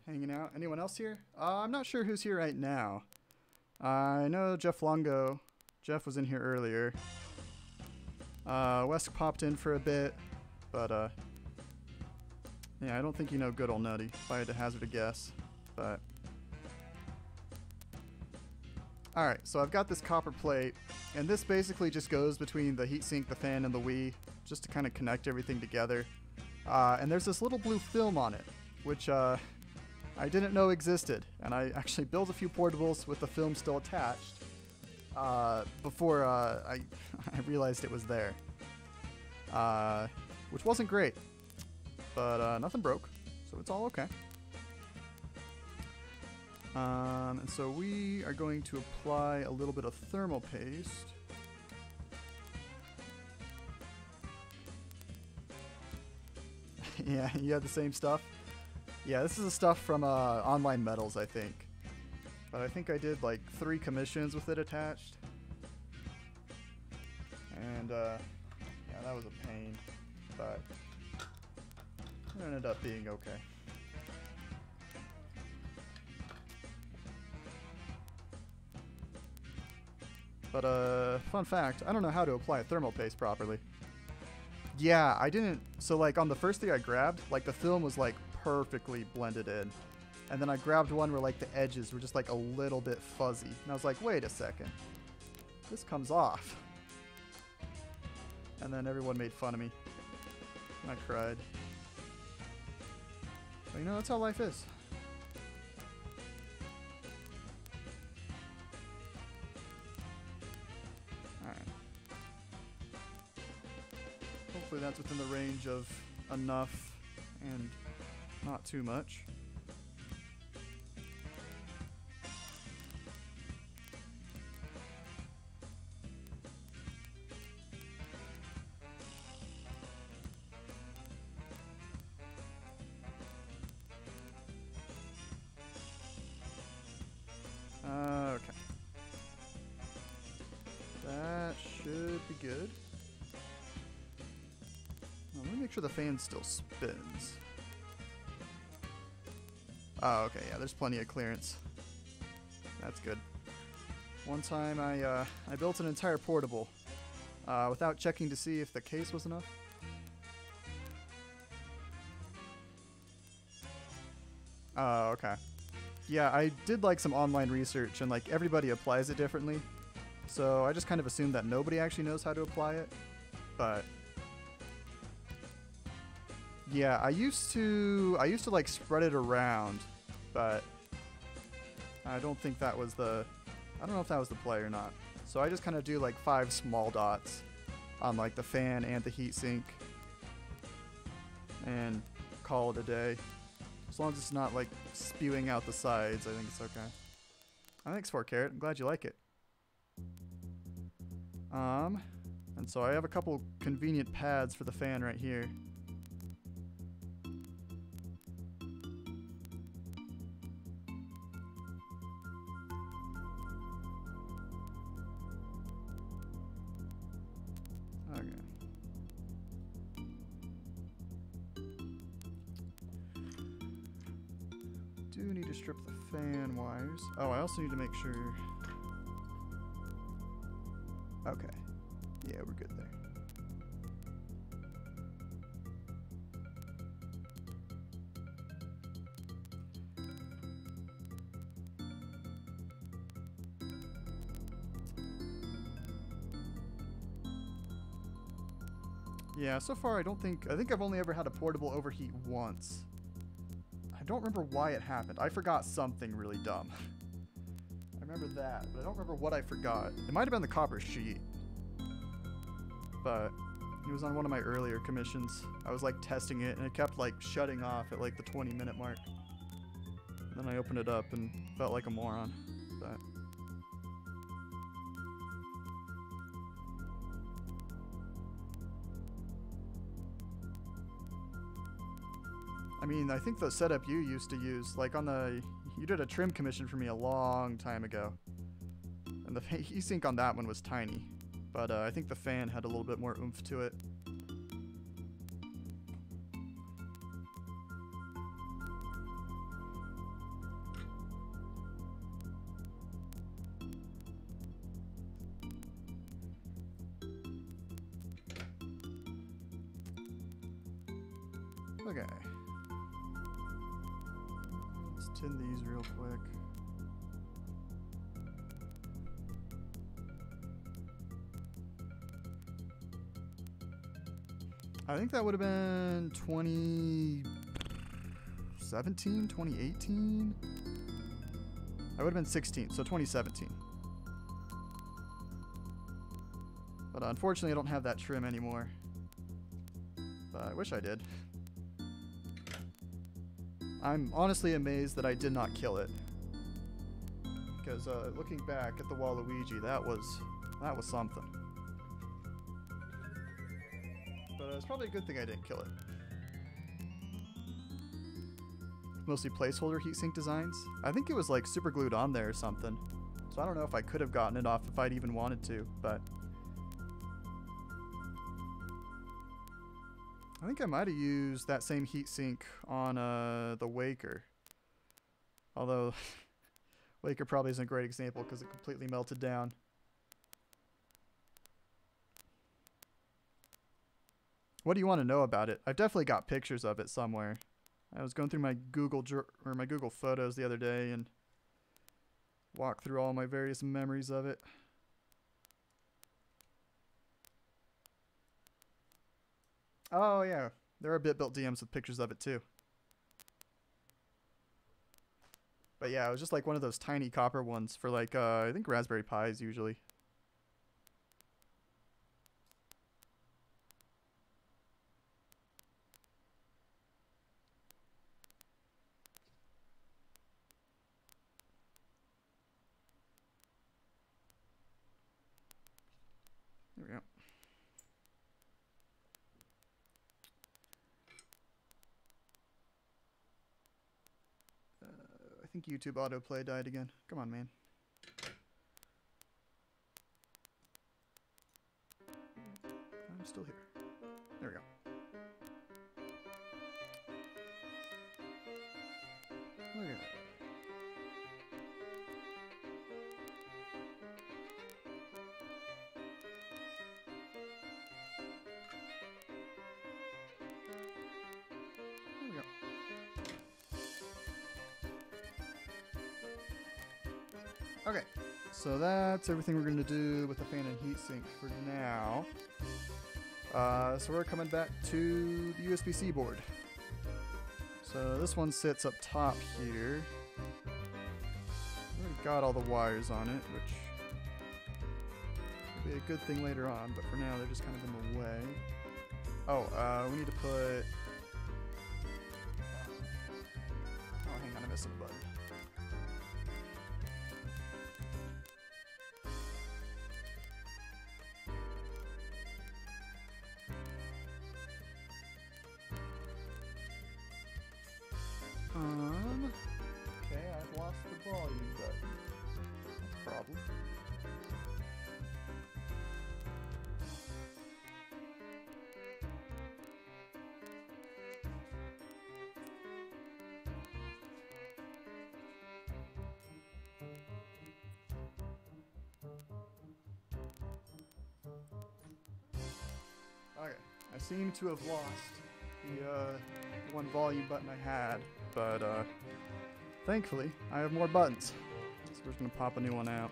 Hanging out. Anyone else here? I'm not sure who's here right now. I know Jeff Longo. Jeff was in here earlier. Wes popped in for a bit, but yeah, I don't think you know good old Nutty, if I had to hazard a guess. But alright, so I've got this copper plate, and this basically just goes between the heatsink, the fan, and the Wii, just to kind of connect everything together. And there's this little blue film on it, which I didn't know existed, and I actually built a few portables with the film still attached before I realized it was there, which wasn't great, but nothing broke, so it's all okay. And so we are going to apply a little bit of thermal paste. Yeah, you have the same stuff? Yeah, this is the stuff from Online Metals, I think. But I think I did like 3 commissions with it attached. And yeah, that was a pain. But it ended up being okay. But fun fact, I don't know how to apply a thermal paste properly. Yeah, I didn't. So like on the first thing I grabbed, like the film was like perfectly blended in. And then I grabbed one where like the edges were just like a little bit fuzzy. And I was like, wait a second. This comes off. And then everyone made fun of me. And I cried. But you know, that's how life is. Alright. Hopefully that's within the range of enough and not too much. Okay. That should be good. Now, let me make sure the fan still spins. Oh, okay, yeah, there's plenty of clearance. That's good. One time I built an entire portable without checking to see if the case was enough. Oh, okay. Yeah, I did like some online research, and like everybody applies it differently. So I just kind of assumed that nobody actually knows how to apply it. But yeah, I used to like spread it around, but I don't think that was the, I don't know if that was the play or not. So I just kind of do like 5 small dots on like the fan and the heatsink and call it a day. As long as it's not like spewing out the sides, I think it's okay. Thanks for Carrot. I'm glad you like it. And so I have a couple convenient pads for the fan right here. Okay. Do need to strip the fan wires. Oh, I also need to make sure. Okay. Yeah, we're good there. Yeah, so far I think I've only ever had a portable overheat once. I don't remember why it happened. I forgot something really dumb. I remember that, but I don't remember what I forgot. It might have been the copper sheet. But It was on one of my earlier commissions. I was like testing it and it kept like shutting off at like the 20-minute mark. And then I opened it up and felt like a moron. But I mean, I think the setup you used to use, like on the, you did a trim commission for me a long time ago. And the heatsink on that one was tiny. But I think the fan had a little bit more oomph to it. Okay. Let's tin these real quick. I think that would have been 2017, 2018. I would have been 16, so 2017. But unfortunately, I don't have that trim anymore. But I wish I did. I'm honestly amazed that I did not kill it. Because looking back at the Waluigi, that was something. But it's probably a good thing I didn't kill it. Mostly placeholder heatsink designs. I think it was like super glued on there or something. So I don't know if I could have gotten it off if I'd even wanted to, but I think I might have used that same heatsink on the Waker. Although Waker probably isn't a great example because it completely melted down. What do you want to know about it? I've definitely got pictures of it somewhere. I was going through my Google Photos the other day and walked through all my various memories of it. Oh yeah, there are BitBuilt DMs with pictures of it too. But yeah, it was just like one of those tiny copper ones for like I think Raspberry Pis usually. There we go. I think YouTube autoplay died again. Come on, man. I'm still here. There we go. Look at that. There we go. Okay, so that's everything we're going to do with the fan and heatsink for now. So we're coming back to the USB-C board. So this one sits up top here. We've got all the wires on it, which will be a good thing later on, but for now they're just kind of in the way. Oh, we need to put... Oh, hang on, I missed a button. Okay, I've lost the volume button. That's a problem. Okay, I seem to have lost the one volume button I had, but thankfully I have more buttons. So we're just gonna pop a new one out.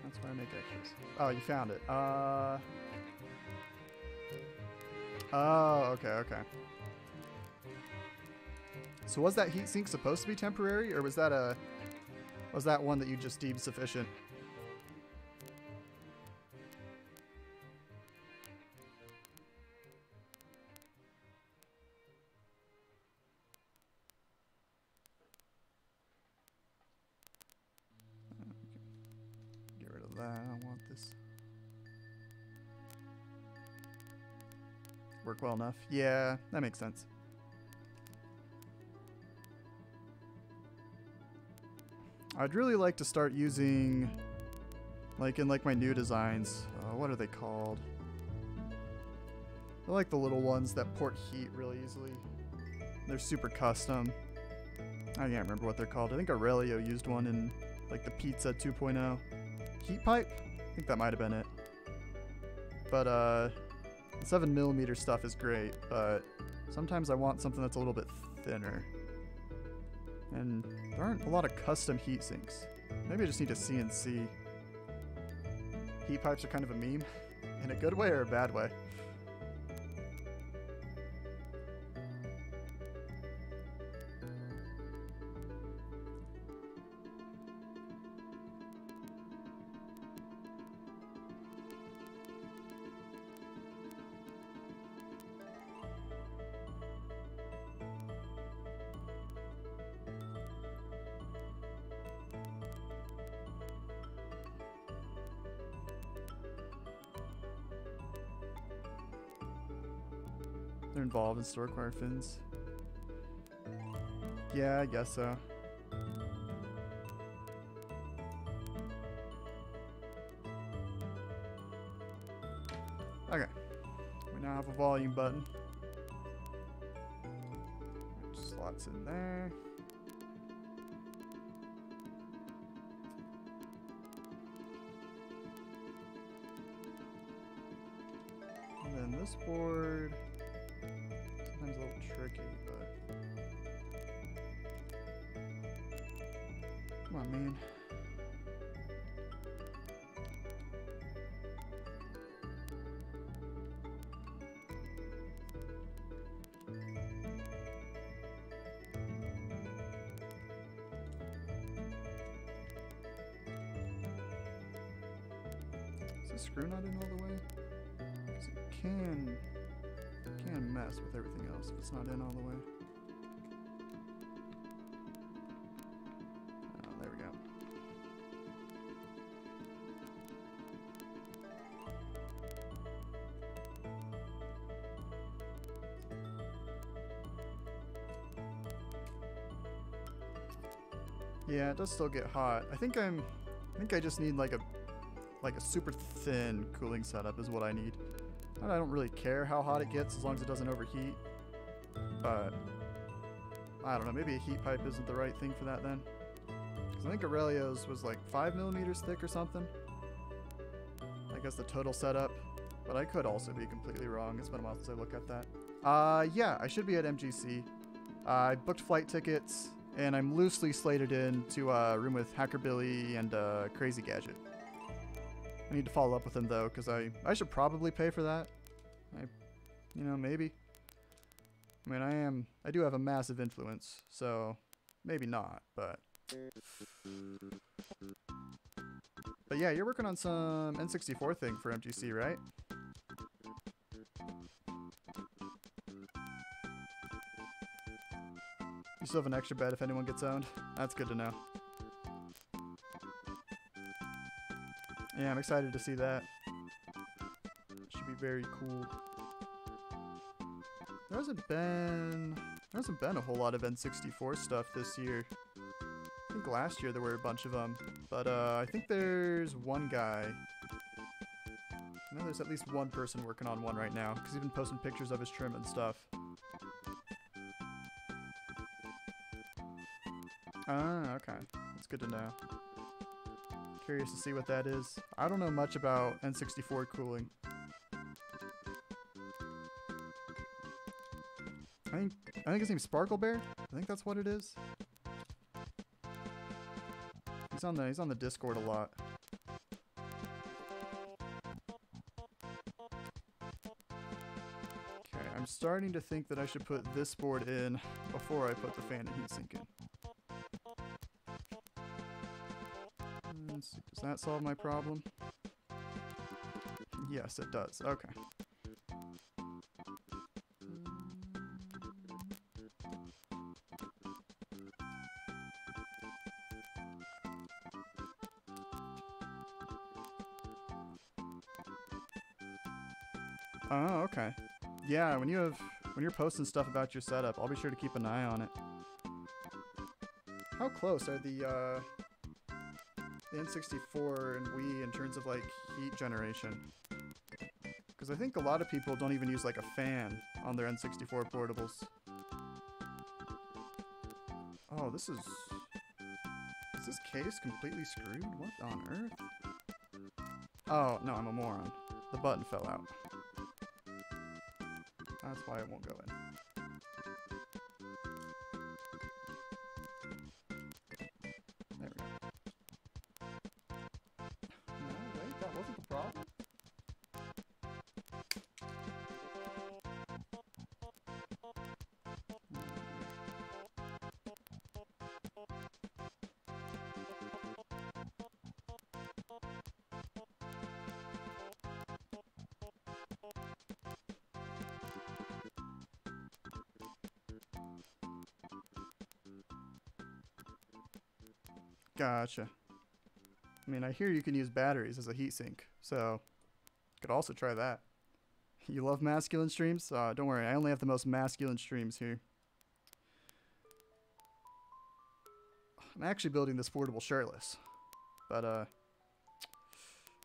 That's why I make extras. Oh, you found it. Oh, okay. So was that heatsink supposed to be temporary, or was that one that you just deemed sufficient? I don't want this. Work well enough. Yeah, that makes sense. I'd really like to start using, like in like my new designs, what are they called? I like the little ones that port heat really easily. They're super custom. I can't remember what they're called. I think Aurelio used one in like the Pizza 2.0. Heat pipe? I think that might have been it. But the 7mm stuff is great, but sometimes I want something that's a little bit thinner. And there aren't a lot of custom heat sinks. Maybe I just need a CNC. Heat pipes are kind of a meme. In a good way or a bad way? They're involved in store acquire fins. Yeah, I guess so. Okay. We now have a volume button. Which slots in there. And then this board. Sometimes a little tricky, but come on, man. Is the screw not in all the way? Because it can mess with everything else if it's not in all the way. Oh, there we go. Yeah, it does still get hot. I think I just need like a super thin cooling setup is what I need. I don't really care how hot it gets as long as it doesn't overheat. But I don't know, maybe a heat pipe isn't the right thing for that then. Because I think Aurelio's was like 5mm thick or something. I guess the total setup. But I could also be completely wrong. It's been a while since I looked at that. Yeah, I should be at MGC. I booked flight tickets, and I'm loosely slated in to a room with Hacker Billy and Crazy Gadget. I need to follow up with him though, because I should probably pay for that. You know, maybe. I mean, I do have a massive influence, so maybe not, but yeah, you're working on some N64 thing for MGC, right? You still have an extra bed if anyone gets owned? That's good to know. Yeah, I'm excited to see that. Should be very cool. There hasn't been a whole lot of N64 stuff this year. I think last year there were a bunch of them, but I think there's one guy. I know there's at least one person working on one right now, because he's been posting pictures of his trim and stuff. Ah, okay. That's good to know. Curious to see what that is. I don't know much about N64 cooling. I think his name's Sparkle Bear. I think that's what it is. He's on the Discord a lot. Okay, I'm starting to think that I should put this board in before I put the fan and heatsink in. Let's see, does that solve my problem? Yes, it does. Okay. Oh, okay. Yeah, when you're posting stuff about your setup, I'll be sure to keep an eye on it. How close are the N64 and Wii in terms of like heat generation? Because I think a lot of people don't even use like a fan on their N64 portables. Oh, is this case completely screwed? What on earth? Oh, no, I'm a moron. The button fell out. That's why it won't go in. There we go. No, wait, that wasn't the problem? Gotcha. I mean, I hear you can use batteries as a heatsink, so could also try that. You love masculine streams? Don't worry, I only have the most masculine streams here. I'm actually building this portable shirtless, but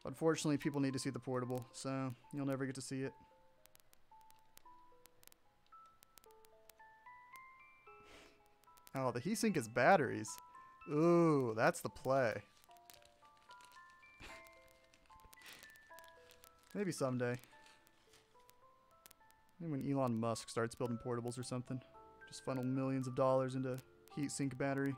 unfortunately people need to see the portable, so you'll never get to see it. Oh, the heatsink is batteries. Ooh, that's the play. Maybe someday. Maybe when Elon Musk starts building portables or something. Just funnel millions of dollars into heatsink battery.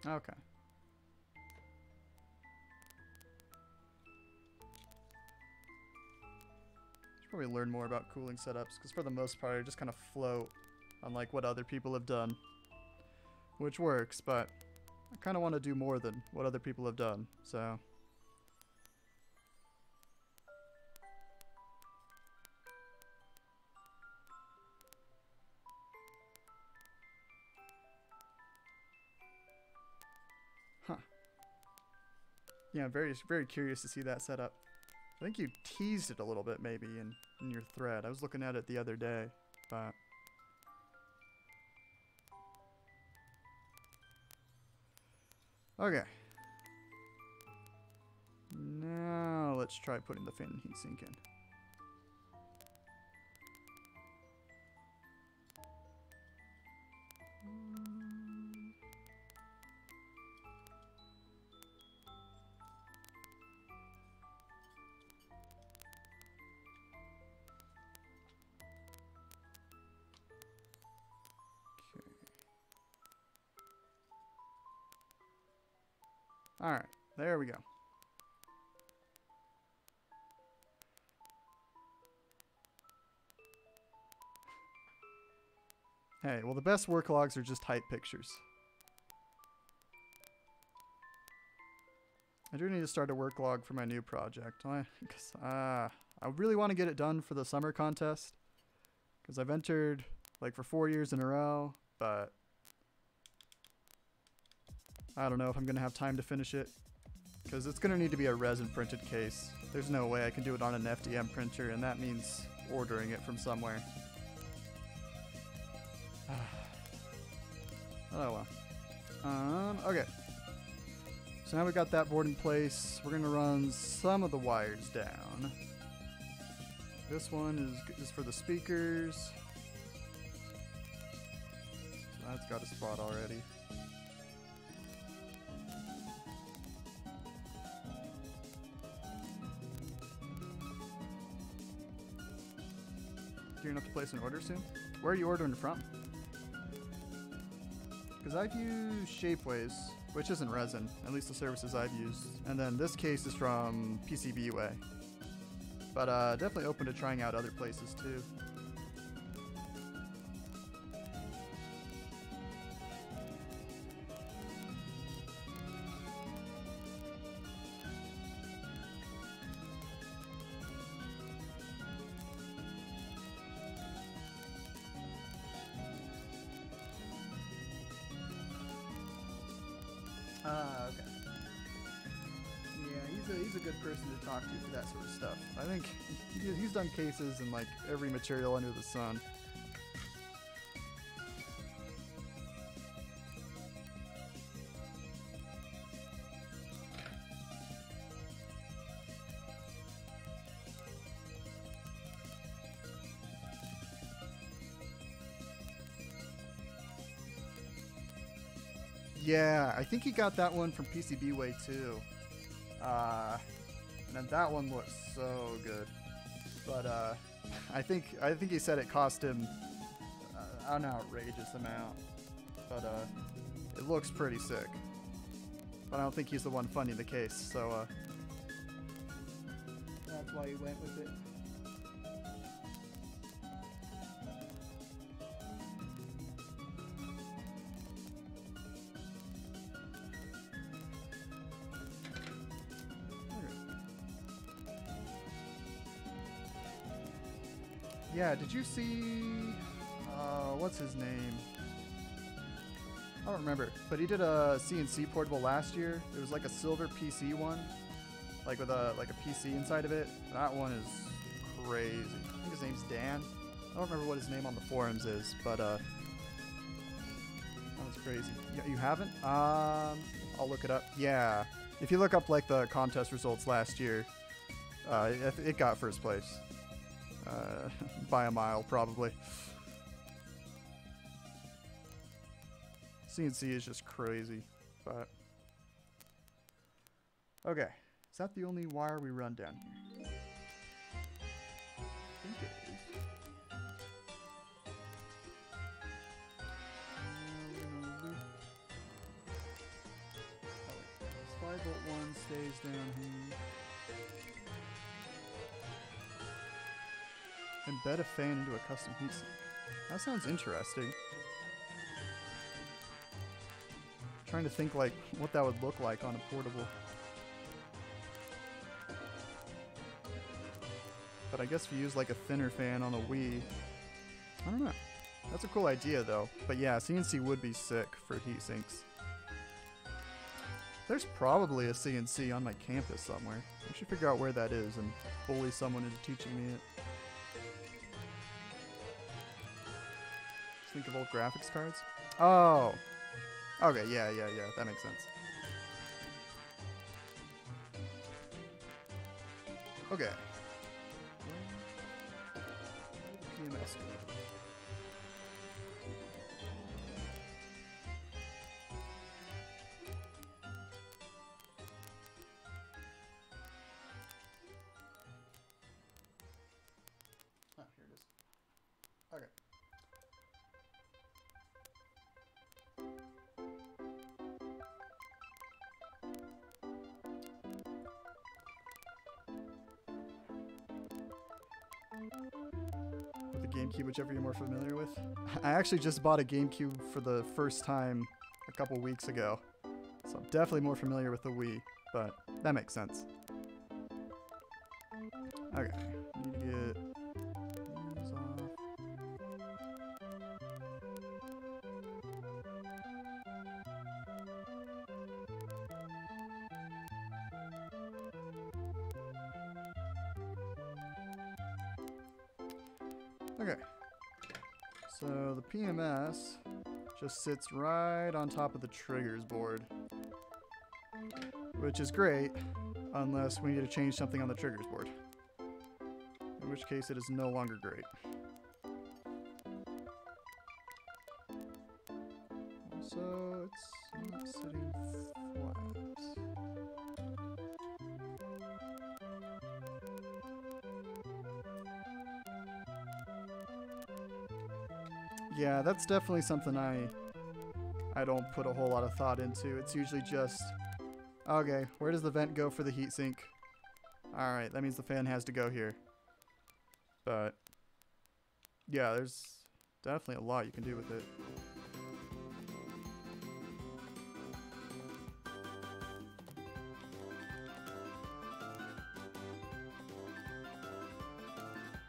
Okay. Should probably learn more about cooling setups, because for the most part I just kind of float on like what other people have done. Which works, but I kind of want to do more than what other people have done, so... Huh. Yeah, I'm very curious to see that setup. I think you teased it a little bit maybe in your thread. I was looking at it the other day, but... Okay. Now let's try putting the fan and heatsink in. Alright, there we go. Hey, well the best work logs are just height pictures. I do need to start a work log for my new project. I really want to get it done for the summer contest. Because I've entered like for 4 years in a row, but... I don't know if I'm going to have time to finish it, because it's going to need to be a resin printed case. There's no way I can do it on an FDM printer, and that means ordering it from somewhere. Oh well. Okay. So now we got that board in place. We're going to run some of the wires down. This one is for the speakers. So that's got a spot already. Gearing up to place an order soon? Where are you ordering from? Because I've used Shapeways, which isn't resin, at least the services I've used. And then this case is from PCBWay. But definitely open to trying out other places too. Okay. Yeah, he's a good person to talk to for that sort of stuff. I think he's done cases in like every material under the sun. Yeah, I think he got that one from PCBWay too. And then that one looks so good. But I think he said it cost him an outrageous amount. But it looks pretty sick. But I don't think he's the one funding the case, so that's why he went with it. Yeah, did you see, what's his name? I don't remember, but he did a CNC portable last year. It was like a silver PC one, like with a PC inside of it. That one is crazy. I think his name's Dan. I don't remember what his name on the forums is, but that was crazy. You haven't? I'll look it up. Yeah, if you look up like the contest results last year, it got first place. By a mile, probably. CNC is just crazy, but... Okay, is that the only wire we run down here? I think it is. 5-volt one stays down here. Embed a fan into a custom heatsink. That sounds interesting. Trying to think like what that would look like on a portable. But I guess if you use like a thinner fan on a Wii, I don't know. That's a cool idea though. But yeah, CNC would be sick for heatsinks. There's probably a CNC on my campus somewhere. I should figure out where that is and bully someone into teaching me it. Think of old graphics cards? Oh! Okay, yeah, that makes sense. Okay. PMS. Ah, here it is. Okay. With the GameCube, whichever you're more familiar with. I actually just bought a GameCube for the first time a couple weeks ago, so I'm definitely more familiar with the Wii, but that makes sense. Okay, need to get these off. Okay, so the PMS just sits right on top of the triggers board, which is great unless we need to change something on the triggers board, in which case it is no longer great. Also, it's not sitting flat. Yeah, that's definitely something I don't put a whole lot of thought into. It's usually just, okay, where does the vent go for the heatsink? Alright, that means the fan has to go here. But, yeah, there's definitely a lot you can do with it.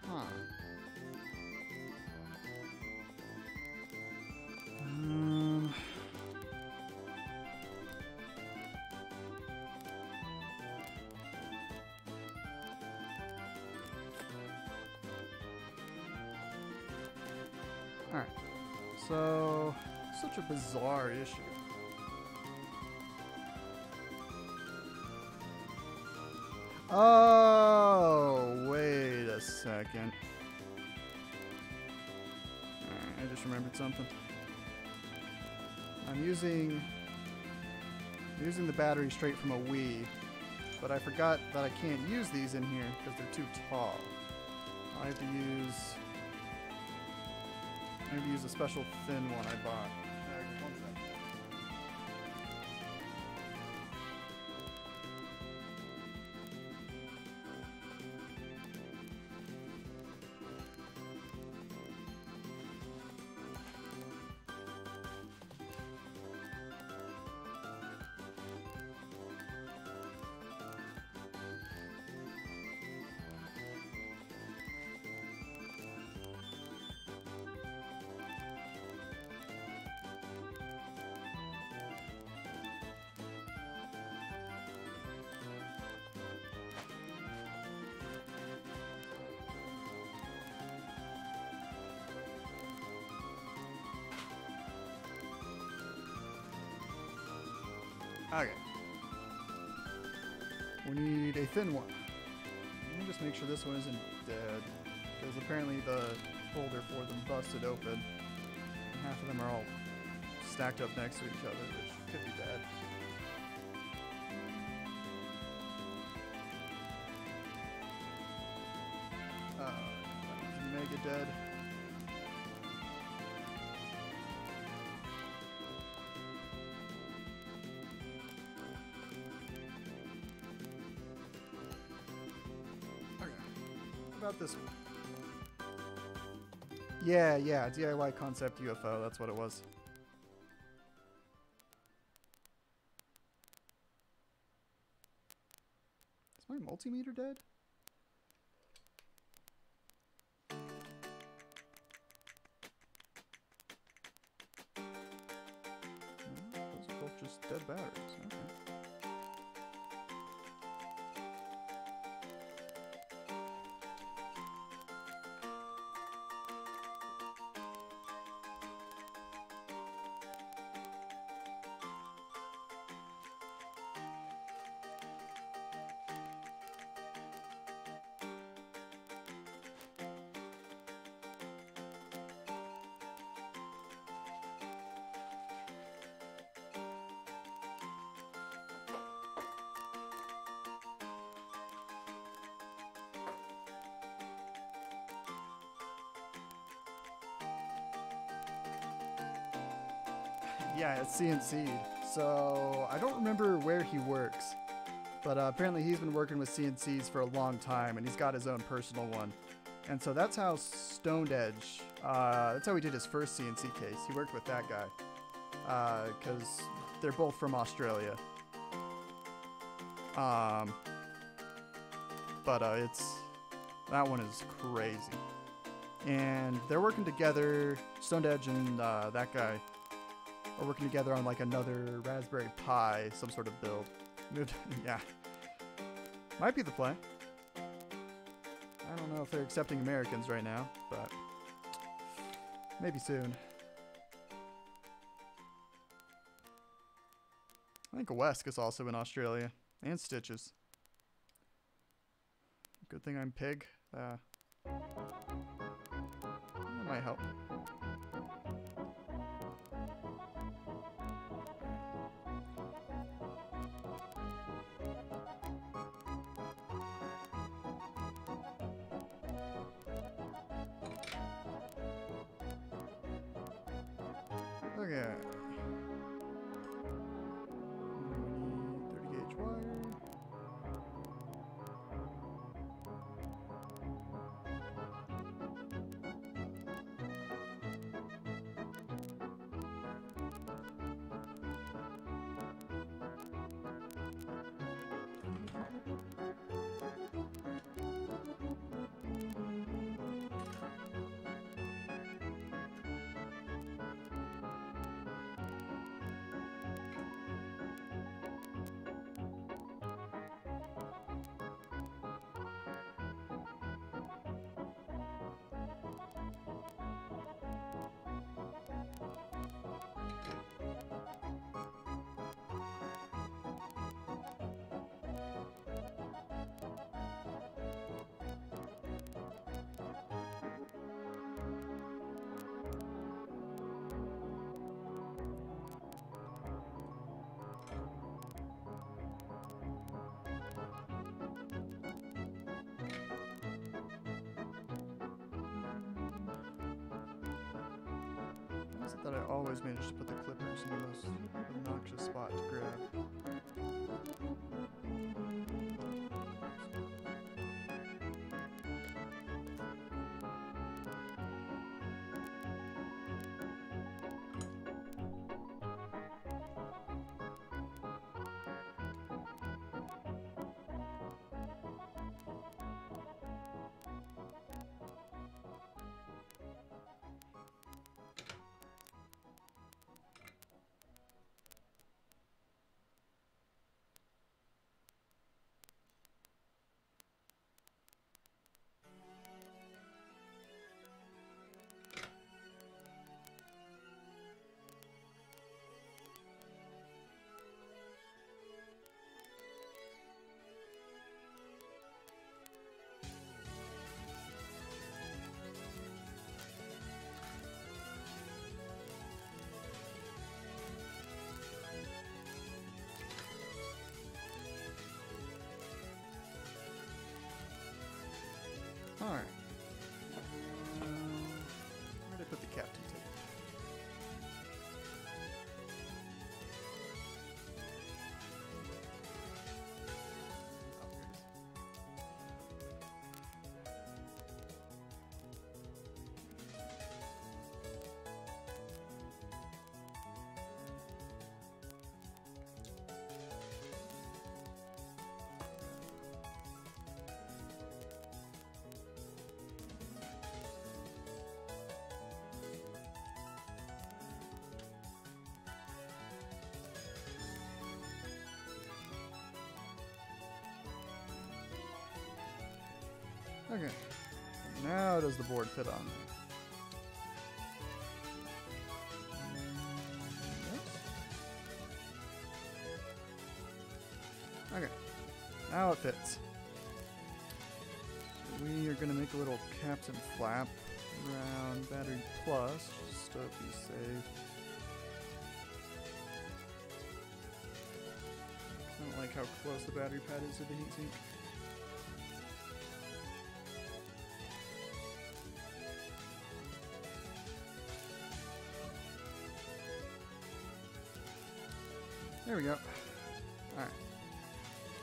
Huh. Alright. So, such a bizarre issue. Oh, wait a second. Alright, I just remembered something. I'm using the battery straight from a Wii, but I forgot that I can't use these in here because they're too tall. I have to use a special thin one I bought. One second. Okay. We need a thin one. Let me just make sure this one isn't dead, because apparently the holder for them busted open, and half of them are all stacked up next to each other, which could be bad. Mega dead. About this one. Yeah, DIY concept UFO, that's what it was. Is my multimeter dead? No, those are both just dead batteries. Okay. Yeah, it's CNC'd. So I don't remember where he works, but apparently he's been working with CNCs for a long time, and he's got his own personal one. And so that's how Stoned Edge, that's how he did his first CNC case. He worked with that guy, because they're both from Australia. That one is crazy. And they're working together, Stoned Edge and that guy are working together on like another Raspberry Pi, some sort of build. Yeah. Might be the play. I don't know if they're accepting Americans right now, but maybe soon. I think Wesk is also in Australia, and Stitches. Good thing I'm Pig. That might help. Okay. 30 gauge wire. that I always manage to put the clippers in the most obnoxious spot to grab. Alright. Where did I put the captain tape? Oh, here it is. Okay, now does the board fit on there? Yes. Okay, now it fits. So we are going to make a little captain flap around battery plus, just to be safe. I don't like how close the battery pad is to the heatsink. There we go. Alright.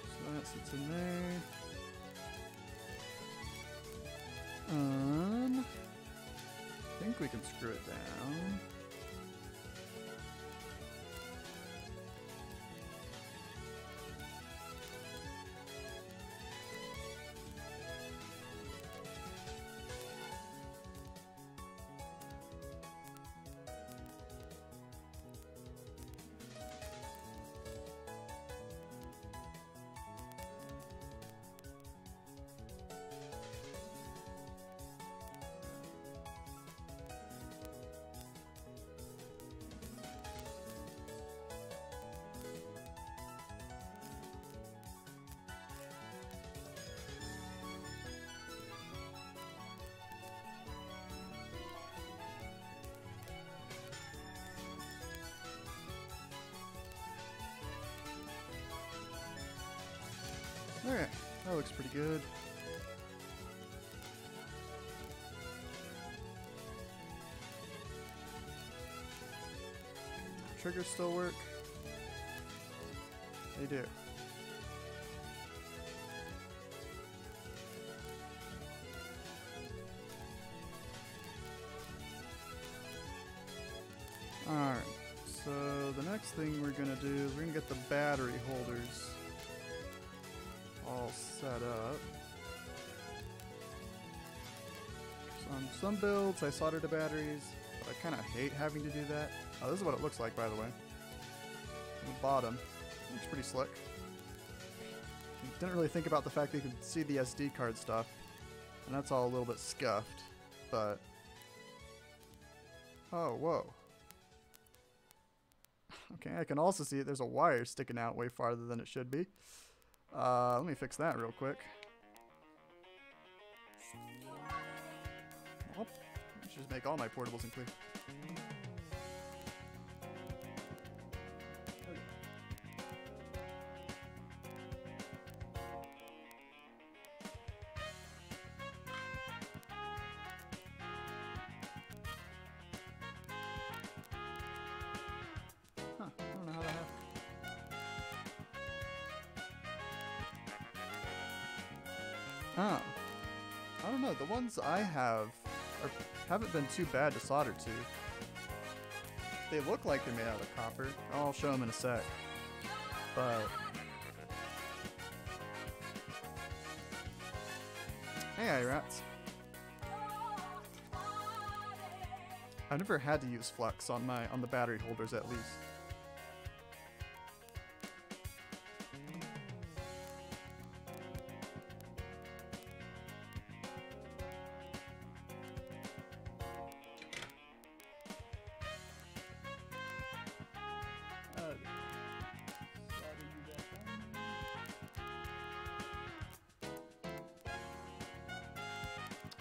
So that sits in there. I think we can screw it down. Alright, that looks pretty good. Triggers still work? They do. Alright, so the next thing we're going to do is we're going to get the battery holders all set up. So on some builds I solder the batteries, but I kind of hate having to do that. Oh, this is what it looks like, by the way. On the bottom. Looks pretty slick. Didn't really think about the fact that you can see the SD card stuff, and that's all a little bit scuffed, but... Oh, whoa. Okay, I can also see there's a wire sticking out way farther than it should be. Let me fix that real quick. Well, I should just make all my portables include. Oh. I don't know. The ones I have haven't been too bad to solder to. They look like they're made out of copper. I'll show them in a sec. But... hey, rats. I've never had to use flux on the battery holders at least.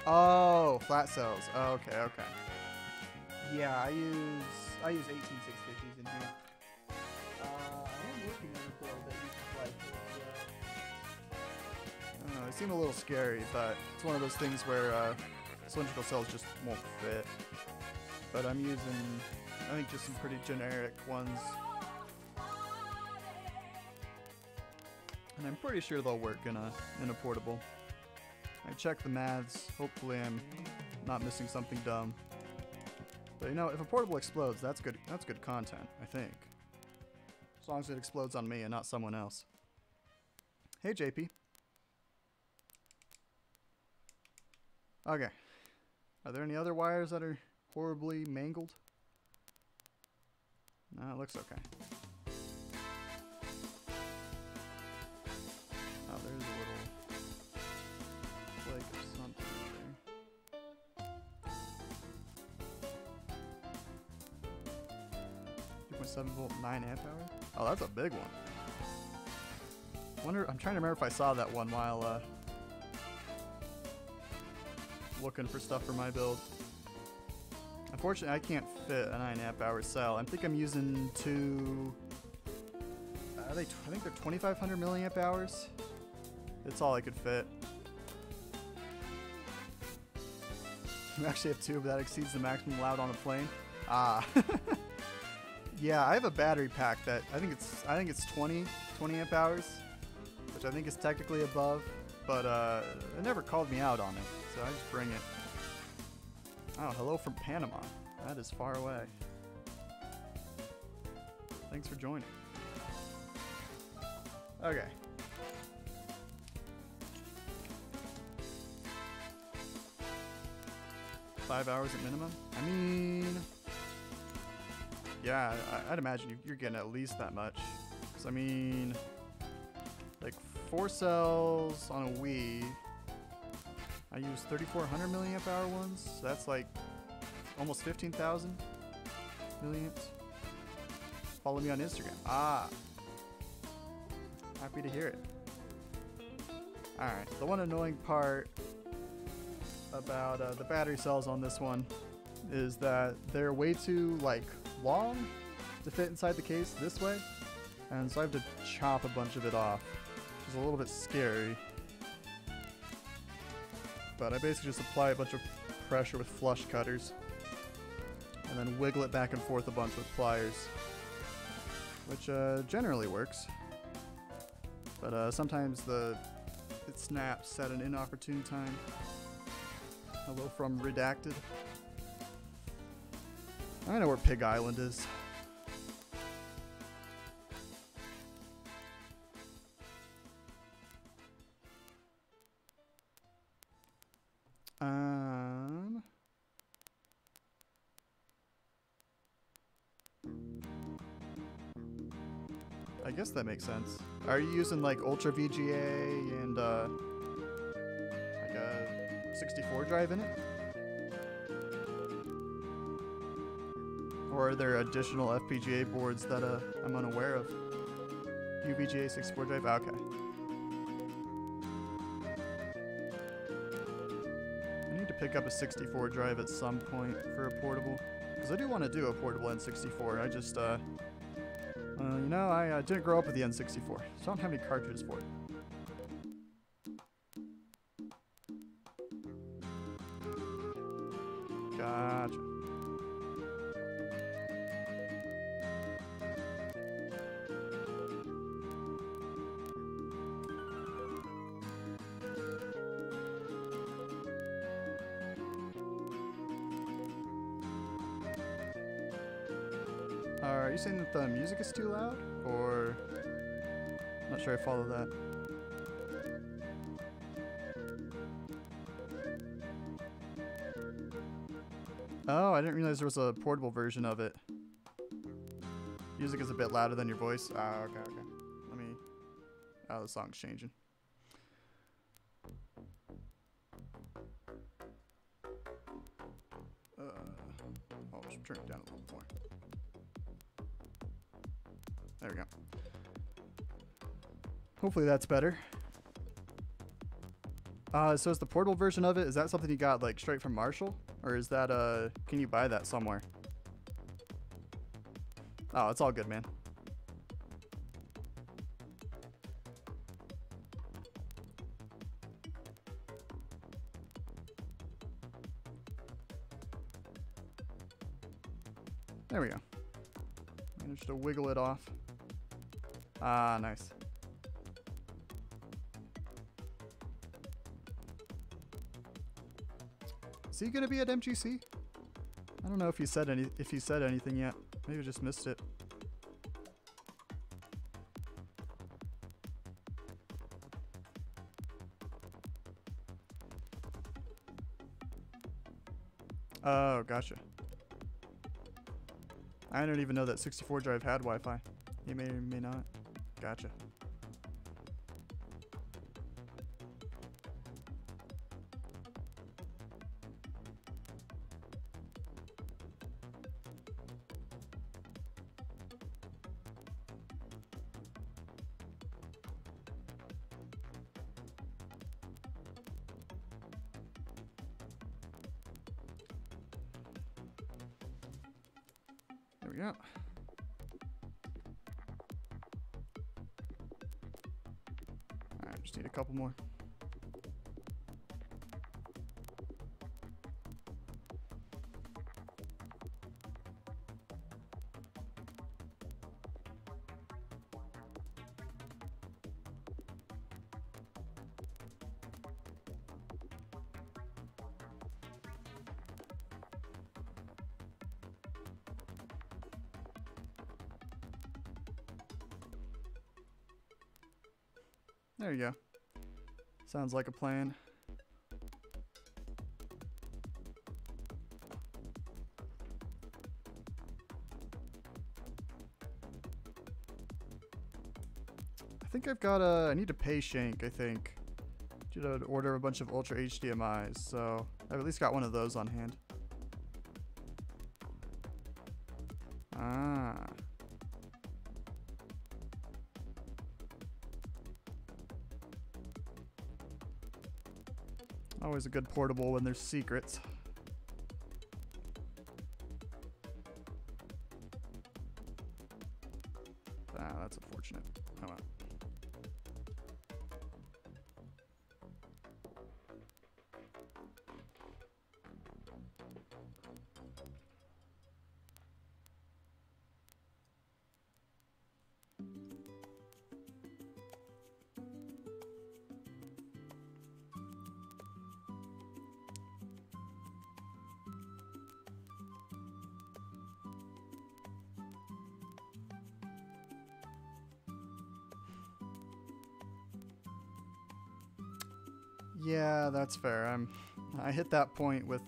Oh, flat cells. Oh, okay, okay. Yeah, I use 18650s in here. I am working on a build that uses light bulbs. I don't know, they seem a little scary, but it's one of those things where cylindrical cells just won't fit. But I'm using, I think, just some pretty generic ones. And I'm pretty sure they'll work in a portable. I checked the maths. Hopefully I'm not missing something dumb. But you know, if a portable explodes, that's good content, I think. As long as it explodes on me and not someone else. Hey, JP. Okay. Are there any other wires that are horribly mangled? No, it looks okay. Oh, there's a little flake of something there. 2.7 volt, 9 amp hour? Oh, that's a big one. I'm trying to remember if I saw that one while looking for stuff for my build. Unfortunately, I can't fit a 9 amp hour cell. I think I'm using two. I think they're 2,500 milliamp hours. That's all I could fit. You actually have two, but that exceeds the maximum allowed on a plane. Ah. Yeah, I have a battery pack that I think it's 20 amp hours, which I think is technically above, but it never called me out on it, so I just bring it. Oh, hello from Panama. That is far away. Thanks for joining. Okay. $5 hours at minimum? I mean... yeah, I'd imagine you're getting at least that much. Because, I mean... like, 4 cells on a Wii... I use 3,400 milliamp hour ones. So that's like almost 15,000 milliamps. Follow me on Instagram. Ah. Happy to hear it. Alright, the one annoying part about the battery cells on this one is that they're way too like long to fit inside the case this way. And so I have to chop a bunch of it off, which is a little bit scary. But I basically just apply a bunch of pressure with flush cutters and then wiggle it back and forth a bunch with pliers, which generally works, but sometimes it snaps at an inopportune time. Hello from Redacted. I know where Pig Island is. I guess that makes sense. Are you using like Ultra VGA and like a 64 drive in it? Or are there additional FPGA boards that I'm unaware of? UVGA 64 drive? Okay. I need to pick up a 64 drive at some point for a portable. Because I do want to do a portable N64. I just, you know, I didn't grow up with the N64, so I don't have any cartridges for it. Gotcha. Are you saying that the music is too loud? Or... I'm not sure I follow that. Oh, I didn't realize there was a portable version of it. Music is a bit louder than your voice. Ah, okay, okay. Let me... Oh, the song's changing. I'll just turn it down a little more. There we go. Hopefully that's better. So is the portable version of it, is that something you got like straight from Marshall? Or is that, can you buy that somewhere? Oh, it's all good, man. There we go. Managed to wiggle it off. Ah, nice. Is he gonna be at MGC? I don't know if he said anything yet. Maybe I just missed it. Oh, gotcha. I don't even know that 64 drive had Wi-Fi. He may or may not. Gotcha. There we go. Alright, just need a couple more. There you go. Sounds like a plan. I think I've got a... I need to pay Shank, I think. Due to order a bunch of Ultra HDMIs, so I've at least got one of those on hand. Ah. Always a good portable when there's secrets. Ah, that's unfortunate. Oh well. Yeah, that's fair. I hit that point with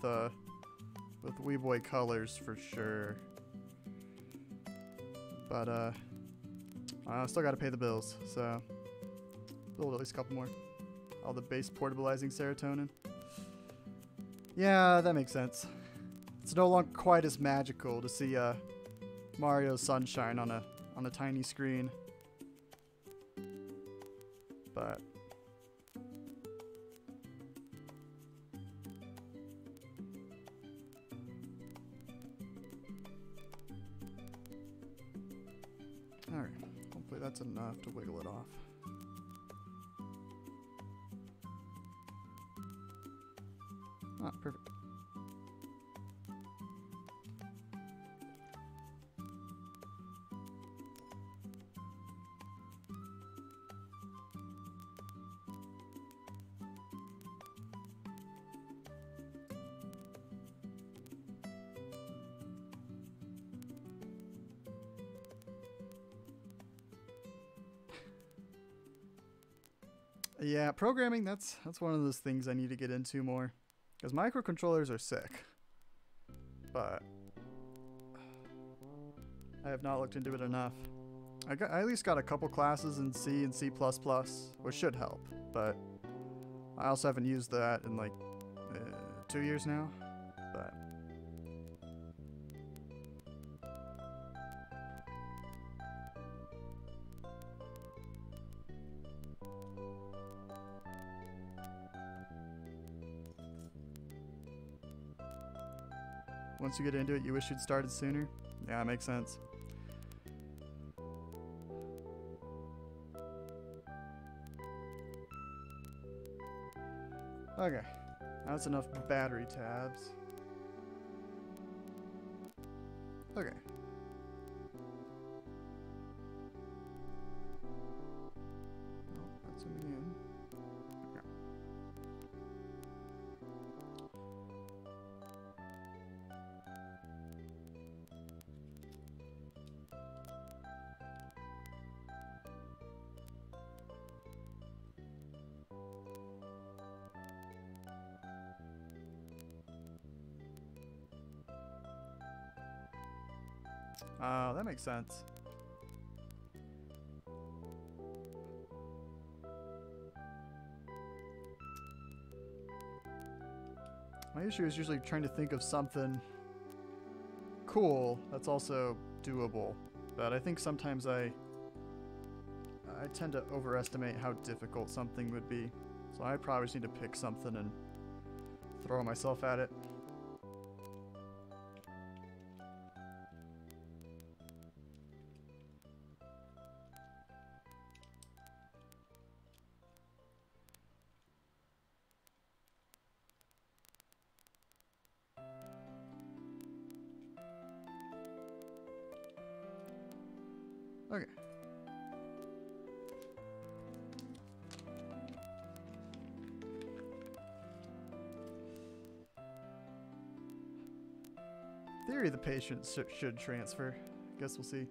WiiboyColors for sure. But I still got to pay the bills, so build at least a couple more. All the base portabilizing serotonin. Yeah, that makes sense. It's no longer quite as magical to see Mario Sunshine on a tiny screen. But alright, hopefully that's enough to wiggle it off. Ah, perfect. Yeah, programming, that's one of those things I need to get into more. Because microcontrollers are sick. But I have not looked into it enough. I at least got a couple classes in C and C++, which should help. But I also haven't used that in like 2 years now. But once you get into it, you wish you'd started sooner? Yeah, it makes sense. Okay, that's enough battery tabs. Okay. Oh, that's zooming in. Okay. Oh, that makes sense. My issue is usually trying to think of something cool that's also doable. But I think sometimes I tend to overestimate how difficult something would be. So I probably just need to pick something and throw myself at it. Okay. Theory, the patient should transfer. Guess we'll see.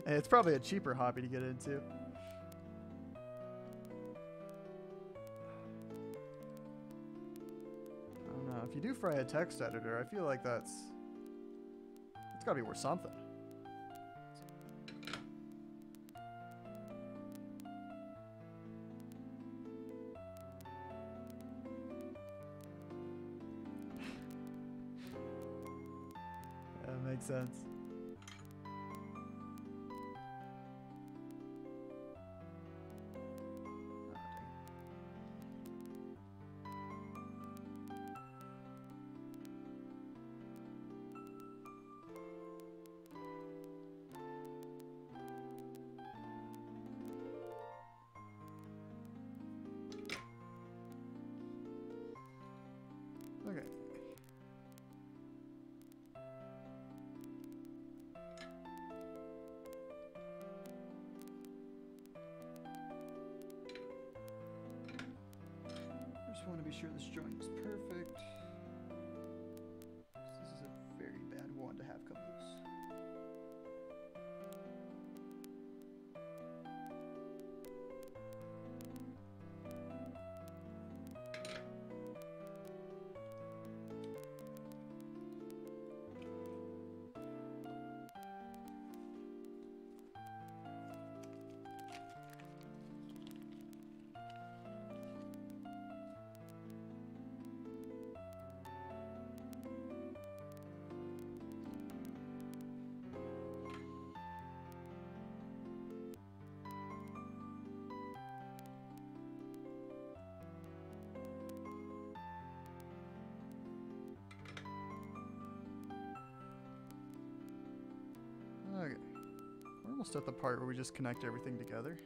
And it's probably a cheaper hobby to get into. I don't know. If you do fry a text editor, I feel like it's gotta be worth something. That makes sense. Okay. I just want to be sure this joint is perfect. This is a very bad one to have come loose. Okay, we're almost at the part where we just connect everything together.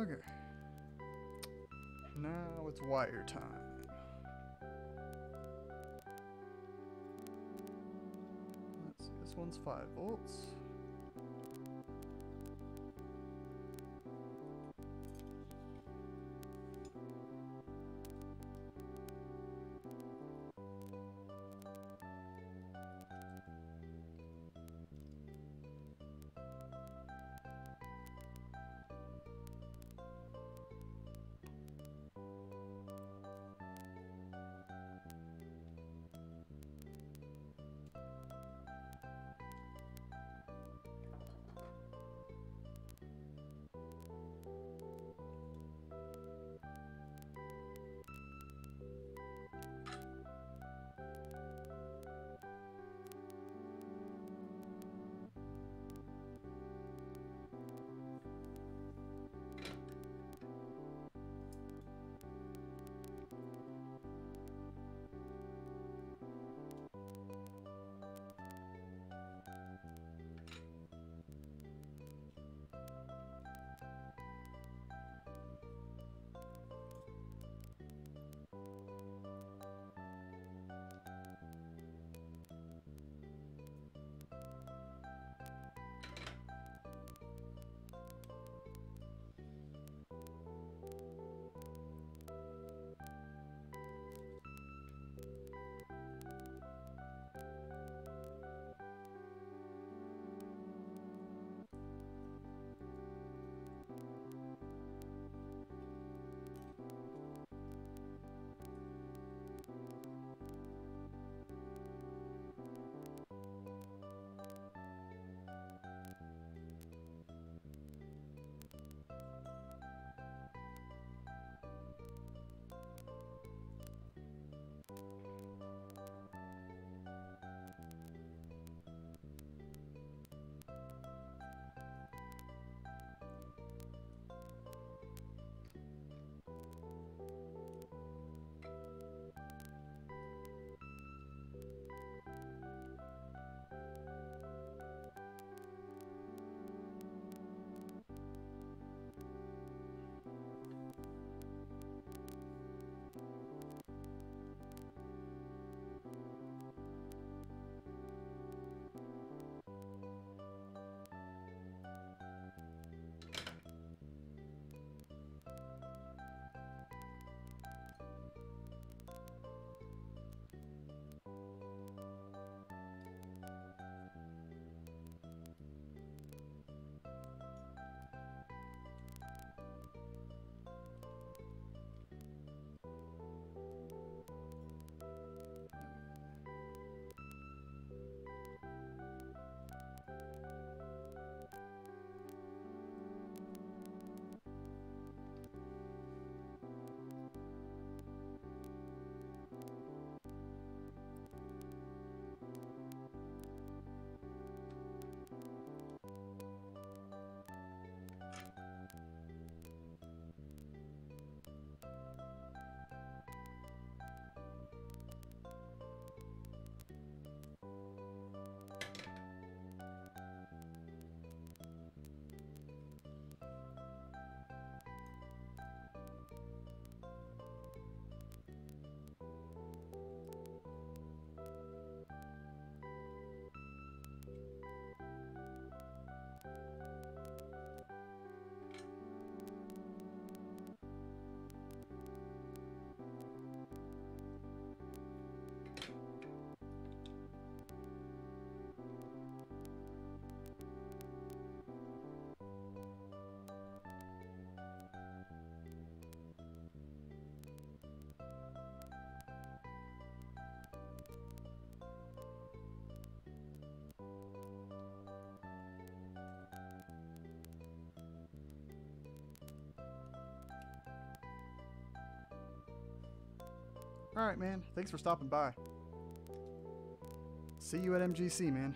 Okay. Now it's wire time. Let's see, this one's 5 volts. All right, man. Thanks for stopping by. See you at MGC, man.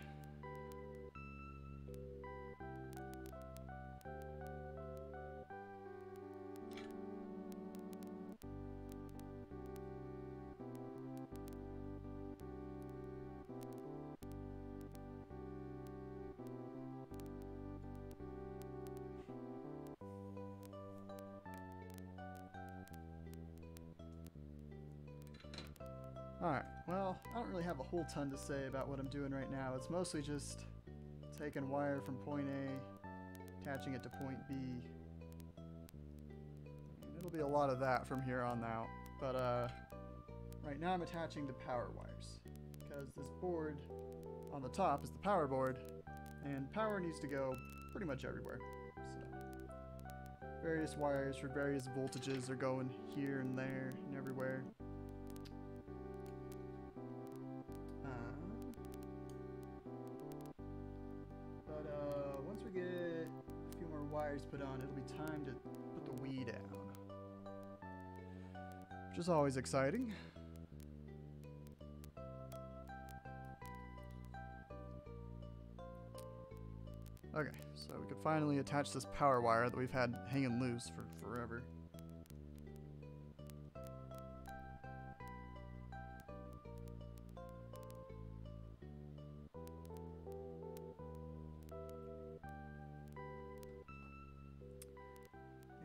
Alright, well, I don't really have a whole ton to say about what I'm doing right now. It's mostly just taking wire from point A, attaching it to point B. And it'll be a lot of that from here on out. But right now I'm attaching the power wires, because this board on the top is the power board, and power needs to go pretty much everywhere. So various wires for various voltages are going here and there and everywhere. Once we get a few more wires put on, it'll be time to put the Wii down, which is always exciting. Okay, so we could finally attach this power wire that we've had hanging loose for forever.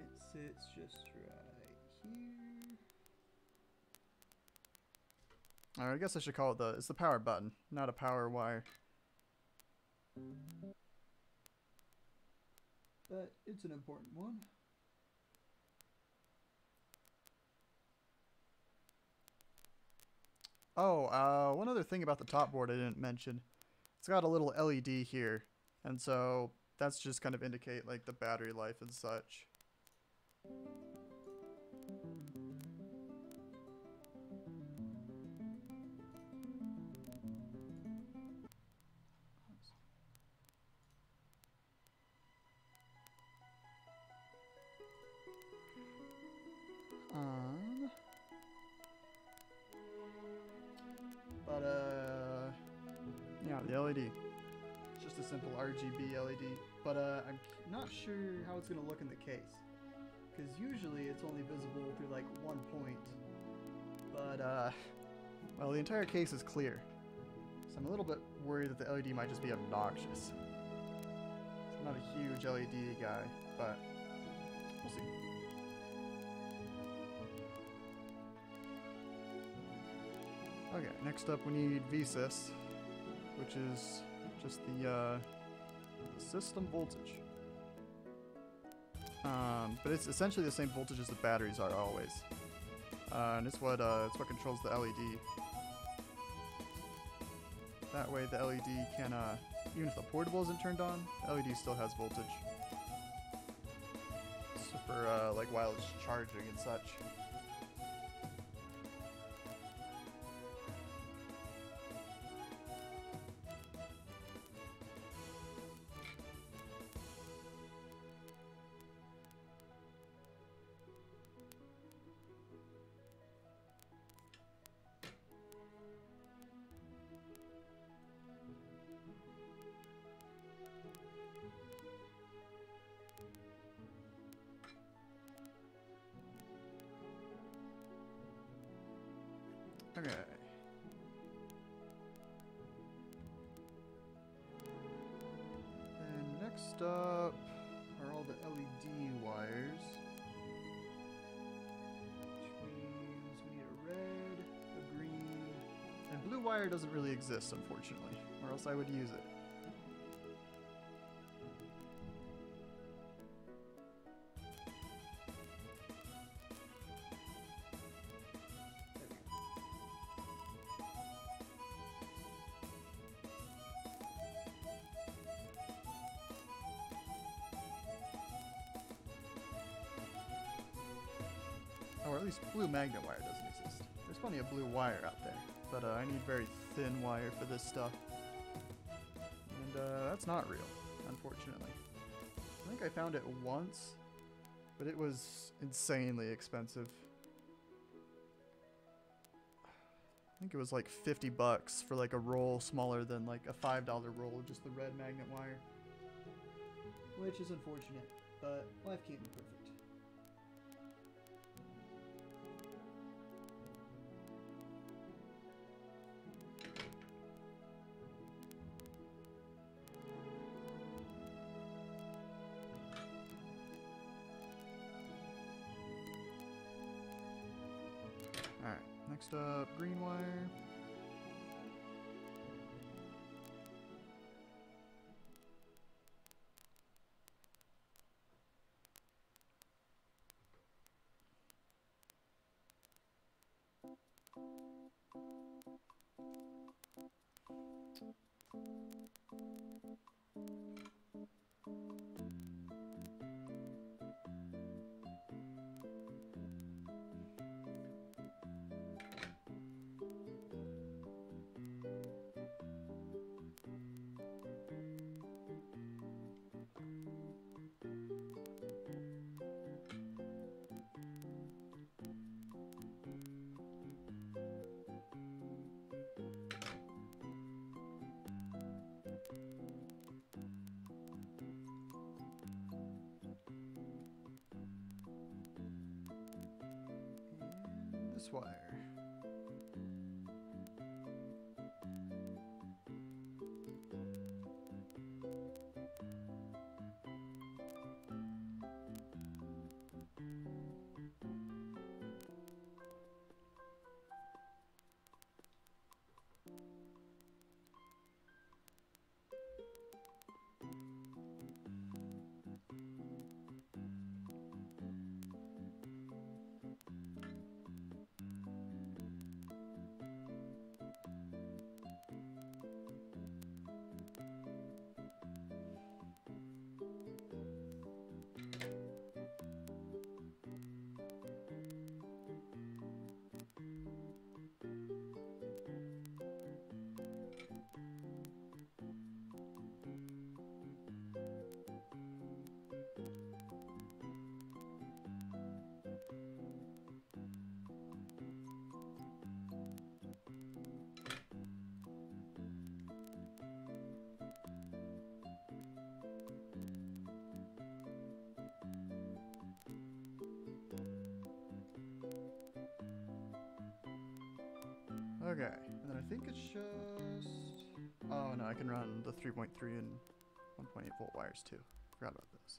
It sits just right here. Alright, I guess I should call it it's the power button, not a power wire. But it's an important one. Oh, one other thing about the top board I didn't mention. It's got a little LED here, and so that's just kind of indicate like the battery life and such. Yeah, the LED. It's just a simple RGB LED, but I'm not sure how it's going to look in the case, because usually it's only visible through like one point, but well, the entire case is clear, so I'm a little bit worried that the LED might just be obnoxious. So I'm not a huge LED guy, but we'll see. Okay, next up we need VSys, which is just the system voltage. But it's essentially the same voltage as the batteries are always. And it's what controls the LED. That way the LED can, even if the portable isn't turned on, the LED still has voltage. So for like while it's charging and such. Okay. And next up are all the LED wires. Which means we need a red, a green, and blue wire doesn't really exist, unfortunately, or else I would use it. Or at least blue magnet wire doesn't exist. There's plenty of blue wire out there, but I need very thin wire for this stuff. And that's not real, unfortunately. I think I found it once, but it was insanely expensive. I think it was like 50 bucks for like a roll smaller than like a $5 roll of just the red magnet wire. Which is unfortunate, but life can't be perfect. Next up, green wire. This wire. Okay, and then I think it's just... Oh no, I can run the 3.3 and 1.8 volt wires too. Forgot about this.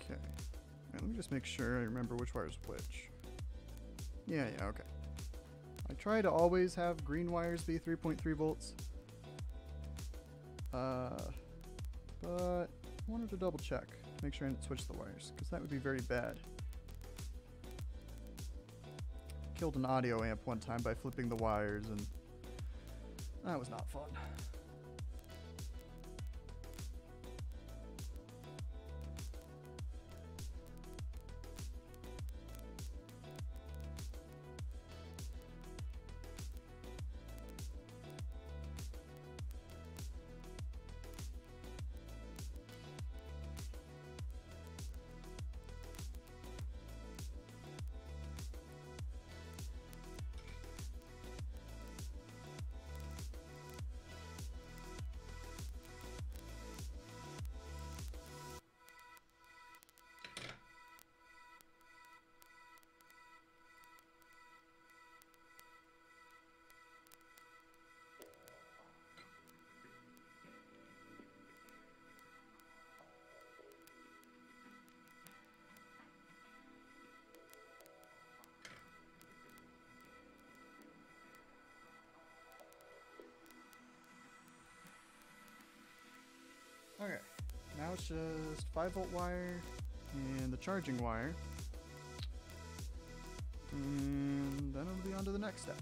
Okay. Now, let me just make sure I remember which wire's which. Yeah, okay. I try to always have green wires be 3.3 volts. But I wanted to double check to make sure I didn't switch the wires, because that would be very bad. Killed an audio amp one time by flipping the wires, and that was not fun. Okay, now it's just 5-volt wire and the charging wire, and then it'll be on to the next step.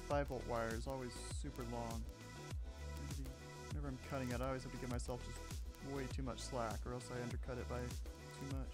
5-volt wire is always super long. Whenever I'm cutting it, I always have to give myself just way too much slack, or else I undercut it by too much.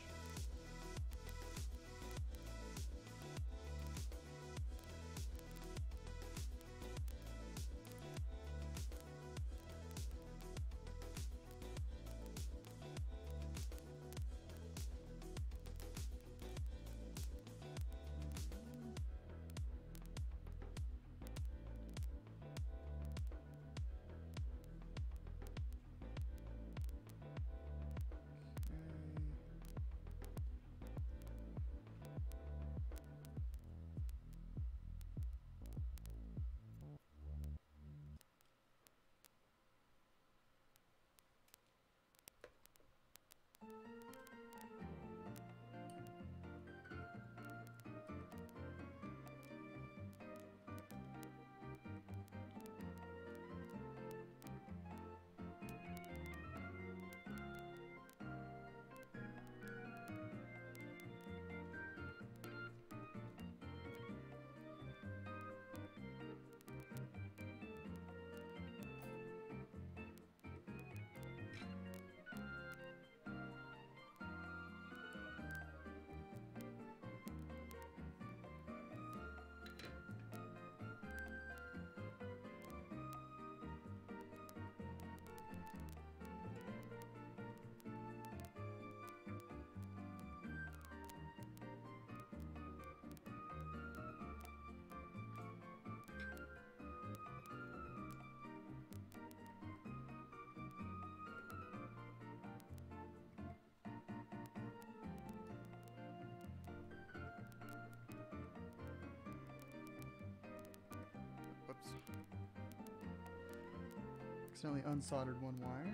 Whoops. Accidentally unsoldered one wire.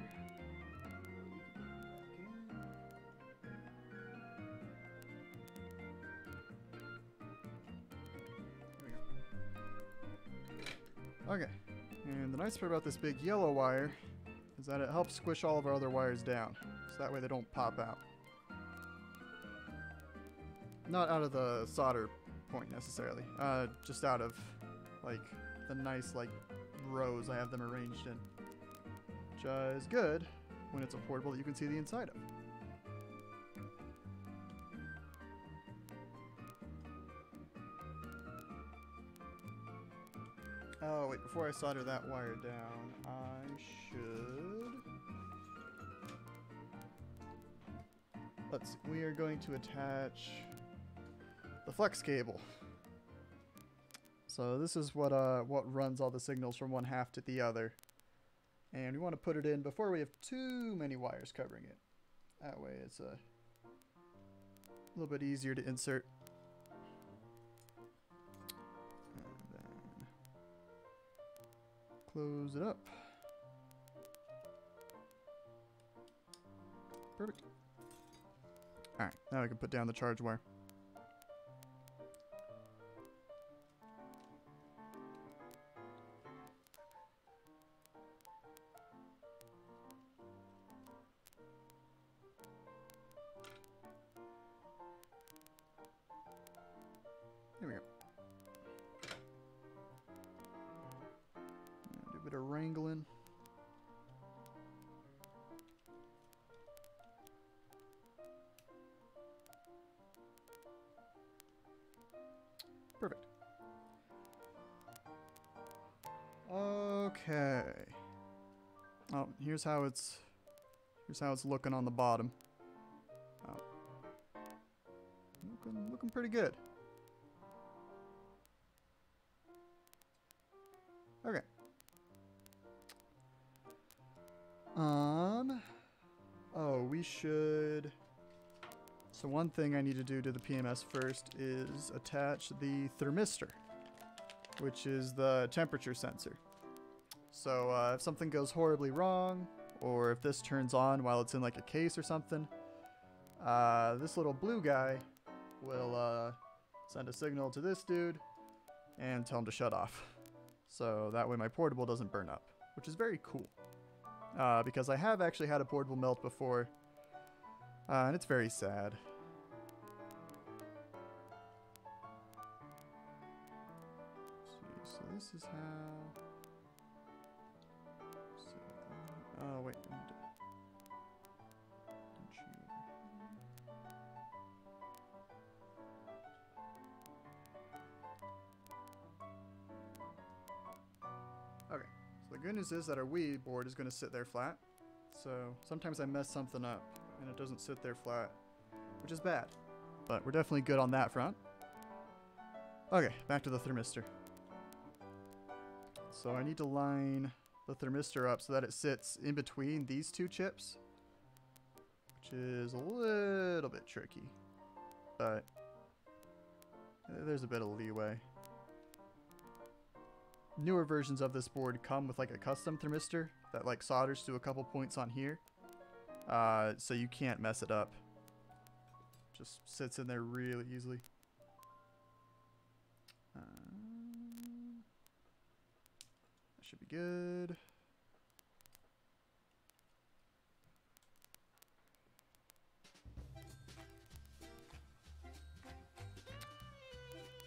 Okay, and the nice part about this big yellow wire is that it helps squish all of our other wires down, so that way they don't pop out. Not out of the solder point necessarily, just out of like the nice like rows I have them arranged in, which is good when it's a portable that you can see the inside of. Oh wait, before I solder that wire down, I should... Let's see, we are going to attach the flex cable. So this is what runs all the signals from one half to the other. And we want to put it in before we have too many wires covering it. That way it's a little bit easier to insert. Close it up. Perfect. Alright, now I can put down the charge wire. There we go. Do a bit of wrangling. Perfect. Okay. Oh, here's how it's looking on the bottom. Oh. Looking pretty good. Okay. Oh, we should... So one thing I need to do to the PMS first is attach the thermistor, which is the temperature sensor. So if something goes horribly wrong, or if this turns on while it's in like a case or something, this little blue guy will send a signal to this dude and tell him to shut off. So that way my portable doesn't burn up, which is very cool. Because I have actually had a portable melt before, and it's very sad. Let's see, so this is how... Oh, wait. Okay, so the good news is that our Wii board is going to sit there flat. So sometimes I mess something up and it doesn't sit there flat, which is bad. But we're definitely good on that front. Okay, back to the thermistor. So I need to line the thermistor up so that it sits in between these two chips, which is a little bit tricky, but there's a bit of leeway. Newer versions of this board come with like a custom thermistor that like solders to a couple points on here, so you can't mess it up. Just sits in there really easily. That should be good.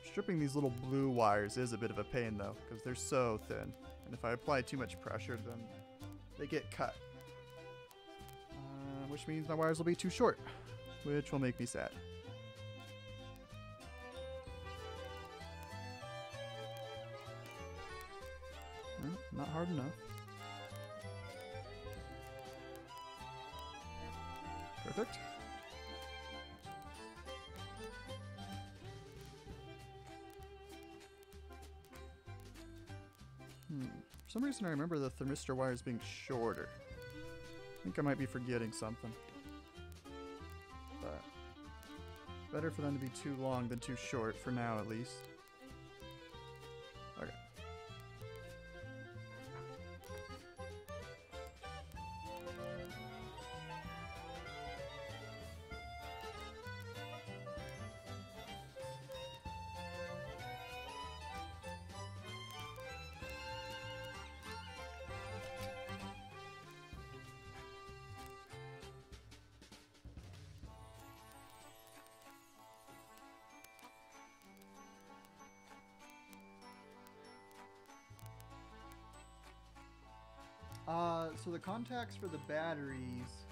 Stripping these little blue wires is a bit of a pain though, because they're so thin. And if I apply too much pressure, then they get cut. Which means my wires will be too short, which will make me sad. No, not hard enough. Perfect. For some reason I remember the thermistor wires being shorter. I think I might be forgetting something. But better for them to be too long than too short, for now at least. Okay. So the contacts for the batteries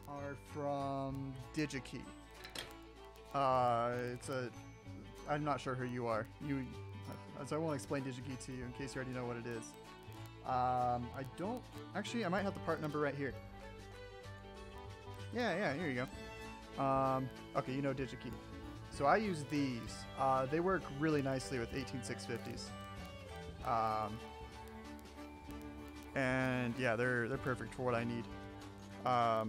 are from DigiKey. I'm not sure who you are. So I won't explain DigiKey to you in case you already know what it is. I might have the part number right here. Yeah, here you go. Okay, you know DigiKey. So I use these. They work really nicely with 18650s. And yeah, they're perfect for what I need. I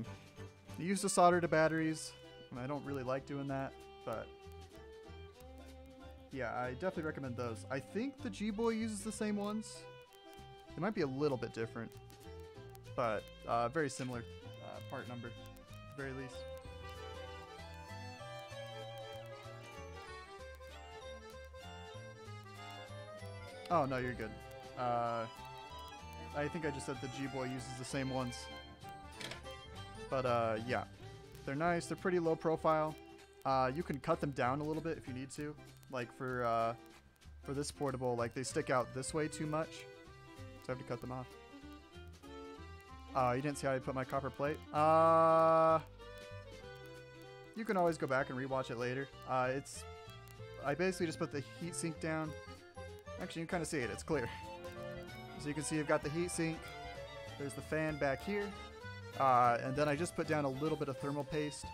used to solder to batteries, and I don't really like doing that, but yeah, I definitely recommend those. I think the Wiiboy uses the same ones. It might be a little bit different, but very similar part number, at the very least. Oh no, you're good. I think I just said the Wiiboy uses the same ones. But yeah, they're nice. They're pretty low profile. You can cut them down a little bit if you need to. Like for this portable, like they stick out this way too much, so I have to cut them off. You didn't see how I put my copper plate? You can always go back and rewatch it later. I basically just put the heatsink down. Actually, you can kind of see it. It's clear. So you can see I've got the heatsink. There's the fan back here. And then I just put down a little bit of thermal paste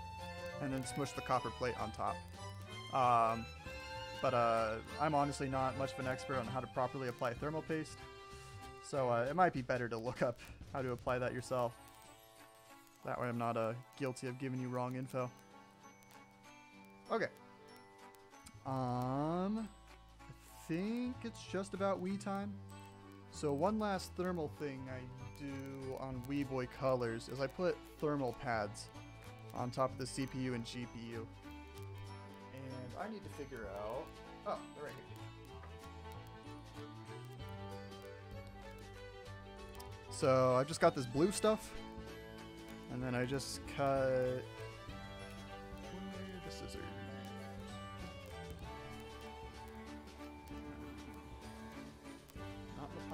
and then smush the copper plate on top. But I'm honestly not much of an expert on how to properly apply thermal paste. So it might be better to look up how to apply that yourself. That way I'm not guilty of giving you wrong info. Okay. I think it's just about Wii time. So one last thermal thing I do on WiiboyColors is I put thermal pads on top of the CPU and GPU. And I need to figure out... Oh, they're right here. So I just got this blue stuff. And then I just cut... Where the scissors?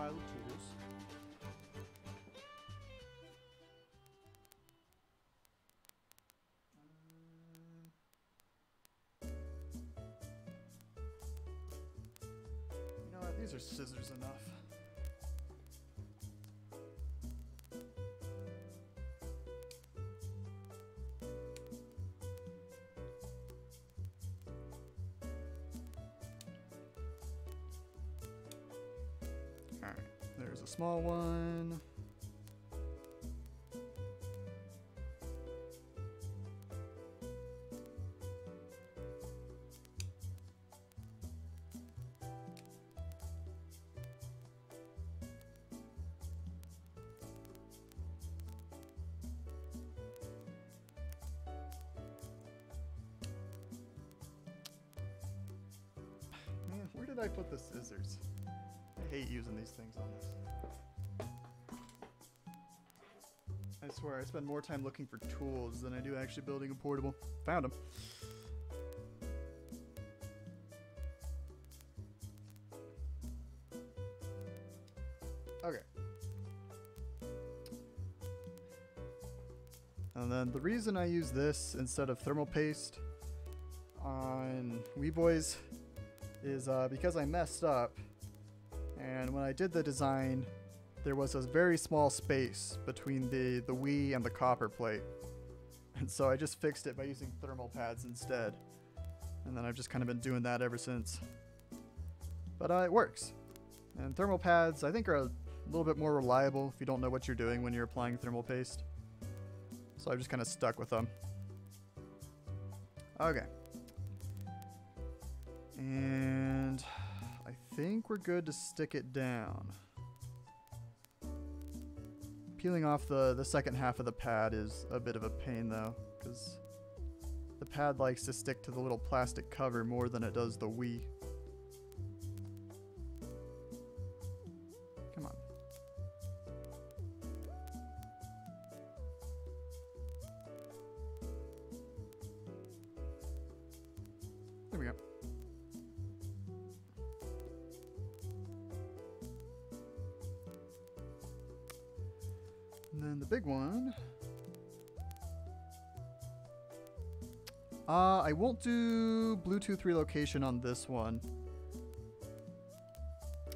pile of tools. You know what? These are scissors enough. Alright, there's a small one. Man, where did I put the scissors? I hate using these things on this. I swear, I spend more time looking for tools than I do actually building a portable. Found them. Okay. And then the reason I use this instead of thermal paste on Wiiboys is because I messed up. And when I did the design, there was a very small space between the Wii and the copper plate. And so I just fixed it by using thermal pads instead. And then I've just kind of been doing that ever since. But it works. And thermal pads, I think, are a little bit more reliable if you don't know what you're doing when you're applying thermal paste. So I've just kind of stuck with them. Okay. And I think we're good to stick it down. Peeling off the second half of the pad is a bit of a pain though, because the pad likes to stick to the little plastic cover more than it does the Wii. Come on. There we go. And then the big one. I won't do Bluetooth relocation on this one.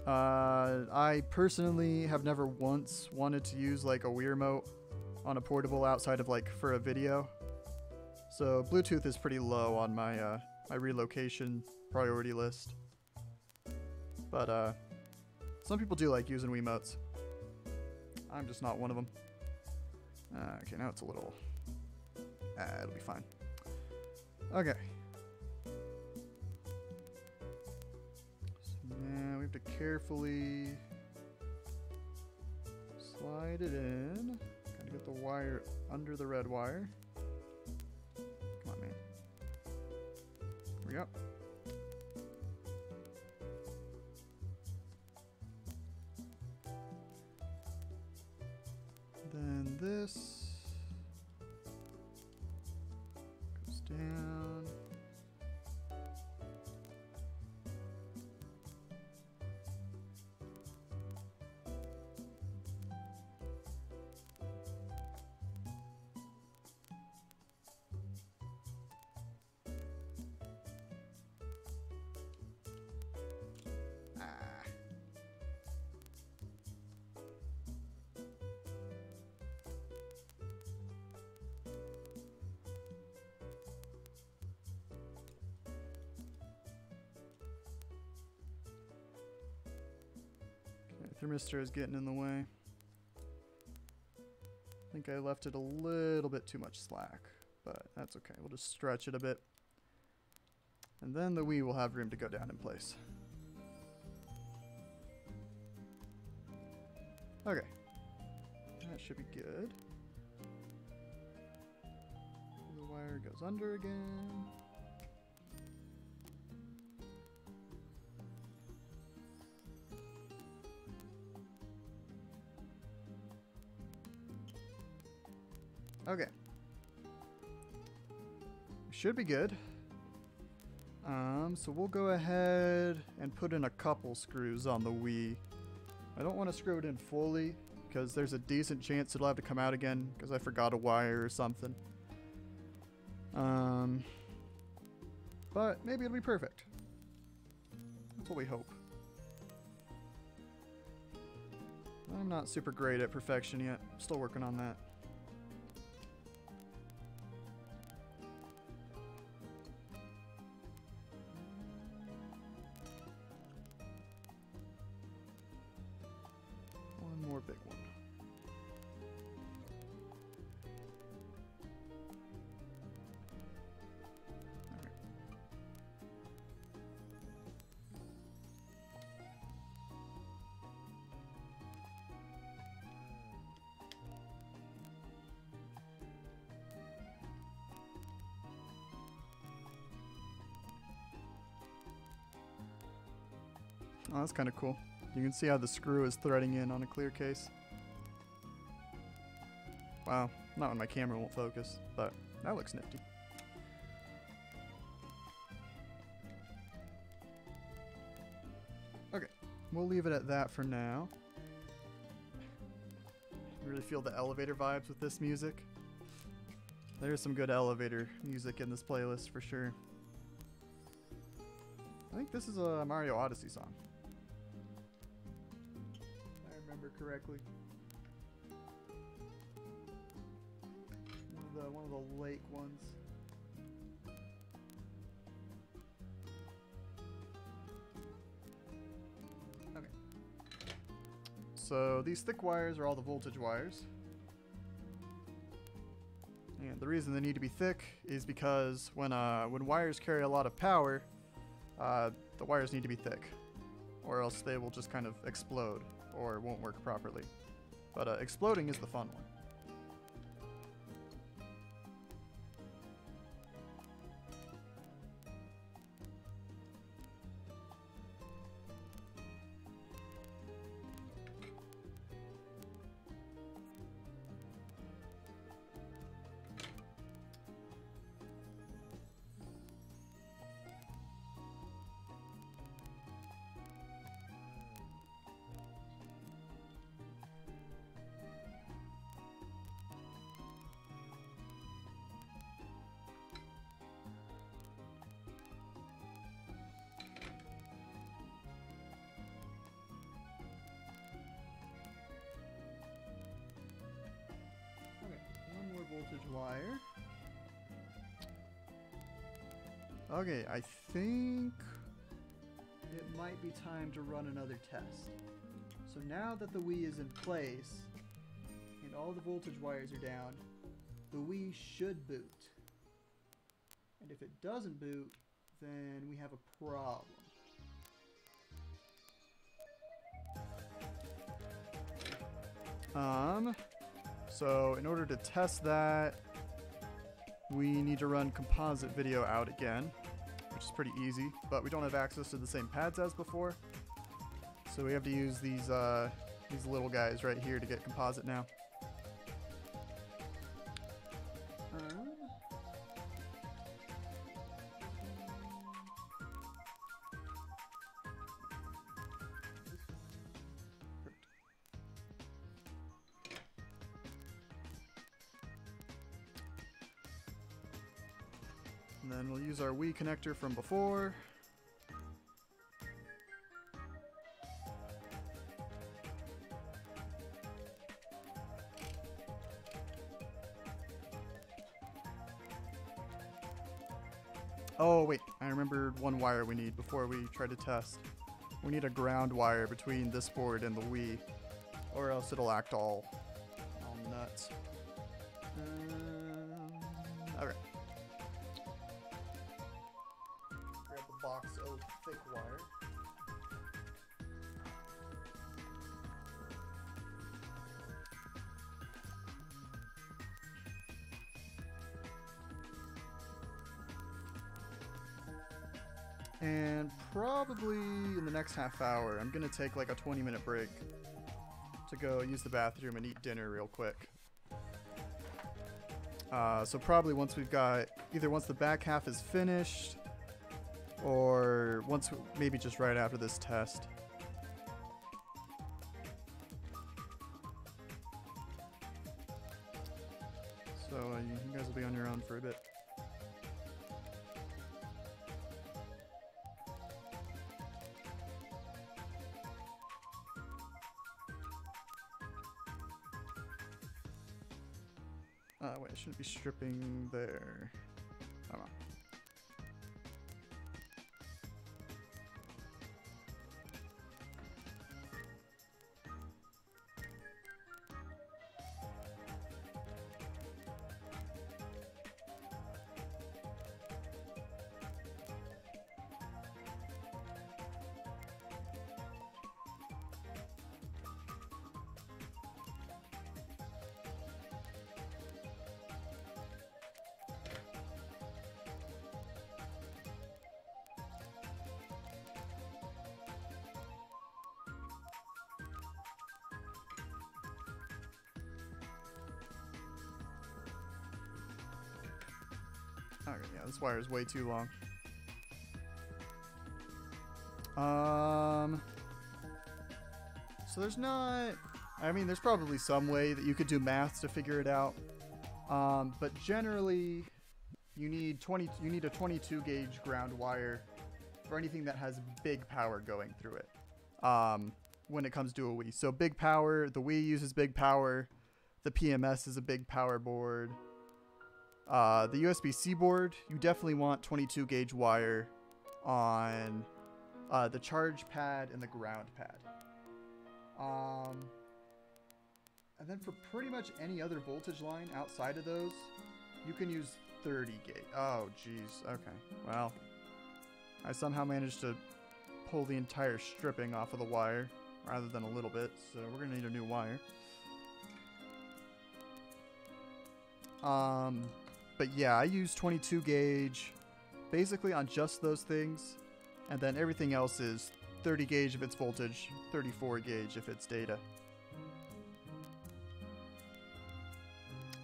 I personally have never once wanted to use like a Wii remote on a portable outside of like for a video. So Bluetooth is pretty low on my my relocation priority list. But some people do like using Wiimotes. I'm just not one of them. Okay, now it's a little... it'll be fine. Okay. So now we have to carefully slide it in. Gotta get the wire under the red wire. Come on, man. Here we go. Then this goes down. Thermistor is getting in the way. I think I left it a little bit too much slack, but that's okay. We'll just stretch it a bit. And then the Wii will have room to go down in place. Okay. That should be good. The wire goes under again. Okay. Should be good. So we'll go ahead and put in a couple screws on the Wii. I don't want to screw it in fully because there's a decent chance it'll have to come out again because I forgot a wire or something. But maybe it'll be perfect. That's what we hope. I'm not super great at perfection yet. Still working on that. One more big one. Oh, that's kind of cool. You can see how the screw is threading in on a clear case. Wow, not when my camera won't focus, but that looks nifty. Okay, we'll leave it at that for now. I really feel the elevator vibes with this music. There's some good elevator music in this playlist for sure. I think this is a Mario Odyssey song. If I remember correctly. One of the lake ones. Okay. So these thick wires are all the voltage wires. And the reason they need to be thick is because when wires carry a lot of power, the wires need to be thick, or else they will just kind of explode or won't work properly. But exploding is the fun one. Voltage wire. Okay, I think it might be time to run another test. So now that the Wii is in place and all the voltage wires are down, the Wii should boot. And if it doesn't boot, then we have a problem. So in order to test that, we need to run composite video out again, which is pretty easy, but we don't have access to the same pads as before. So we have to use these little guys right here to get composite now. And then we'll use our Wii connector from before. Oh wait, I remembered one wire we need before we try to test. We need a ground wire between this board and the Wii, or else it'll act all nuts. Okay. Grab the box of thick wire. And probably in the next half hour, I'm gonna take like a 20-minute break to go use the bathroom and eat dinner real quick. So probably once we've got, either once the back half is finished, or maybe just right after this test. you guys will be on your own for a bit. Wait, I shouldn't be stripping there. Hold on. Okay, yeah, this wire is way too long. So there's not... I mean, there's probably some way that you could do math to figure it out. But generally, you need a 22 gauge ground wire for anything that has big power going through it. When it comes to a Wii. So big power, the Wii uses big power. The PMS is a big power board. The USB-C board, you definitely want 22 gauge wire on the charge pad and the ground pad. And then for pretty much any other voltage line outside of those, you can use 30 gauge. Oh, geez. Okay. Well, I somehow managed to pull the entire stripping off of the wire rather than a little bit, so we're going to need a new wire. But yeah, I use 22 gauge basically on just those things, and then everything else is 30 gauge if it's voltage, 34 gauge if it's data.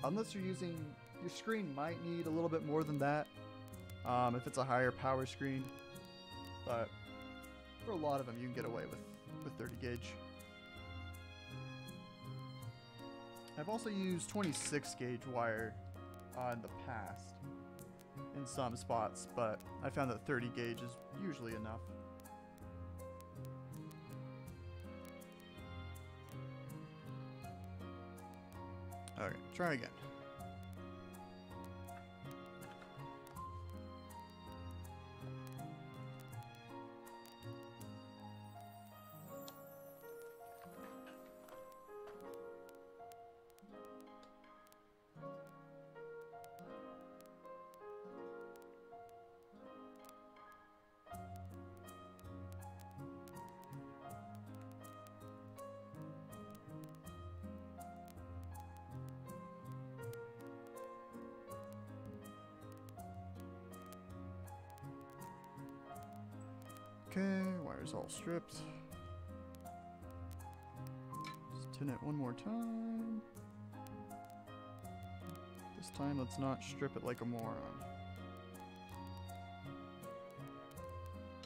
Unless you're using, your screen might need a little bit more than that if it's a higher power screen, but for a lot of them you can get away with 30 gauge. I've also used 26 gauge wire in the past in some spots, but I found that 30 gauge is usually enough. Okay, try again. Okay, wire's all stripped. Just tin it one more time. This time, let's not strip it like a moron.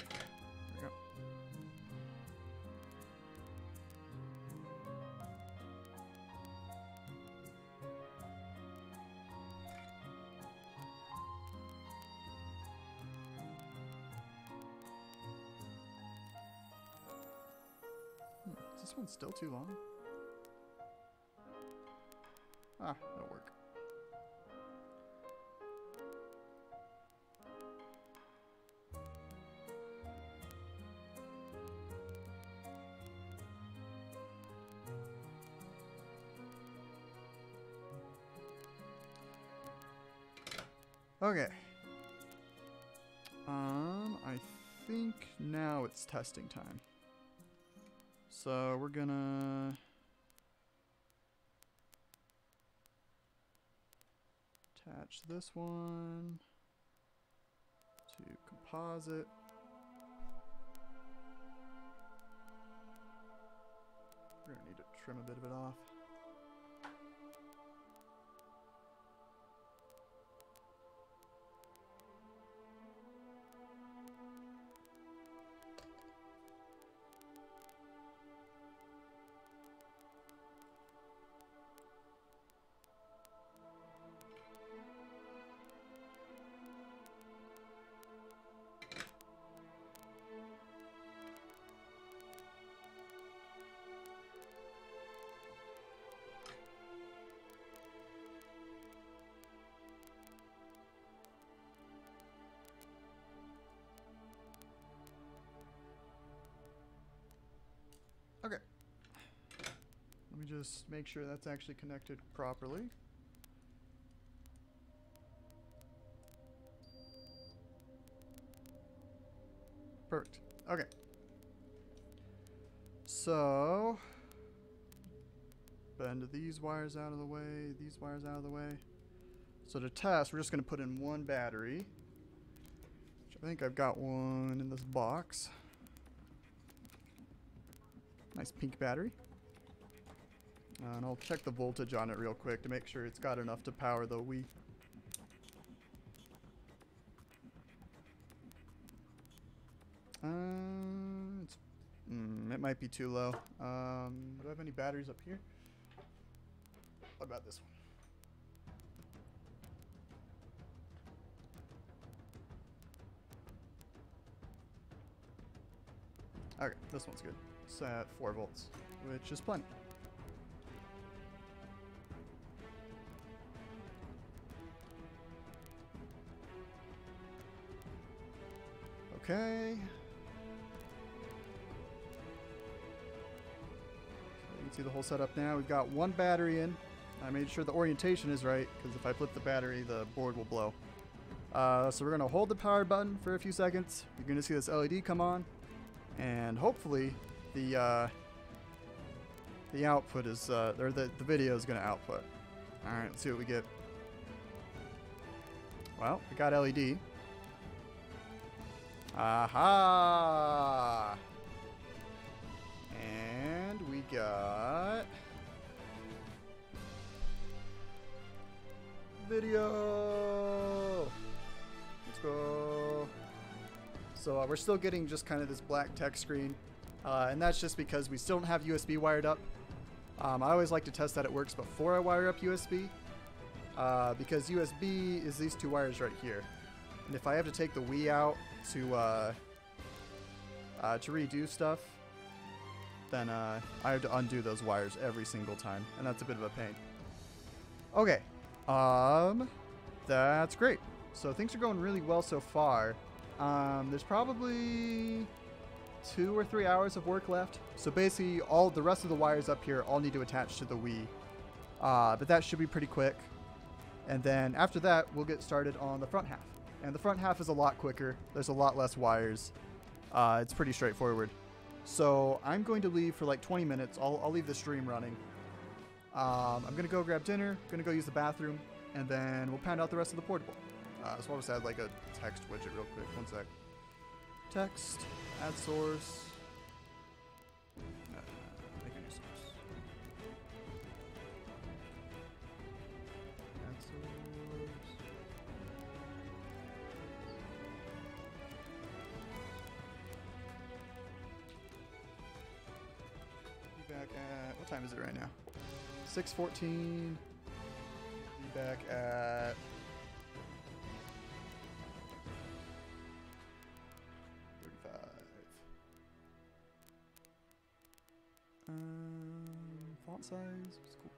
There we go. Is this one still too long? Ah, that'll work. Okay. I think now it's testing time. So we're gonna attach this one to composite. We're gonna need to trim a bit of it off. just make sure that's actually connected properly. Perfect. Okay. So, bend these wires out of the way, these wires out of the way. So to test, we're just going to put in one battery. Which I think I've got one in this box. Nice pink battery. And I'll check the voltage on it real quick to make sure it's got enough to power the Wii. It might be too low. Do I have any batteries up here? What about this one? Okay, this one's good. It's at 4 volts, which is plenty. Okay. You can see the whole setup now. We've got one battery in. I made sure the orientation is right, because if I flip the battery, the board will blow. So we're going to hold the power button for a few seconds. You're going to see this LED come on. And hopefully the output is, or the video is going to output. Alright, let's see what we get. Well, we got LED. Aha! And we got video. Let's go. So we're still getting just kind of this black text screen, and that's just because we still don't have USB wired up. I always like to test that it works before I wire up USB, because USB is these two wires right here. And if I have to take the Wii out to redo stuff, then I have to undo those wires every single time, and that's a bit of a pain. Okay, that's great. So things are going really well so far. There's probably 2 or 3 hours of work left. So basically, all the rest of the wires up here all need to attach to the Wii, but that should be pretty quick. And then after that, we'll get started on the front half. And the front half is a lot quicker. There's a lot less wires. It's pretty straightforward. So I'm going to leave for like 20 minutes. I'll leave the stream running. I'm going to go grab dinner, going to go use the bathroom, and then we'll pound out the rest of the portable. So I'll just add like a text widget real quick. One sec. Text, add source. Make a new source. Add source. Back at, what time is it right now? 6:14. Be back at 35. Font size is cool.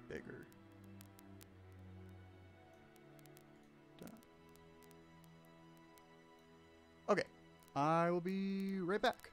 Bigger. Done. Okay, I will be right back.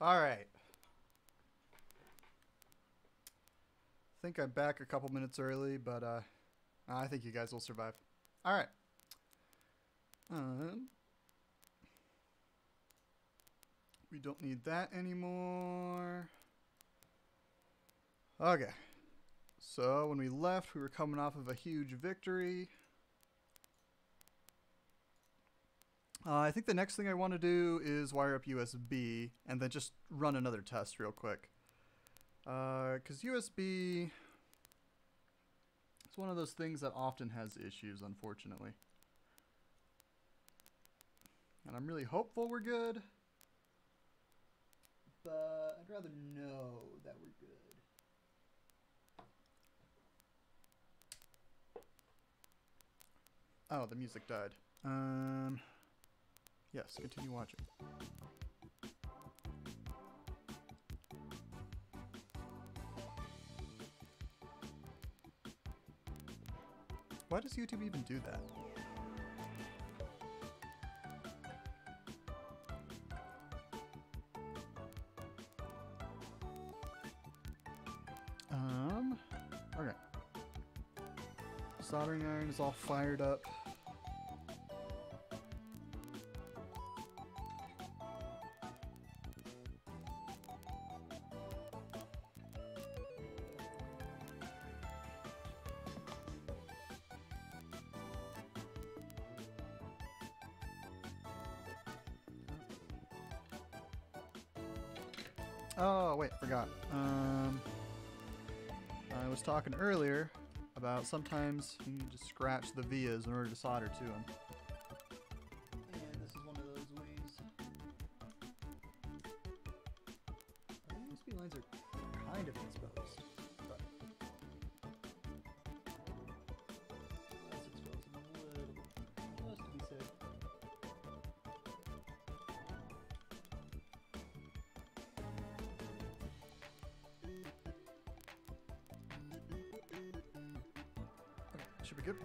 All right. I think I'm back a couple minutes early, but I think you guys will survive. All right. We don't need that anymore. Okay. So when we left, we were coming off of a huge victory. I think the next thing I want to do is wire up USB and then just run another test real quick. Because USB, it's one of those things that often has issues, unfortunately. And I'm really hopeful we're good. But I'd rather know that we're good. Oh, the music died. Yes, continue watching. Why does YouTube even do that? Okay. Soldering iron is all fired up. Oh, wait, forgot. I was talking earlier about sometimes you need to scratch the vias in order to solder to them. And this is one of those ways. These USB lines are kind of exposed, but let's expose them a little bit, just to be safe. Should be good.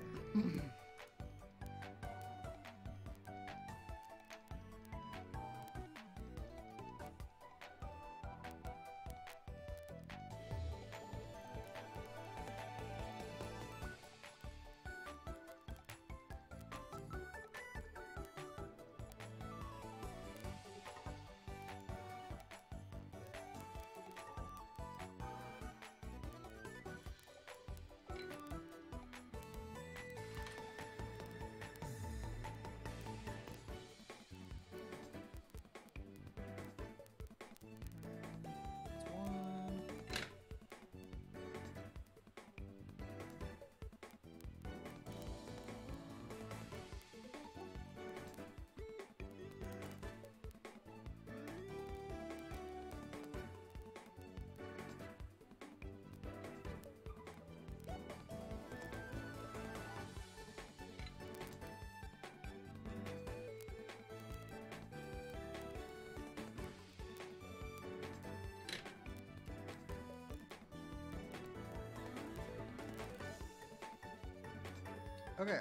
Okay.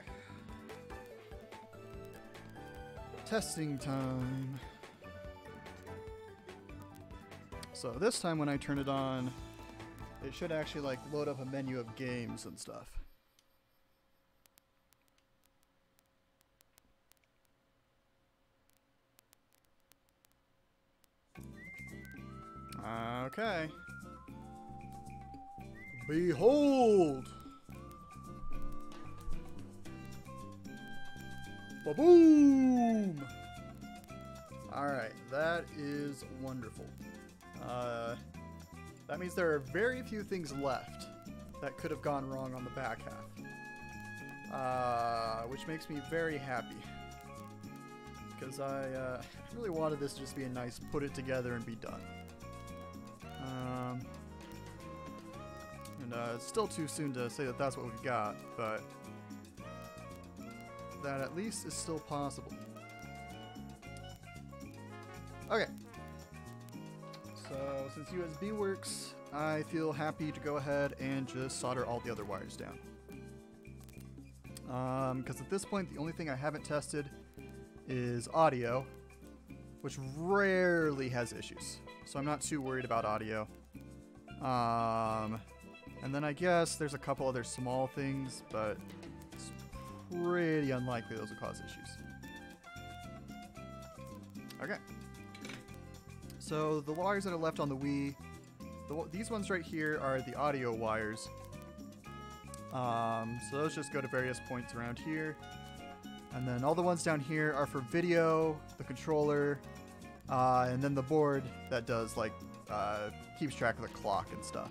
Testing time. So this time when I turn it on, it should actually like load up a menu of games and stuff. Okay. Behold! Ba-boom! Alright, that is wonderful. That means there are very few things left that could have gone wrong on the back half. Which makes me very happy. Because I really wanted this to just be a nice put it together and be done. It's still too soon to say that that's what we've got, but that at least is still possible. Okay. So since USB works, I feel happy to go ahead and just solder all the other wires down. Because at this point, the only thing I haven't tested is audio, which rarely has issues. so I'm not too worried about audio. And then I guess there's a couple other small things, but it's pretty unlikely those will cause issues. Okay. So the wires that are left on the Wii, these ones right here are the audio wires. So those just go to various points around here. And then all the ones down here are for video, the controller, and then the board that does like keeps track of the clock and stuff.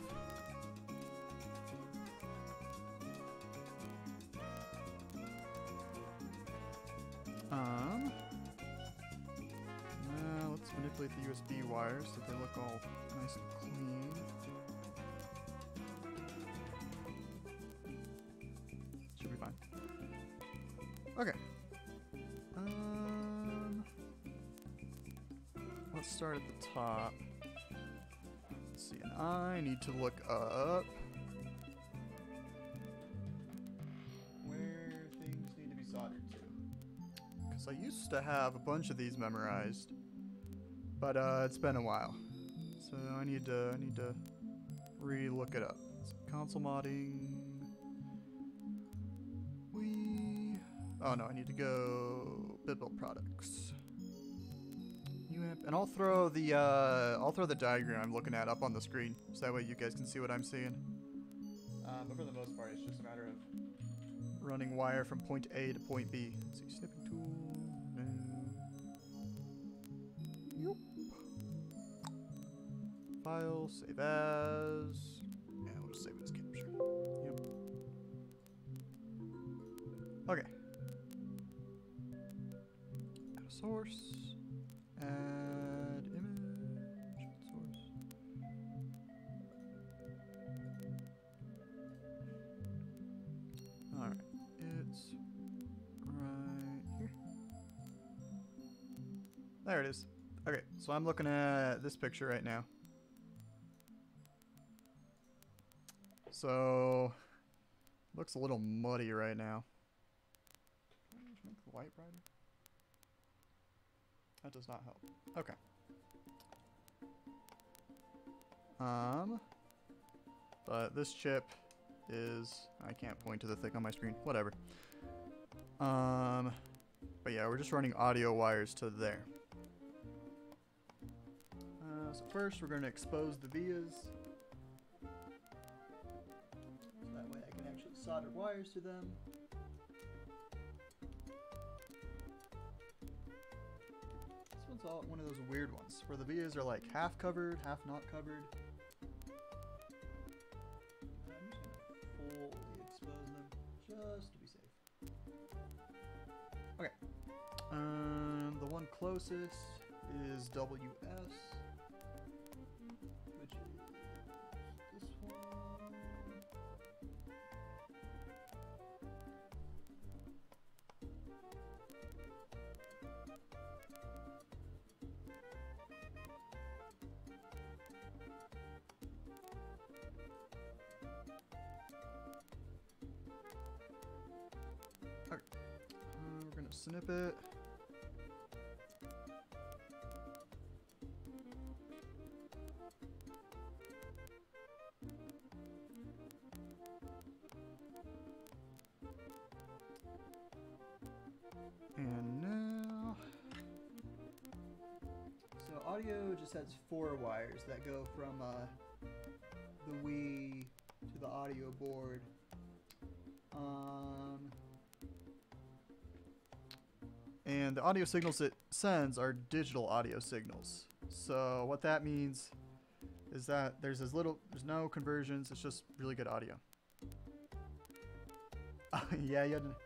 Now let's manipulate the USB wires so they look all nice and clean. Should be fine. Okay. Let's start at the top. Let's see, and I need to look up where things need to be soldered to. Because I used to have a bunch of these memorized, but it's been a while, so I need to re-look it up. So console modding. Oh no, I need to go build products. And I'll throw the diagram I'm looking at up on the screen, so that way you guys can see what I'm seeing. But for the most part, it's just a matter of running wire from point A to point B. Let's see, snipping tool. No. Yep. File, save as. Yeah, we'll just save it as capture. Yep. Okay. Add a source. Add image. Source. Alright. It's right here. There it is. Okay, so I'm looking at this picture right now. So, looks a little muddy right now. Make the white brighter? That does not help. Okay. But this chip is, I can't point to the thing on my screen. Whatever. But yeah, we're just running audio wires to there. So first, we're going to expose the vias. So that way I can actually solder wires to them. This one's all one of those weird ones, where the vias are like half covered, half not covered. I'm just going to fully expose them, just to be safe. Okay. The one closest is WS. Which is this one. Okay. We're gonna snip it. And now, so audio just has 4 wires that go from the Wii to the audio board. And the audio signals it sends are digital audio signals. So what that means is that there's no conversions. It's just really good audio. Yeah, you had to.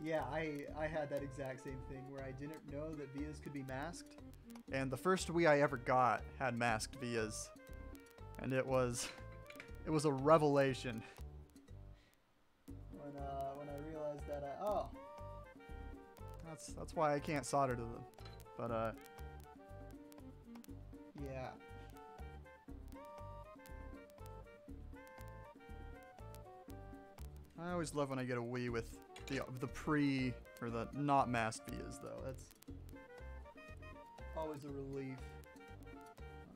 Yeah, I had that exact same thing where I didn't know that vias could be masked. And the first Wii I ever got had masked vias. And it was a revelation. When I realized that oh, that's why I can't solder to them. But yeah. I always love when I get a Wii with the pre or the not masked vias though. That's always a relief.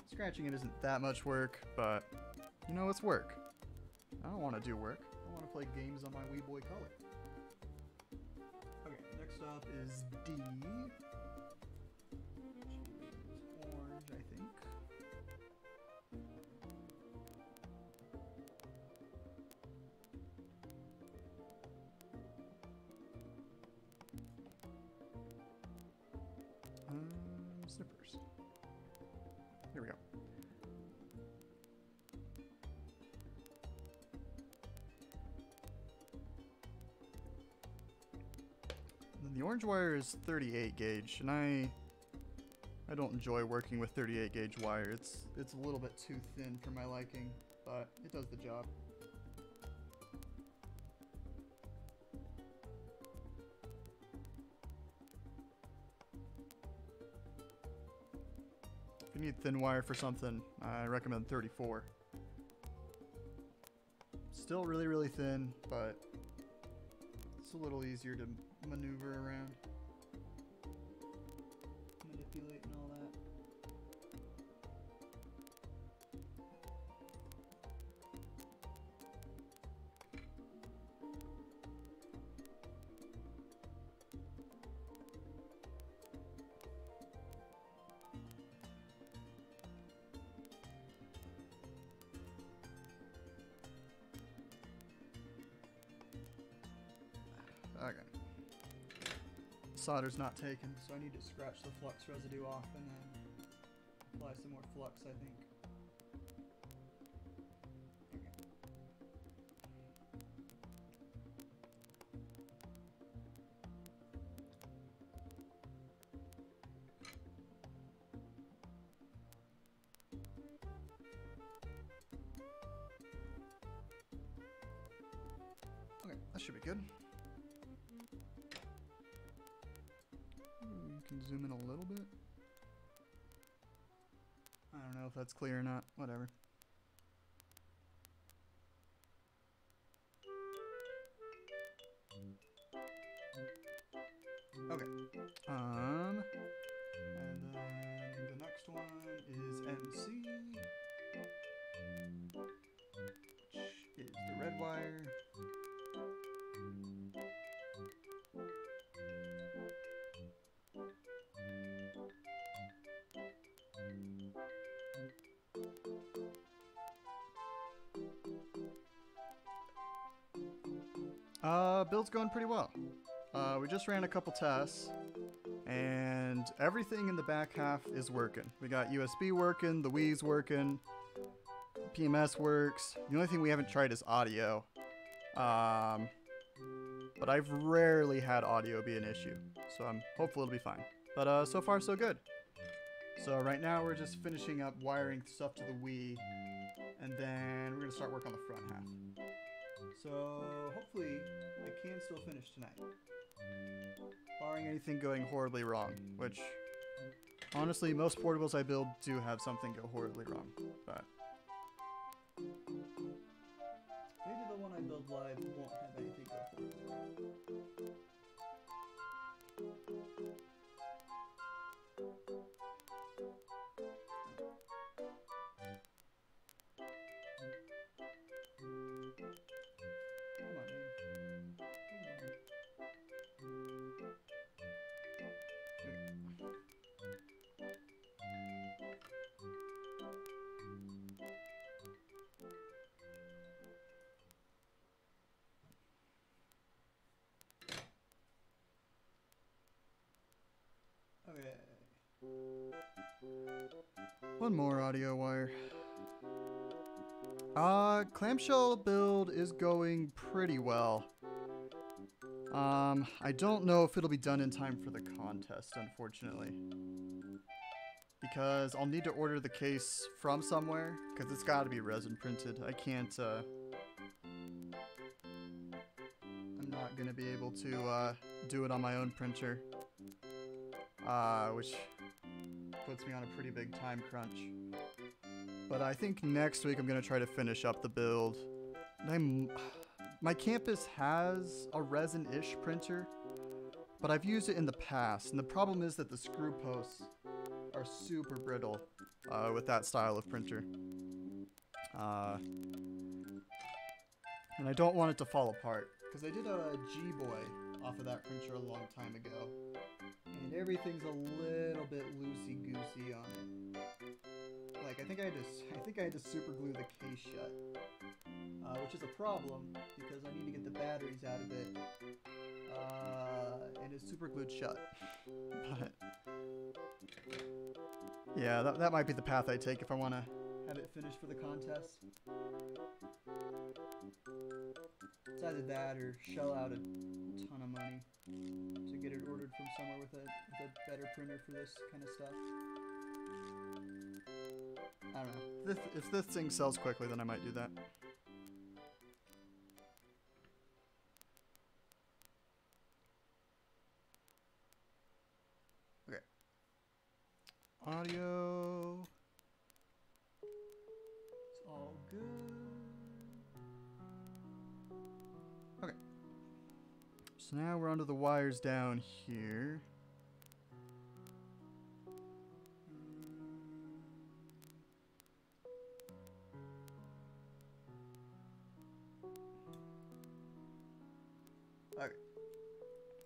Let's Scratching it isn't that much work, but you know, it's work. I don't want to do work. I want to play games on my WiiboyColor. Okay, next up is D. Orange, I think. Snippers. Here we go. And then the orange wire is 38 gauge, and I don't enjoy working with 38 gauge wire. It's a little bit too thin for my liking, but it does the job. If you need thin wire for something, I recommend 34. Still really, really thin, but it's a little easier to maneuver around. Manipulate and all that. Okay. Solder's not taken, so I need to scratch the flux residue off and then apply some more flux, I think. Okay, that should be good. Can zoom in a little bit. I don't know if that's clear or not. Whatever. Okay. And then the next one is MC, which is the red wire. Build's going pretty well. We just ran a couple tests, and everything in the back half is working. We got USB working, the Wii's working, PMS works. The only thing we haven't tried is audio. But I've rarely had audio be an issue, so I'm hopeful it'll be fine. But so far so good. So right now we're just finishing up wiring stuff to the Wii, and then we're gonna start work on the front half. So hopefully I can still finish tonight, barring anything going horribly wrong, which honestly most portables I build do have something go horribly wrong, but maybe the one I build live won't have anything go horribly wrong. Okay. One more audio wire. Clamshell build is going pretty well. I don't know if it'll be done in time for the contest, unfortunately. Because I'll need to order the case from somewhere, because it's got to be resin printed. I can't, I'm not going to be able to do it on my own printer. Which puts me on a pretty big time crunch. But I think next week I'm going to try to finish up the build. My campus has a resin-ish printer, but I've used it in the past, and the problem is that the screw posts are super brittle. with that style of printer. And I don't want it to fall apart, because I did a G-Boy off of that printer a long time ago, and everything's a little bit loosey-goosey on it. Like, I think I had to super glue the case shut, which is a problem because I need to get the batteries out of it, and it's super glued shut. But yeah, that might be the path I take if I want to have it finished for the contest. It's either that or shell out a ton of money to get it ordered from somewhere with a better printer for this kind of stuff. I don't know. If this thing sells quickly, then I might do that. Okay. Audio. It's all good. Okay. So now we're onto the wires down here. Okay.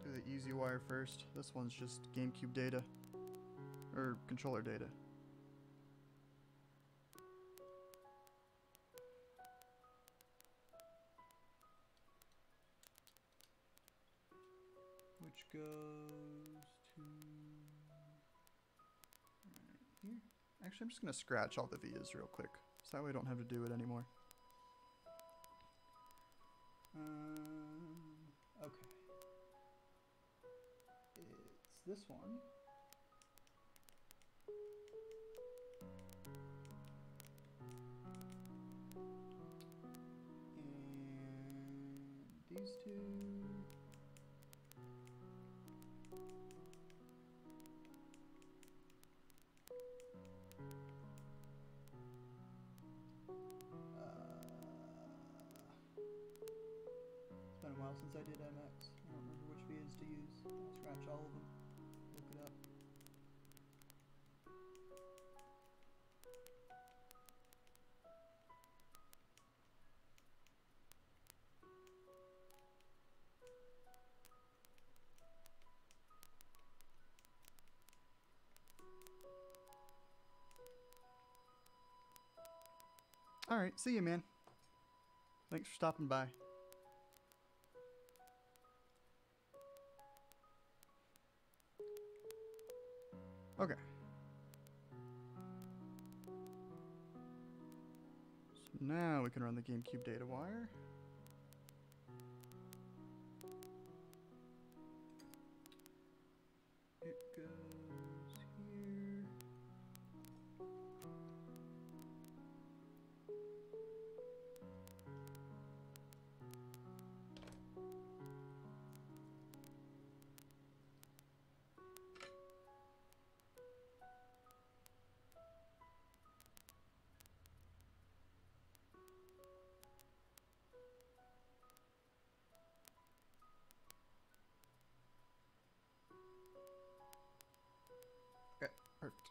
Do the easy wire first. This one's just GameCube data. Or controller data. Which goes to right here. Actually, I'm just going to scratch all the vias real quick, so that way I don't have to do it anymore. Okay. It's this one. And these two. It's been a while since I did MX. I don't remember which vias to use. I'll scratch all of them. Look it up. Alright, see you, man. Thanks for stopping by. Okay. So now we can run the GameCube data wire. It goes here. Okay, perfect.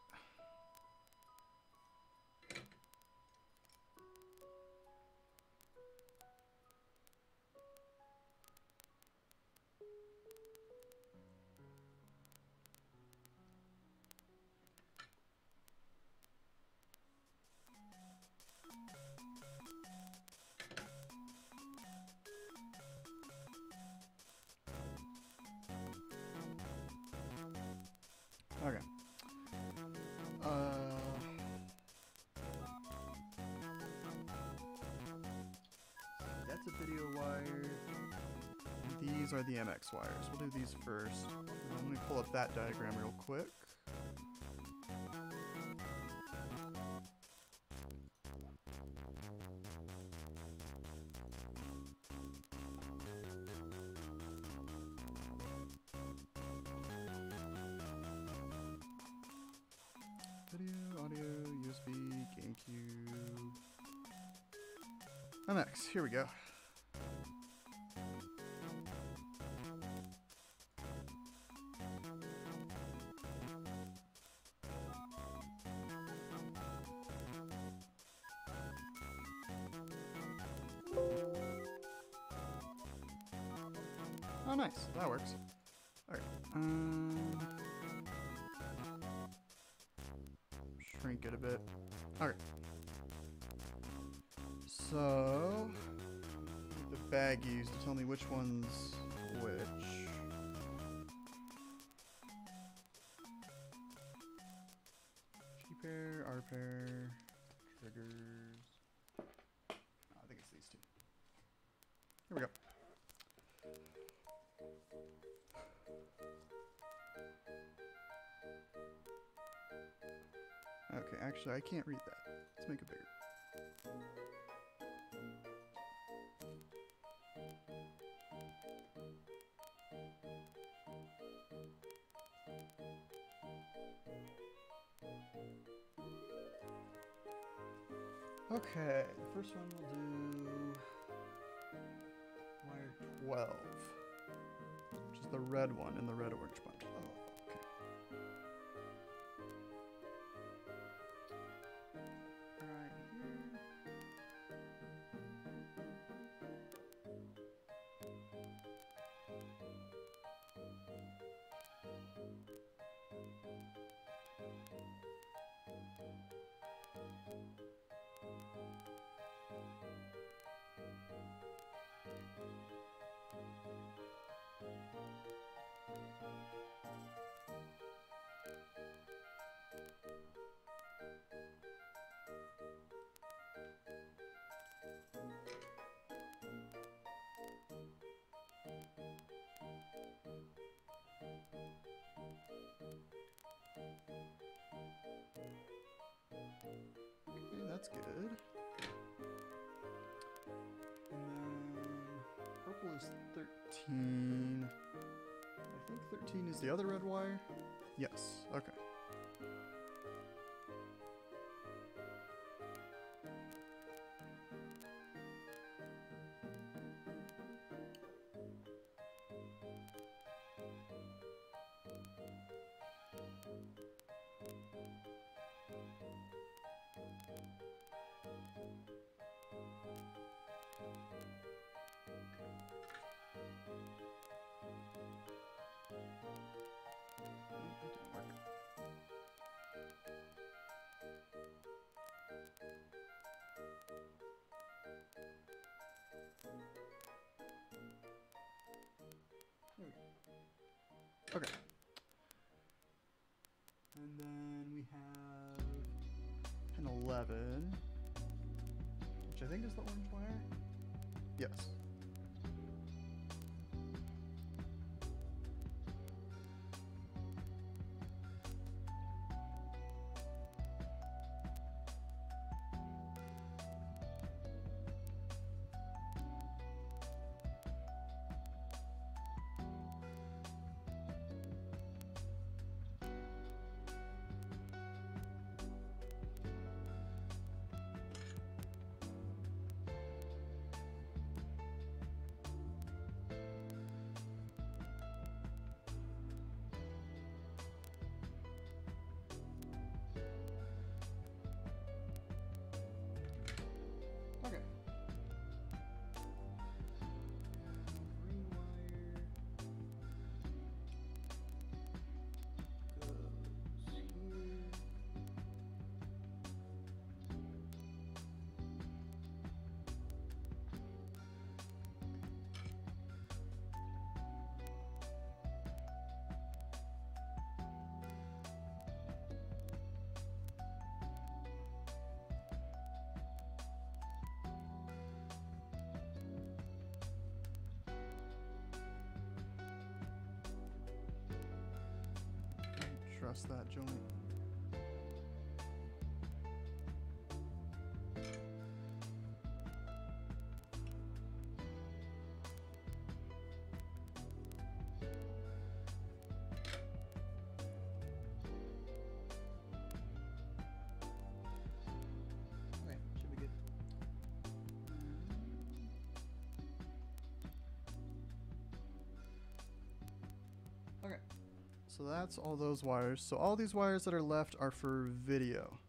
Okay. That's a video wire. And these are the MX wires. We'll do these first. Let me pull up that diagram real quick. Video, audio, USB, GameCube. MX, here we go. Oh, nice. That works. Alright. Shrink it a bit. Alright. So, the baggies to tell me which one's which. G-pair, R-pair, triggers. Oh, I think it's these two. Here we go. Okay, actually, I can't read that. Let's make it bigger. Okay, the first one we'll do wire 12, which is the red one in the red orange bunch. Oh, okay. Right here. Okay, that's good. And then purple is 13. I think 13 is the other red wire. Yes, okay. Okay. And then we have an 11, which I think is the orange wire. Yes. Okay. Green wire goes here. Trust that joint. Okay, should be good. Okay. So that's all those wires. So all these wires that are left are for video.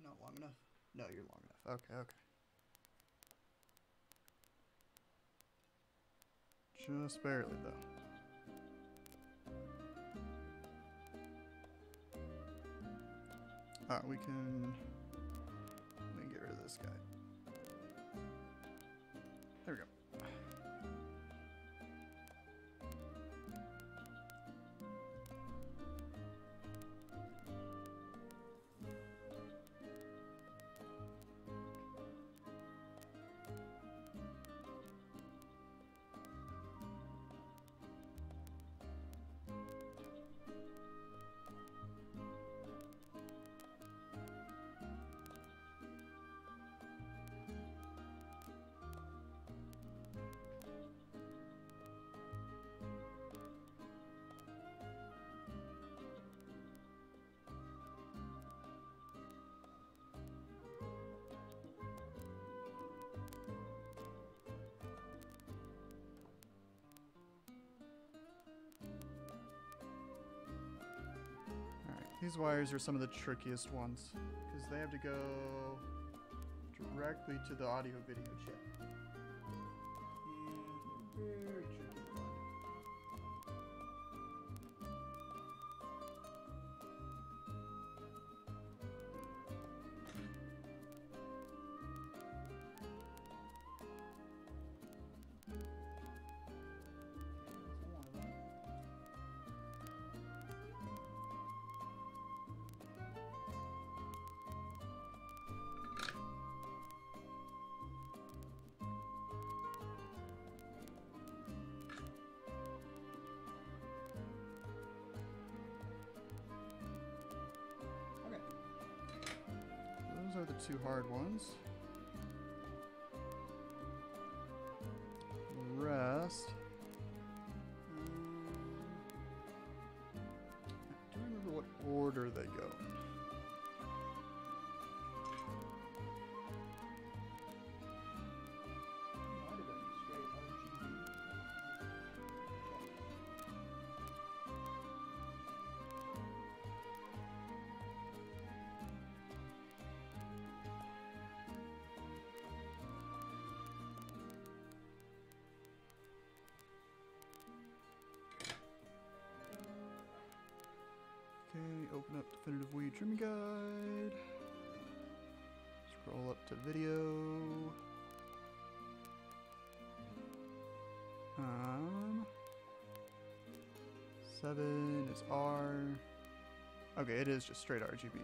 not long enough? No, you're long enough. Okay, okay. Just barely, though. We can... Let me get rid of this guy. There we go. These wires are some of the trickiest ones because they have to go directly to the audio video chip. And very tricky. Those are the two hard ones. The rest. I don't remember what order they go in. Okay, open up Definitive Wii Trimming Guide. Scroll up to video. 7 is R. Okay, it is just straight RGB.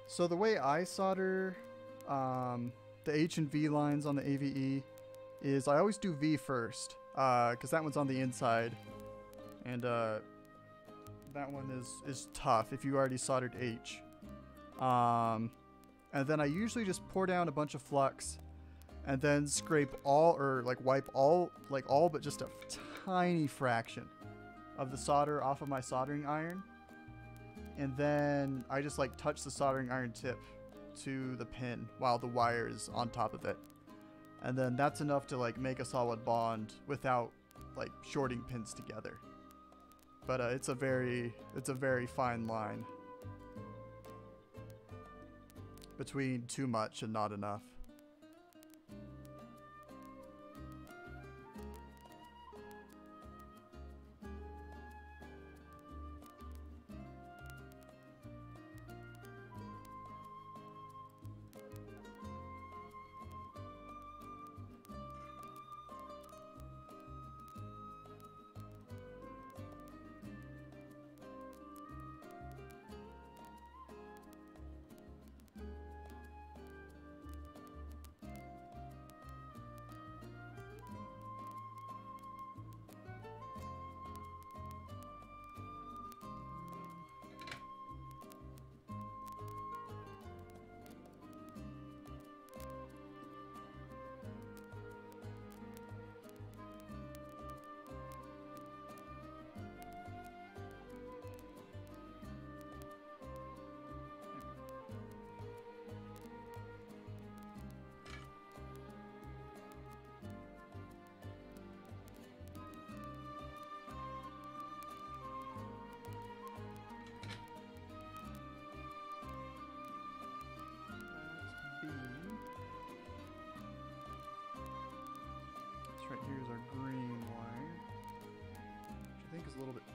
So the way I solder the H and V lines on the AVE is I always do V first. Because that one's on the inside, and that one is tough if you already soldered H. And then I usually just pour down a bunch of flux, and then scrape all, or like wipe all, but just a tiny fraction of the solder off of my soldering iron, and then I just like touch the soldering iron tip to the pin while the wire is on top of it. And then that's enough to like make a solid bond without like shorting pins together. But it's a very fine line between too much and not enough.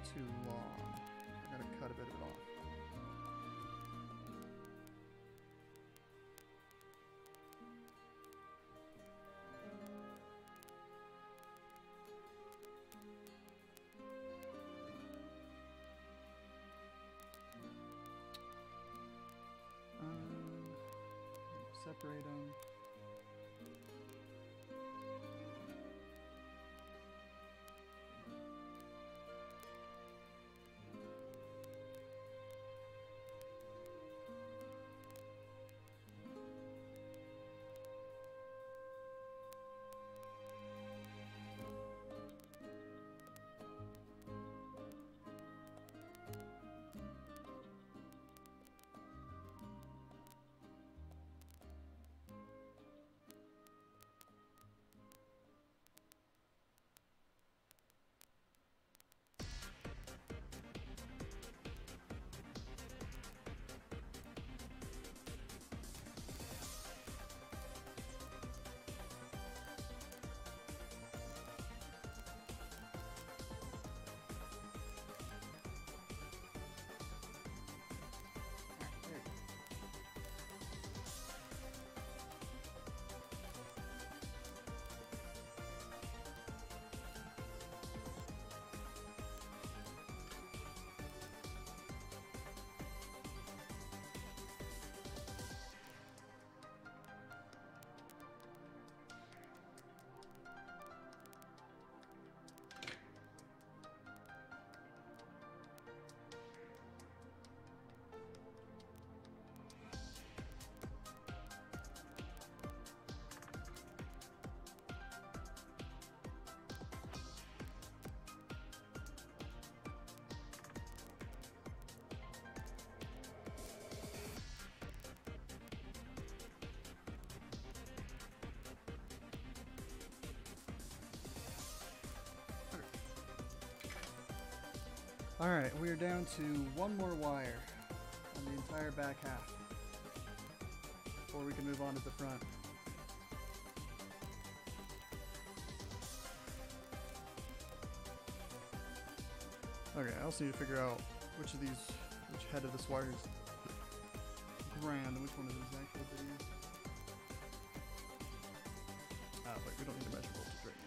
too long. I gotta cut a bit of it off. Separate them. Alright, we are down to one more wire on the entire back half before we can move on to the front. Okay, I also need to figure out which head of this wire is ground and which one of these actually is. But we don't need to measure voltage right now.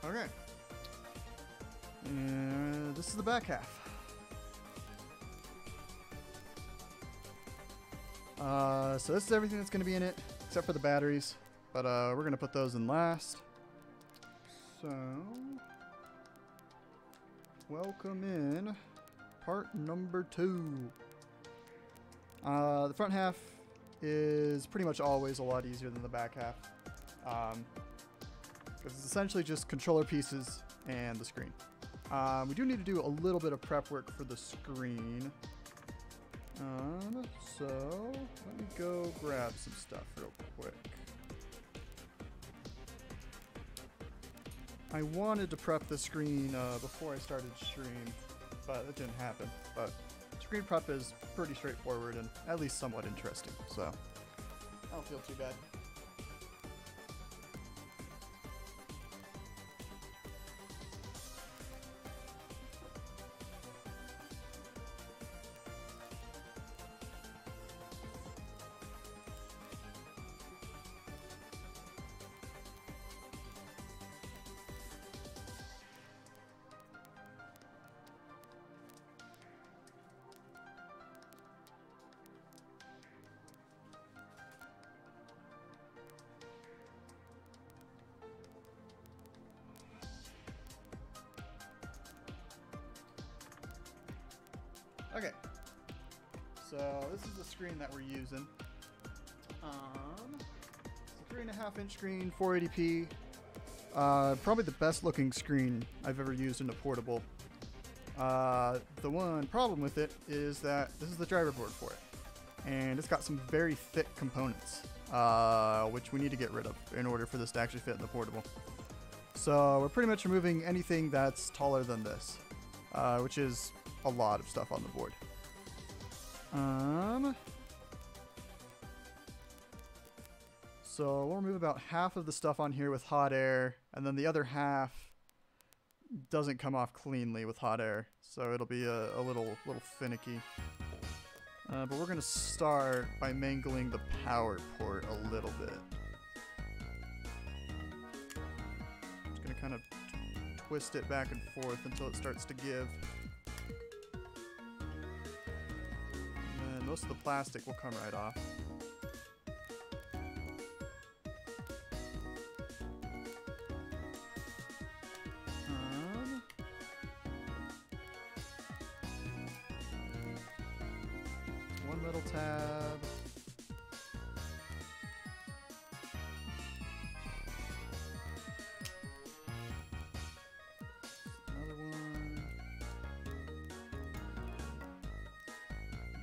Okay. And this is the back half. So this is everything that's going to be in it, except for the batteries. But we're going to put those in last. So, welcome in part number 2. The front half is pretty much always a lot easier than the back half. Because it's essentially just controller pieces and the screen. We do need to do a little bit of prep work for the screen. So let me go grab some stuff real quick. I wanted to prep the screen before I started stream, but it didn't happen. But screen prep is pretty straightforward and at least somewhat interesting, so I don't feel too bad. Okay. So this is the screen that we're using. It's a 3.5-inch screen, 480p. Probably the best looking screen I've ever used in a portable. The one problem with it is that this is the driver board for it. And it's got some very thick components, which we need to get rid of in order for this to actually fit in the portable. So we're pretty much removing anything that's taller than this, which is a lot of stuff on the board. So we'll remove about half of the stuff on here with hot air, and then the other half doesn't come off cleanly with hot air, so it'll be a little finicky. But we're gonna start by mangling the power port a little bit. Just gonna kind of twist it back and forth until it starts to give. And most of the plastic will come right off. One little tab. Another one.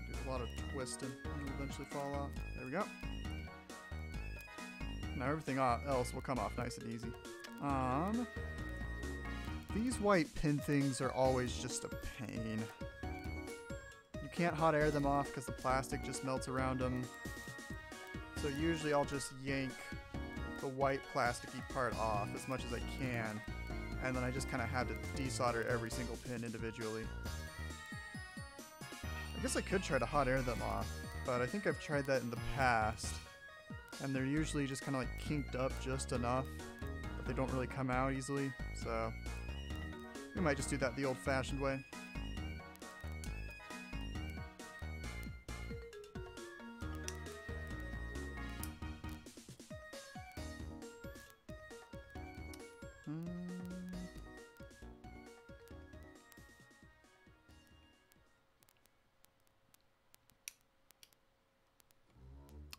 Do a lot of twisting and it'll eventually fall off. There we go. Now everything else will come off nice and easy. These white pin things are always just a pain. You can't hot air them off because the plastic just melts around them. So usually I'll just yank the white plasticky part off as much as I can, and then I just kind of have to desolder every single pin individually. I guess I could try to hot air them off, but I think I've tried that in the past, and they're usually just kind of like kinked up just enough that they don't really come out easily, so we might just do that the old-fashioned way.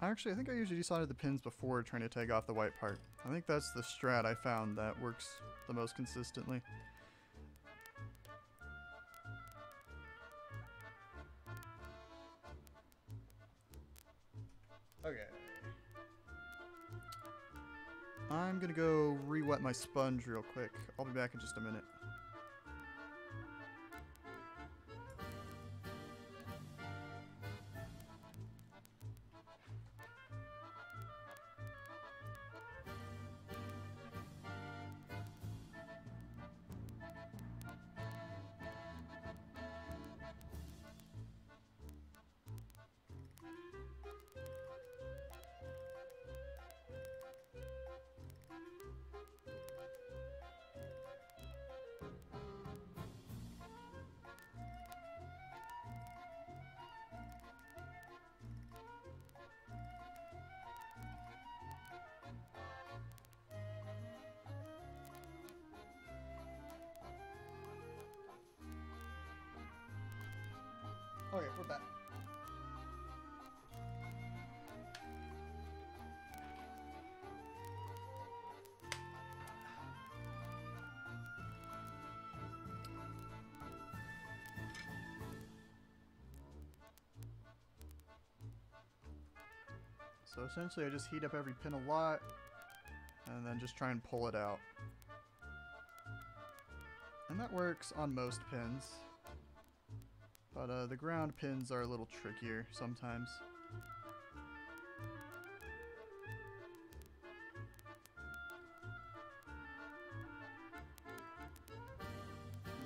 Actually, I think I usually desoldered the pins before trying to take off the white part. I think that's the strat I found that works the most consistently. Okay. I'm gonna go re-wet my sponge real quick. I'll be back in just a minute. Okay, we're back. So essentially I just heat up every pin a lot and then just try and pull it out. And that works on most pins. But the ground pins are a little trickier sometimes.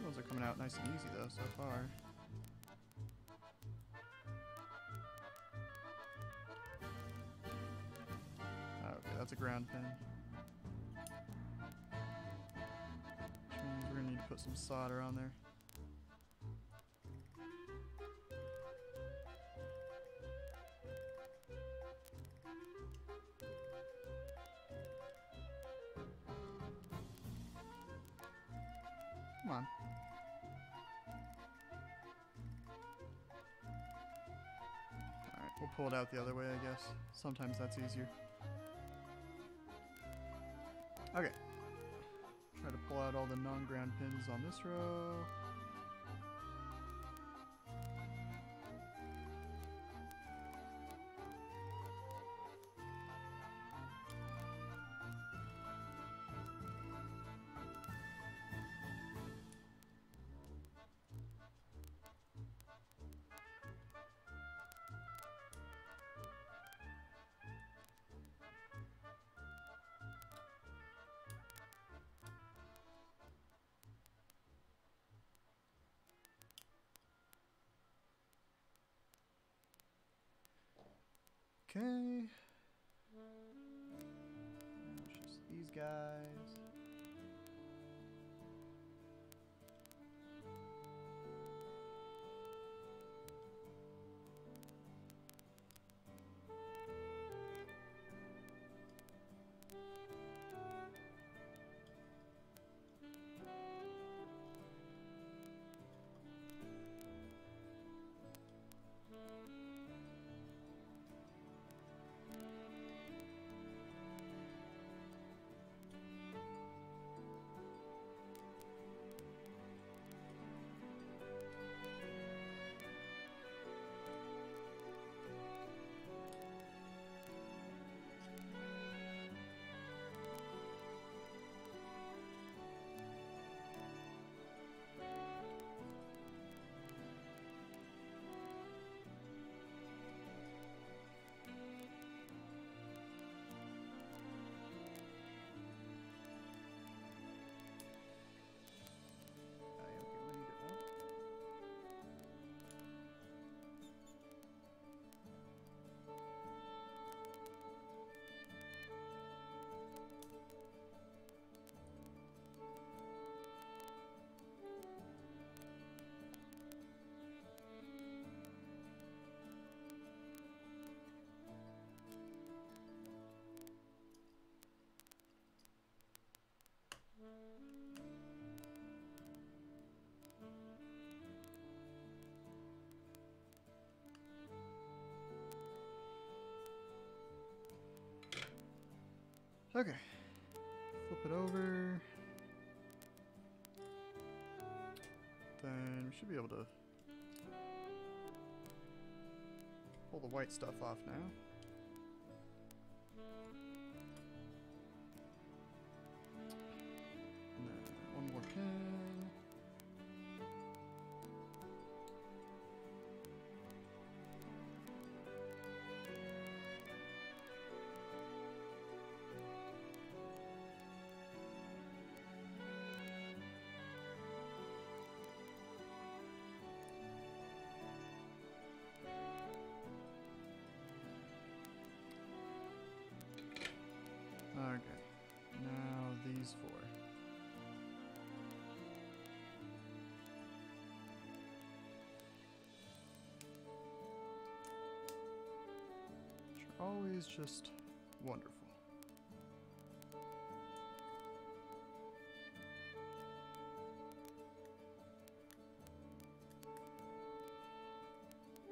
Those are coming out nice and easy though so far. Okay, that's a ground pin. Which means we're gonna need to put some solder on there. Come on. pull it out the other way, I guess. Sometimes that's easier. Okay. Try to pull out all the non-ground pins on this row. Okay. It's just these guys. Okay. Flip it over. Then we should be able to pull the white stuff off now. And then one more pin. Okay, now these four. Which are always just wonderful.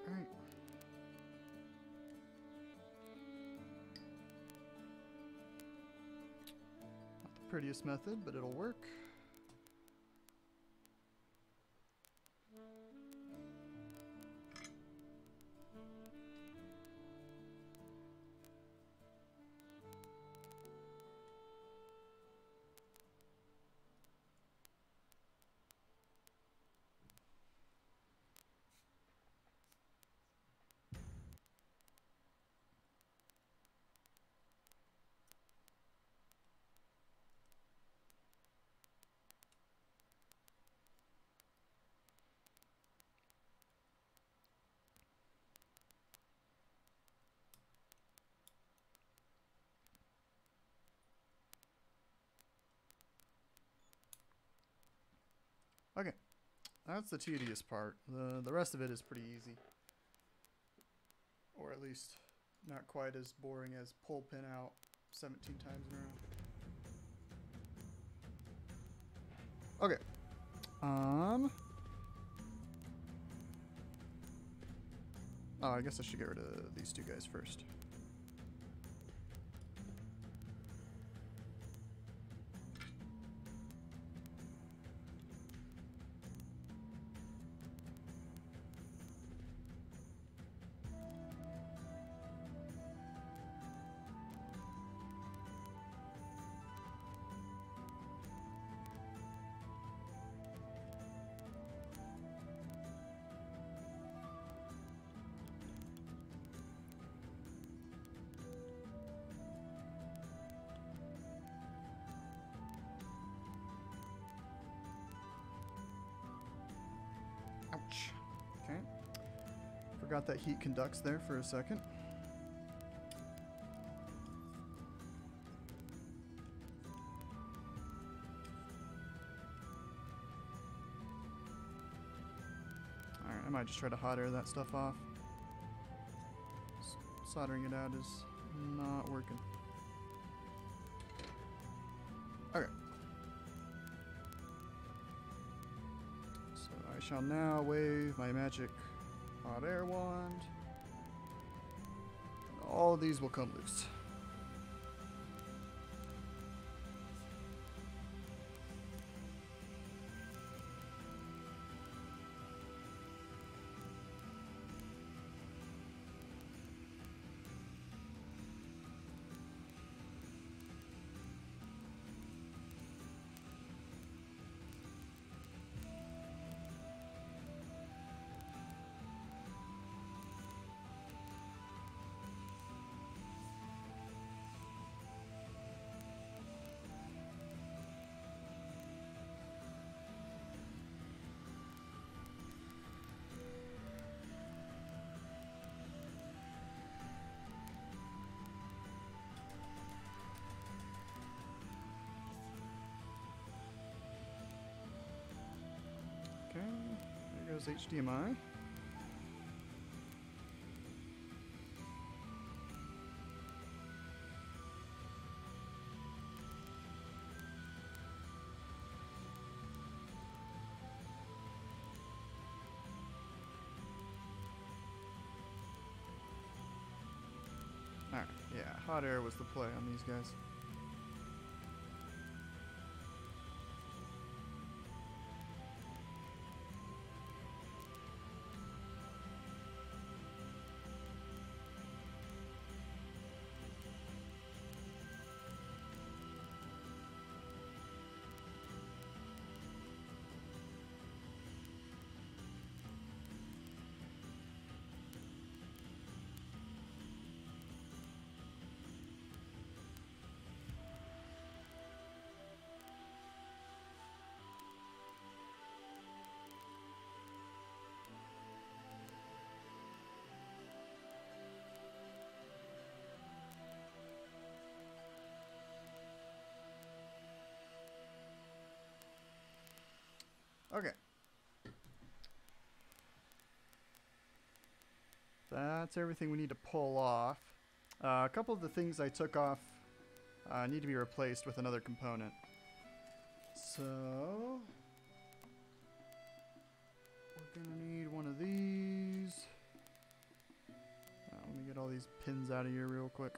Alright. Prettiest method, but it'll work. Okay, that's the tedious part. The rest of it is pretty easy. Or at least not quite as boring as pull pin out 17 times in a row. Okay. Oh, I guess I should get rid of these two guys first. Ouch. Okay. Forgot that heat conducts there for a second. Alright, I might just try to hot air that stuff off. Soldering it out is not working. Okay. So I shall now wave my magic hot air wand. And all of these will come loose. Okay, there goes HDMI. Alright, yeah, hot air was the play on these guys. Okay. That's everything we need to pull off. A couple of the things I took off need to be replaced with another component. So we're gonna need one of these. Let me get all these pins out of here real quick.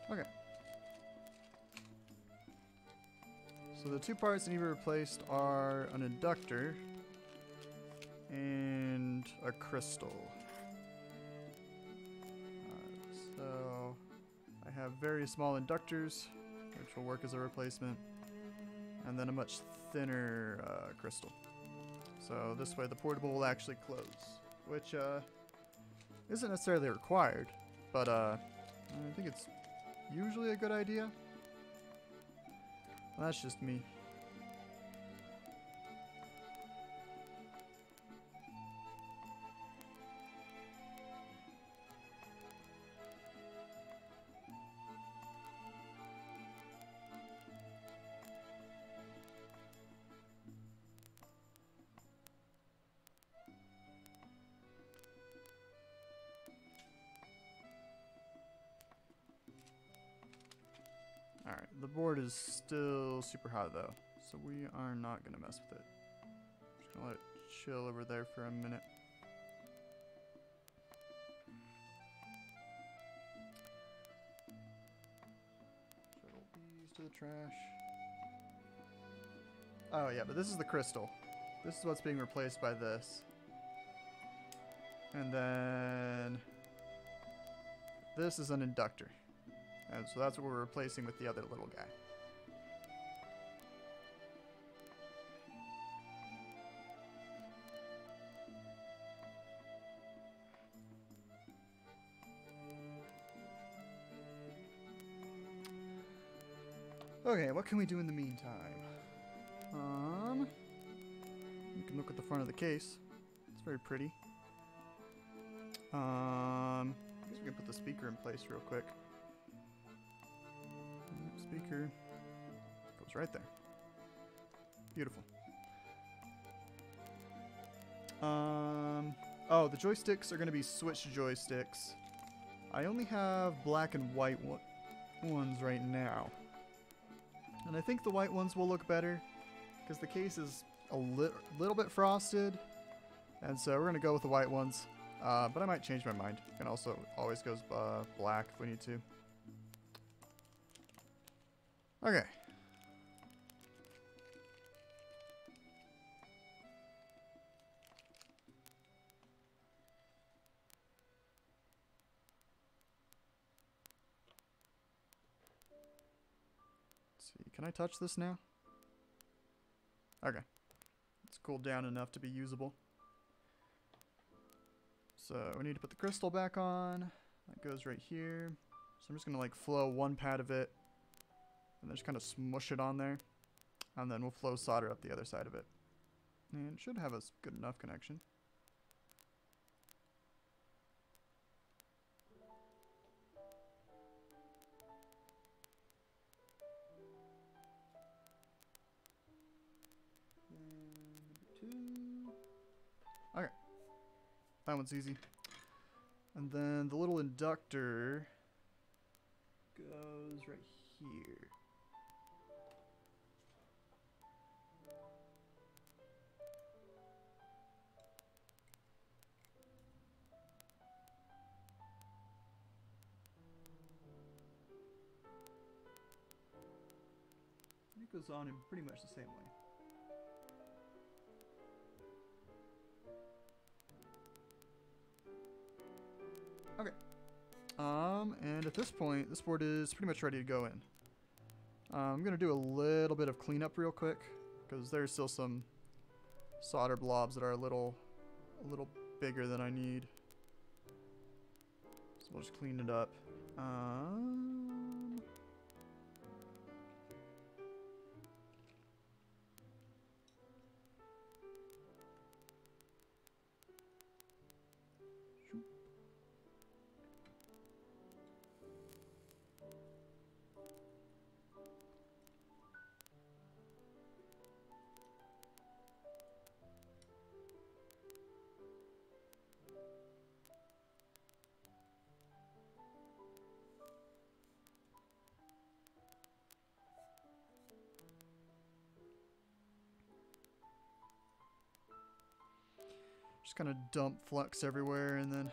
Okay. So the two parts that need to be replaced are an inductor and a crystal. So I have very small inductors, which will work as a replacement, and then a much thinner crystal. So this way the portable will actually close, which isn't necessarily required, but I think it's usually a good idea. Well, that's just me. The board is still super hot though, so we are not gonna mess with it. Just gonna let it chill over there for a minute. Shuttle these to the trash. Oh yeah, but this is the crystal. This is what's being replaced by this. And then this is an inductor. And so that's what we're replacing with the other little guy. Okay, what can we do in the meantime? You can look at the front of the case. It's very pretty. I guess we can put the speaker in place real quick. Speaker goes right there. Beautiful. Oh, the joysticks are going to be switch joysticks. I only have black and white ones right now. And I think the white ones will look better because the case is a little bit frosted. And so we're going to go with the white ones. But I might change my mind. You can also always go black if we need to. Okay. Let's see. Can I touch this now? Okay. It's cooled down enough to be usable. So we need to put the crystal back on. That goes right here. So I'm just gonna like flow one pad of it and then just kind of smush it on there. And then we'll flow solder up the other side of it. And it should have a good enough connection. Number 2. Okay. That one's easy. And then the little inductor goes right here. And it goes on in pretty much the same way. Okay. And at this point, this board is pretty much ready to go in. I'm gonna do a little bit of cleanup real quick because there's still some solder blobs that are a little bigger than I need. So we'll just clean it up. Just kind of dump flux everywhere and then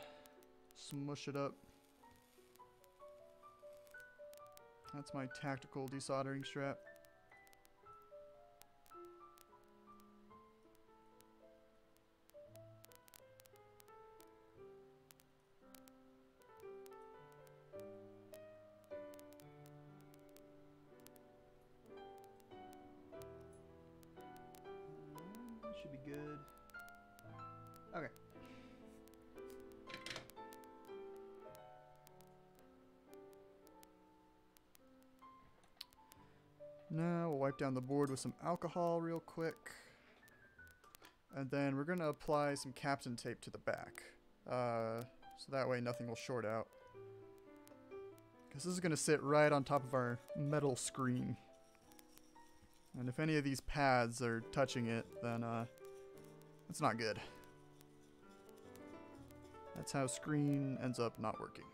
smush it up. That's my tactical desoldering strap. That should be good. Okay. Now we'll wipe down the board with some alcohol real quick. And then we're going to apply some Captain tape to the back. So that way nothing will short out. Because this is going to sit right on top of our metal screen. And if any of these pads are touching it, then it's not good. That's how screen ends up not working.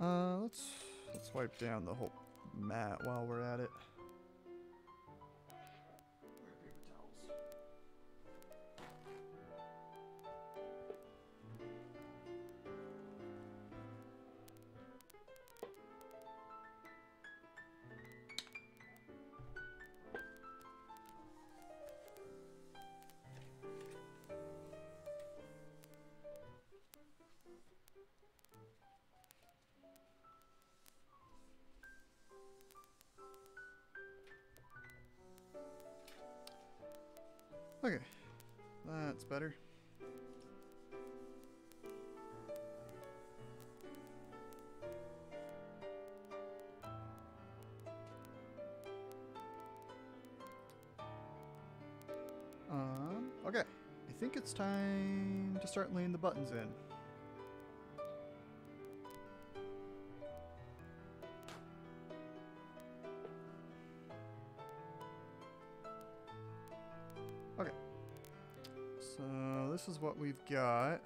Let's Let's wipe down the whole mat while we're at it. Okay, that's better. Okay, I think it's time to start laying the buttons in. Okay, so this is what we've got.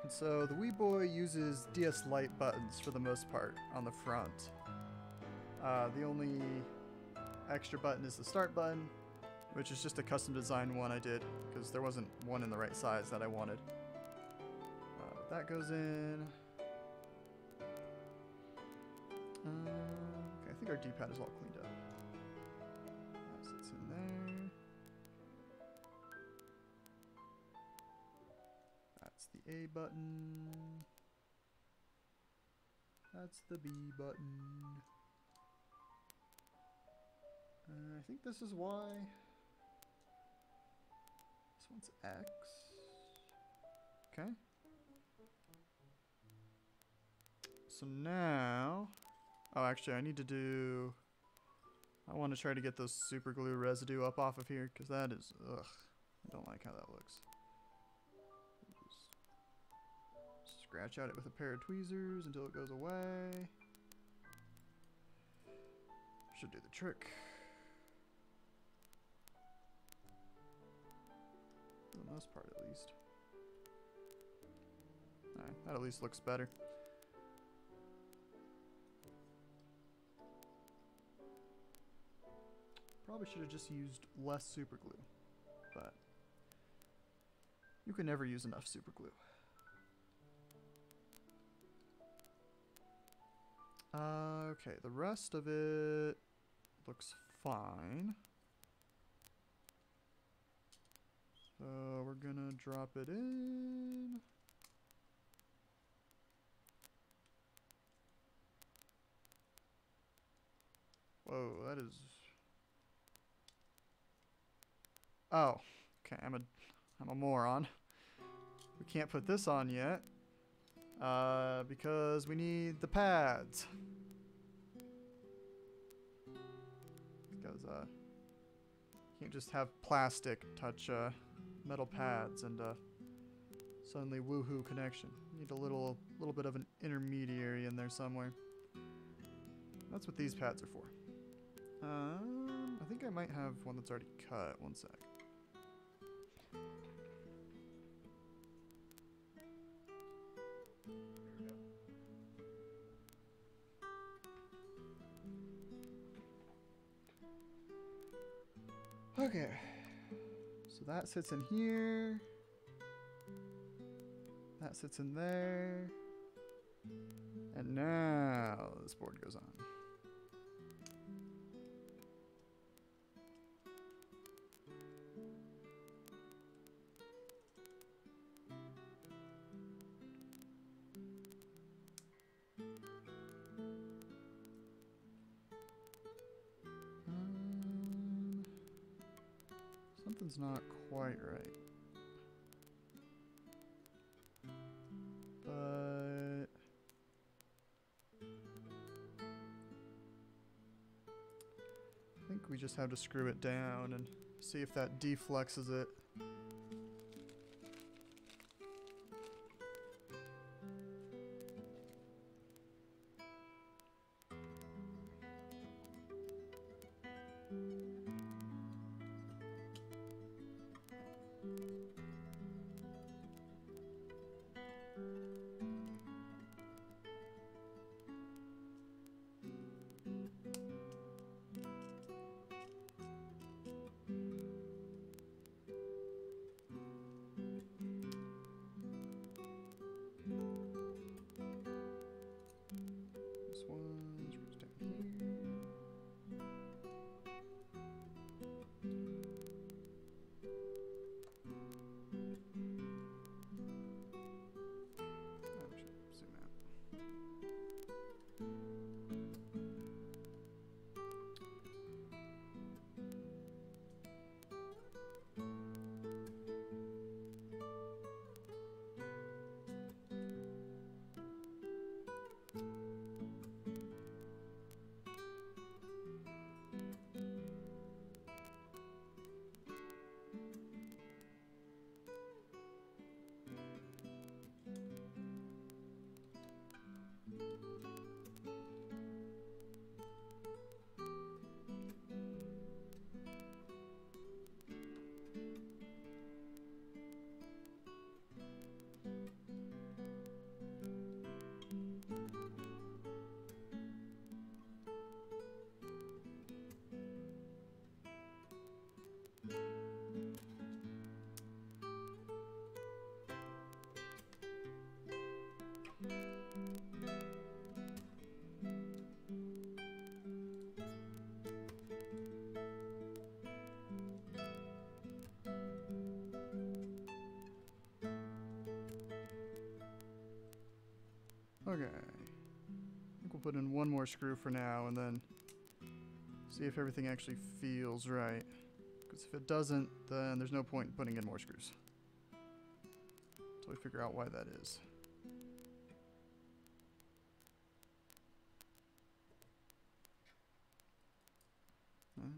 And so the Wiiboy uses DS Lite buttons for the most part on the front. The only extra button is the start button, which is just a custom design one I did because there wasn't one in the right size that I wanted. That goes in. Okay, I think our D-pad is all cleaned up. That sits in there. That's the A button. That's the B button. I think this is Y. This one's X. Okay. So now... Oh, actually, I need to do... I want to try to get those super glue residue up off of here, because that is... Ugh. I don't like how that looks. Just scratch at it with a pair of tweezers until it goes away. Should do the trick. For the most part, at least. Alright, that at least looks better. Probably should have just used less super glue, but you can never use enough super glue. Okay, the rest of it looks fine. So we're gonna drop it in. Whoa, that is... Oh, okay, I'm a moron. We can't put this on yet. Because we need the pads. Because, can't just have plastic touch, metal pads and, suddenly woohoo connection. Need a little bit of an intermediary in there somewhere. That's what these pads are for. I think I might have one that's already cut. One sec. Okay, so that sits in here, that sits in there, and now this board goes on. Something's not quite right. But I think we just have to screw it down and see if that deflexes it. we'll put in one more screw for now and then see if everything actually feels right. Because if it doesn't, then there's no point in putting in more screws. Until we figure out why that is. Right.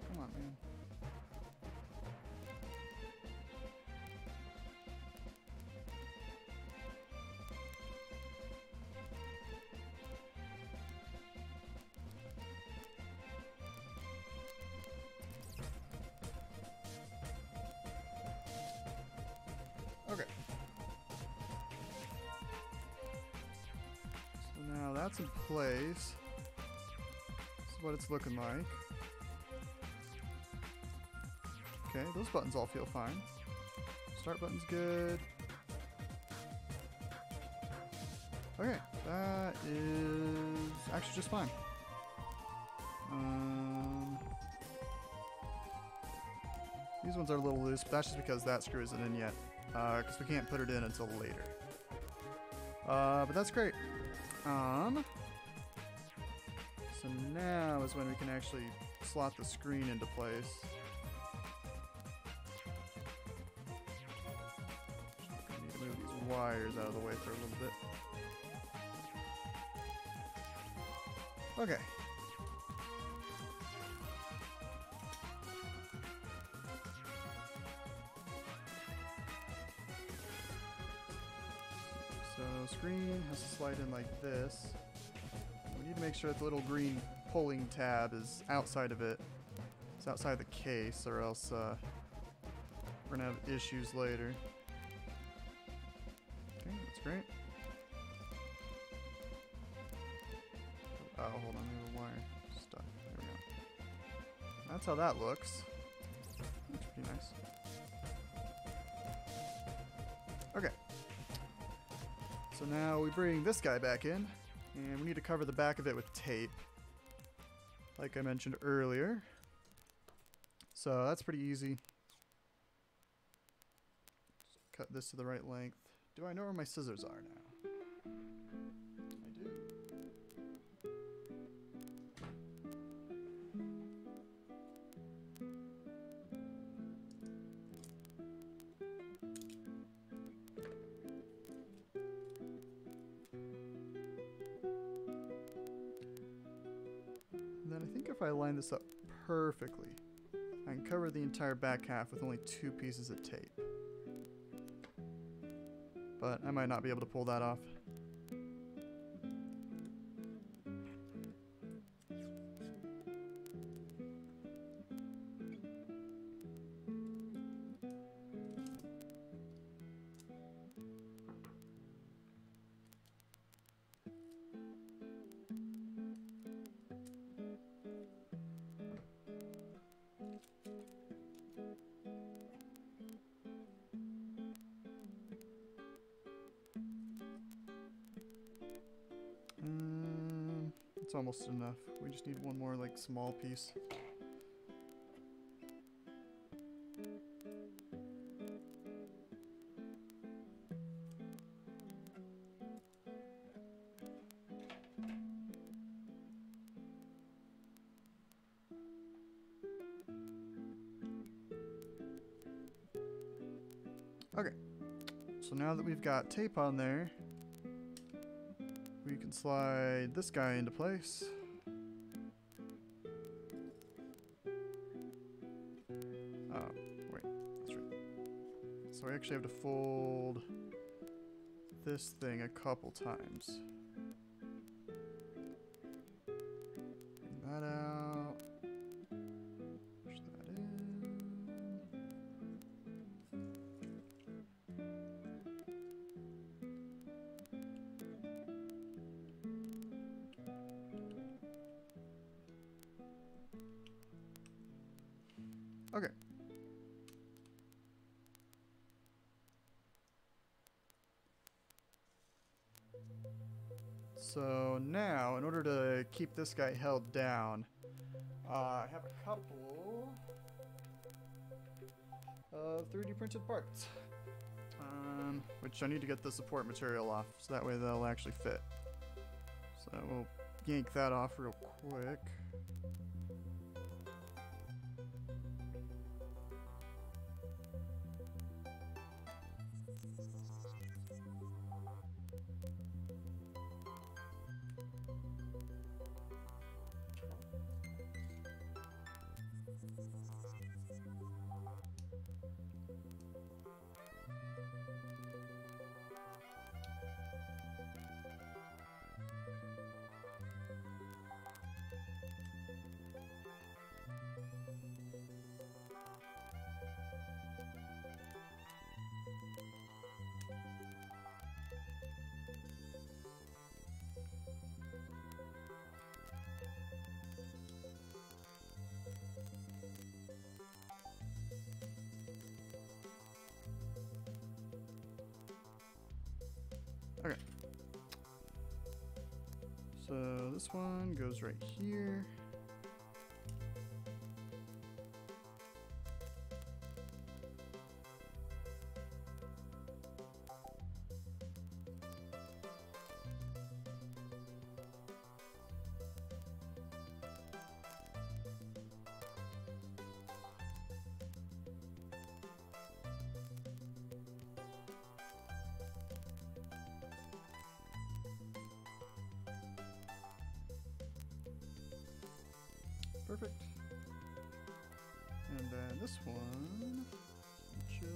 Come on, man. Okay. So now that's in place. This is what it's looking like. Okay, those buttons all feel fine. Start button's good. Okay, that is actually just fine. These ones are a little loose, but that's just because that screw isn't in yet. Because we can't put it in until later. But that's great. So now is when we can actually slot the screen into place. I need to move these wires out of the way for a little bit. Okay. So screen has to slide in like this. We need to make sure that the little green pulling tab is outside of it. It's outside the case, or else we're gonna have issues later. Okay, that's great. Oh, hold on, we have a wire stuck. There we go. That's how that looks. Looks pretty nice. Okay. So now we bring this guy back in, and we need to cover the back of it with tape, like I mentioned earlier. So that's pretty easy. Just cut this to the right length. Do I know where my scissors are now? I do. And then I think if I line this up perfectly, I can cover the entire back half with only 2 pieces of tape. But I might not be able to pull that off. It's almost enough. We just need one more, like, small piece. Okay. So now that we've got tape on there, we can slide this guy into place. Oh, wait, that's right. So I actually have to fold this thing a couple times. Bring that out. Push that in. Okay. So now, in order to keep this guy held down, I have a couple of 3D printed parts. Which I need to get the support material off, so that way they'll actually fit. So we'll yank that off real quick. Okay. So this one goes right here. Perfect. And then this one, chill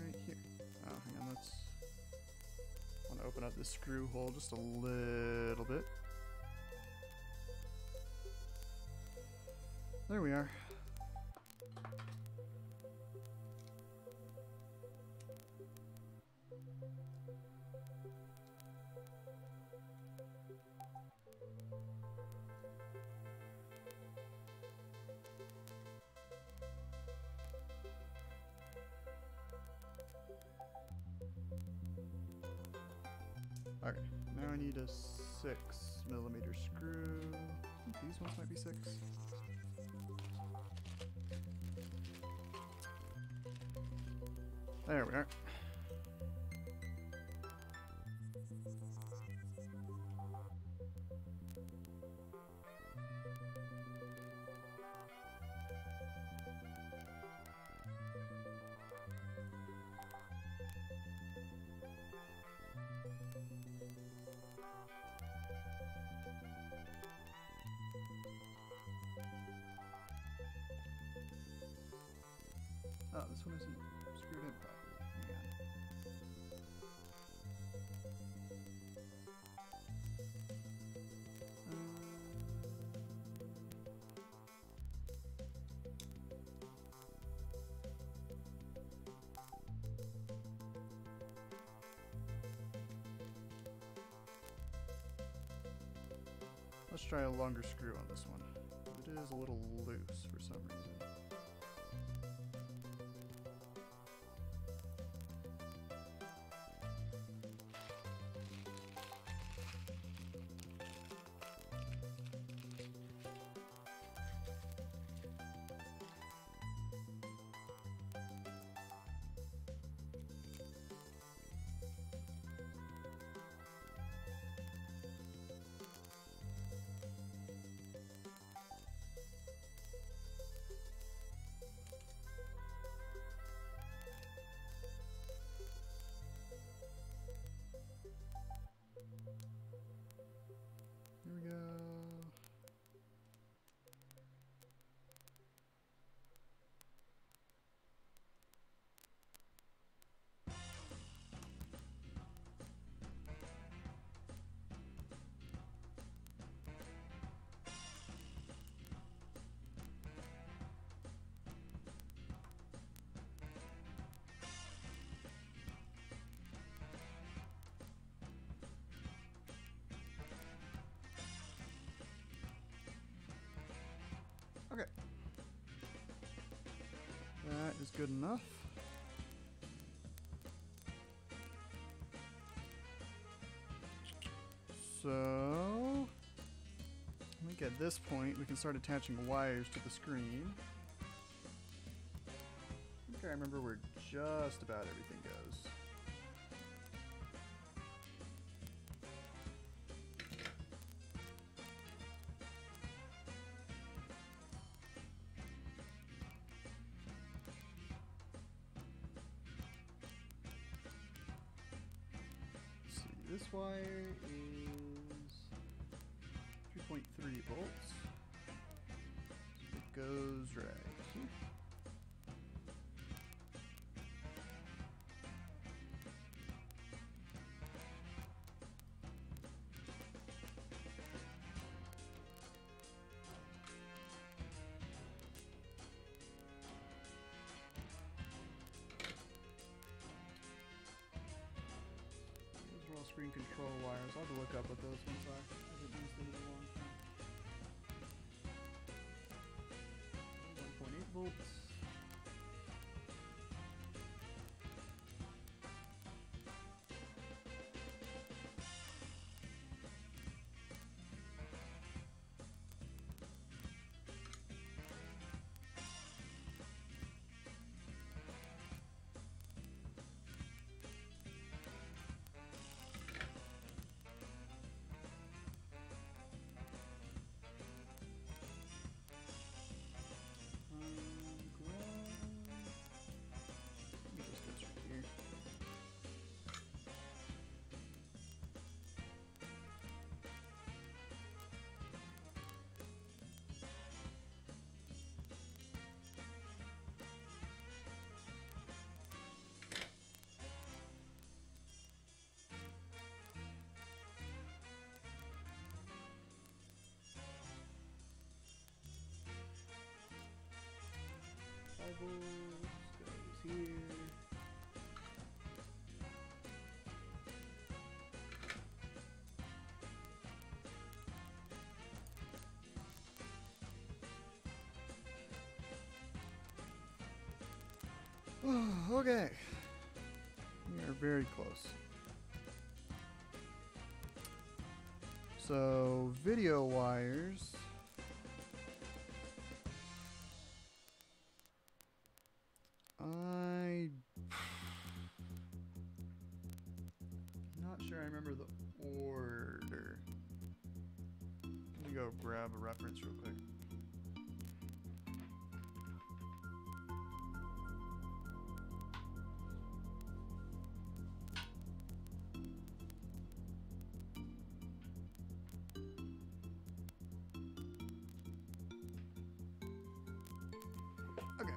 right here. Oh, hang on, let's want to open up this screw hole just a little bit. There we are. Okay, now I need a 6mm screw. I think these ones might be 6. There we are. Oh, this one isn't screwed in properly. Hang on. Let's try a longer screw on this one. It is a little loose for some reason. Here we go. Okay. That is good enough. So, I think at this point we can start attaching wires to the screen. I think sure I remember where just about everything goes. Let's see, this wire is 3.3 volts. It goes right here. Those are all screen control wires. I'll have to look up what those ones are. I haven't used them in a long time. 1.8 volts. Goes here. Okay. We are very close. So, video wires. Not sure I remember the order. Let me go grab a reference real quick. Okay.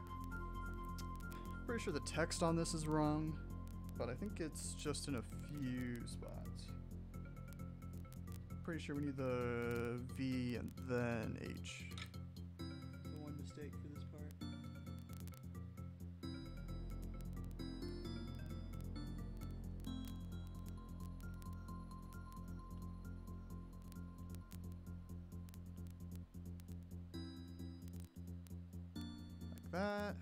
Pretty sure the text on this is wrong, but I think it's just in a few spots. Pretty sure we need the V and then H. So one mistake for this part. Like that.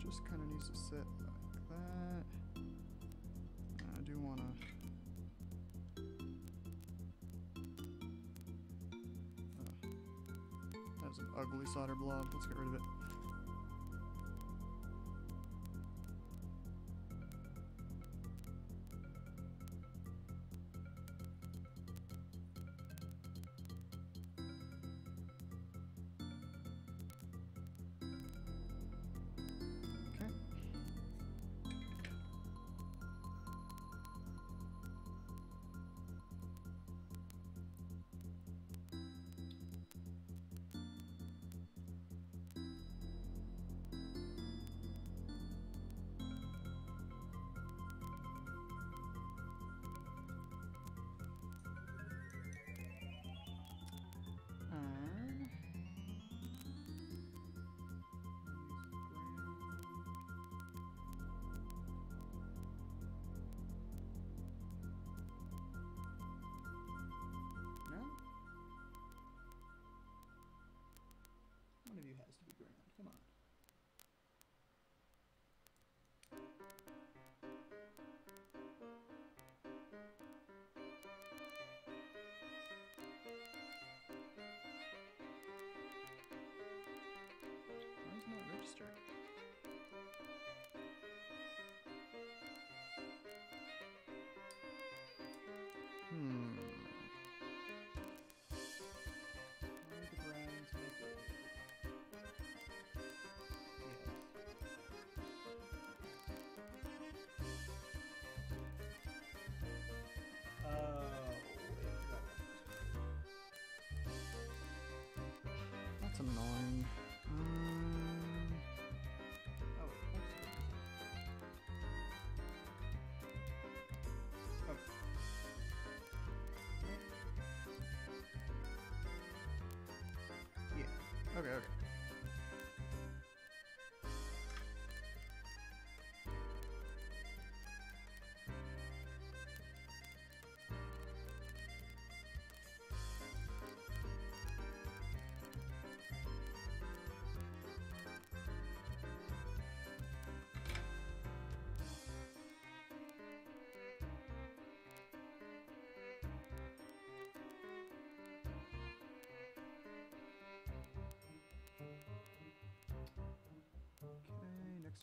Just kind of needs to sit like that. I do want to. That's an ugly solder blob. Let's get rid of it.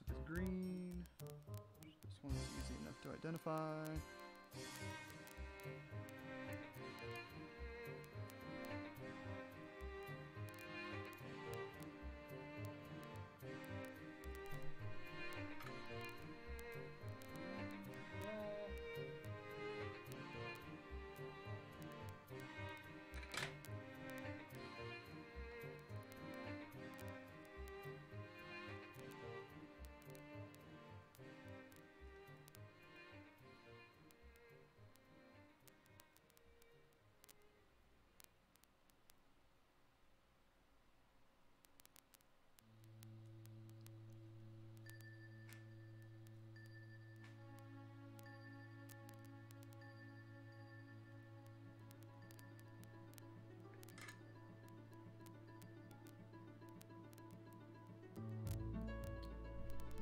joystick is green. This one's easy enough to identify.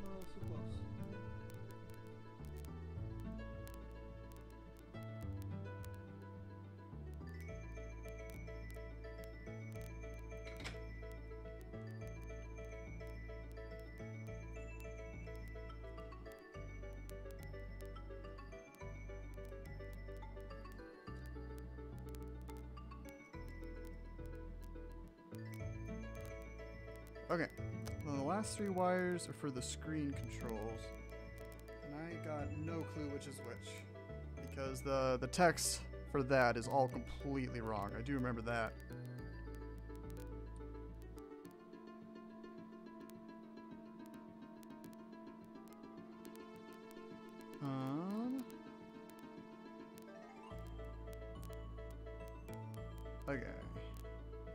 Oh, so close. Okay, well, the last 3 wires are for the screen controls, and I got no clue which is which, because the text for that is all completely wrong. I do remember that. Okay,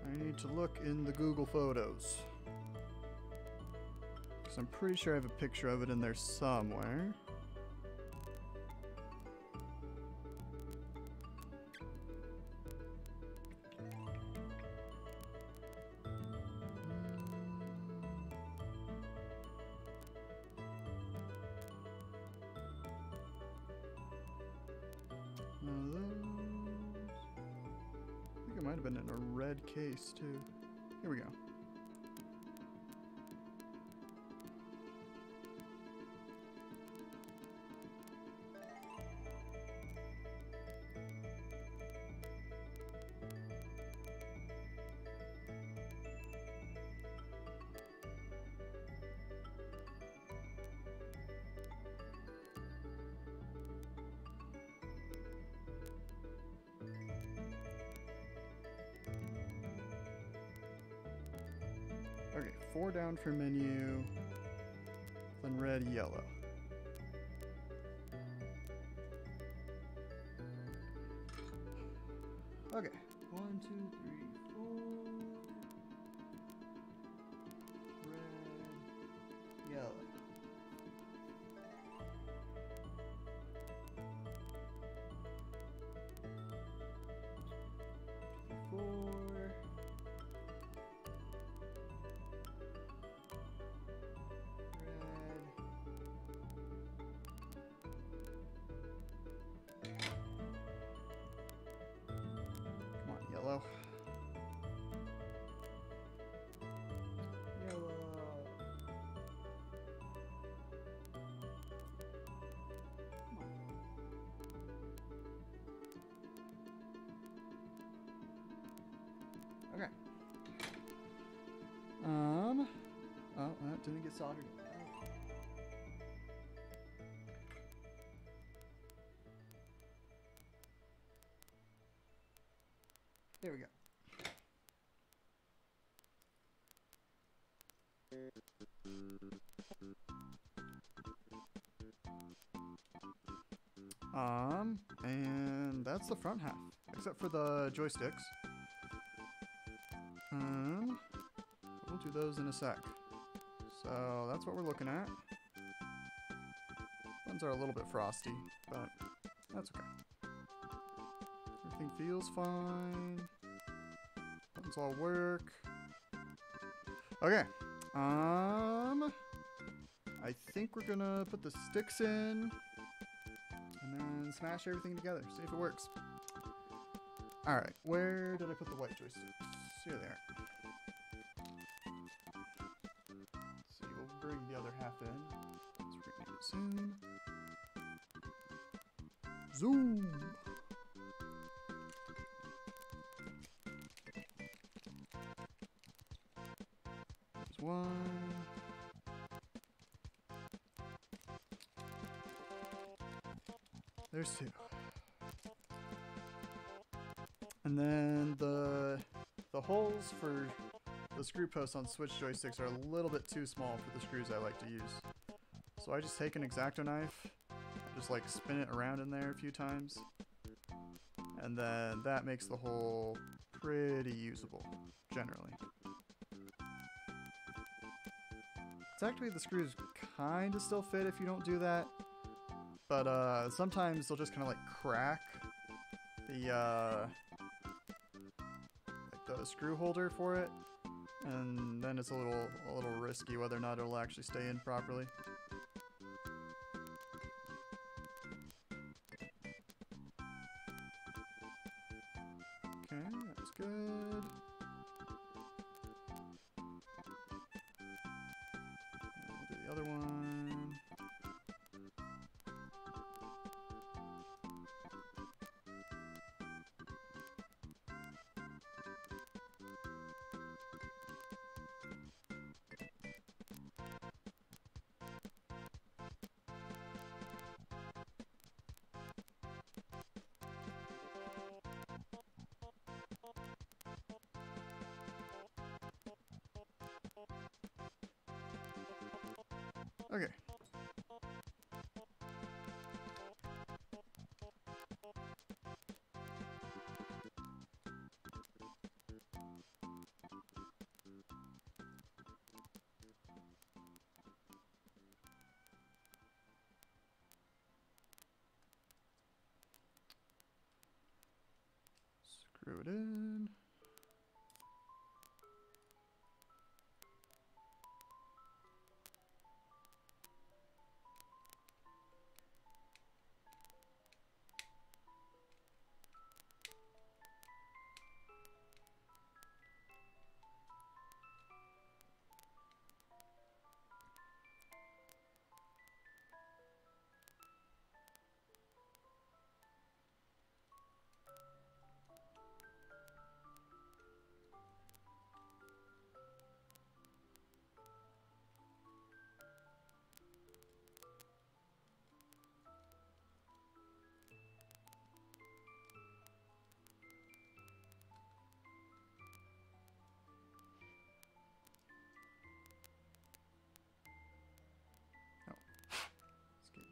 I need to look in the Google Photos. I'm pretty sure I have a picture of it in there somewhere. None of those. I think it might have been in a red case too. Here we go. Okay, 4 down for menu, then red, yellow. Okay, 1, 2, 3, 4. Red, yellow. Yellow. Yellow. Okay. Oh, that didn't get soldered. There we go. And that's the front half, except for the joysticks. We'll do those in a sec. So that's what we're looking at. Buttons are a little bit frosty, but that's okay. Everything feels fine. Buttons all work. Okay. I think we're gonna put the sticks in and then smash everything together. See if it works. All right. Where did I put the white joysticks? Here they are. Let's see. We'll bring the other half dead. So we're gonna need it soon. Zoom! There's one. There's two. And then the holes for the screw posts on Switch joysticks are a little bit too small for the screws I like to use. So I just take an X-Acto knife, just like spin it around in there a few times, and then that makes the hole pretty usable, generally. Technically the screws kind of still fit if you don't do that, but sometimes they'll just kind of like crack the screw holder for it, and then it's a little risky whether or not it'll actually stay in properly. Okay, that's good. And we'll do the other one. Okay. Screw it in.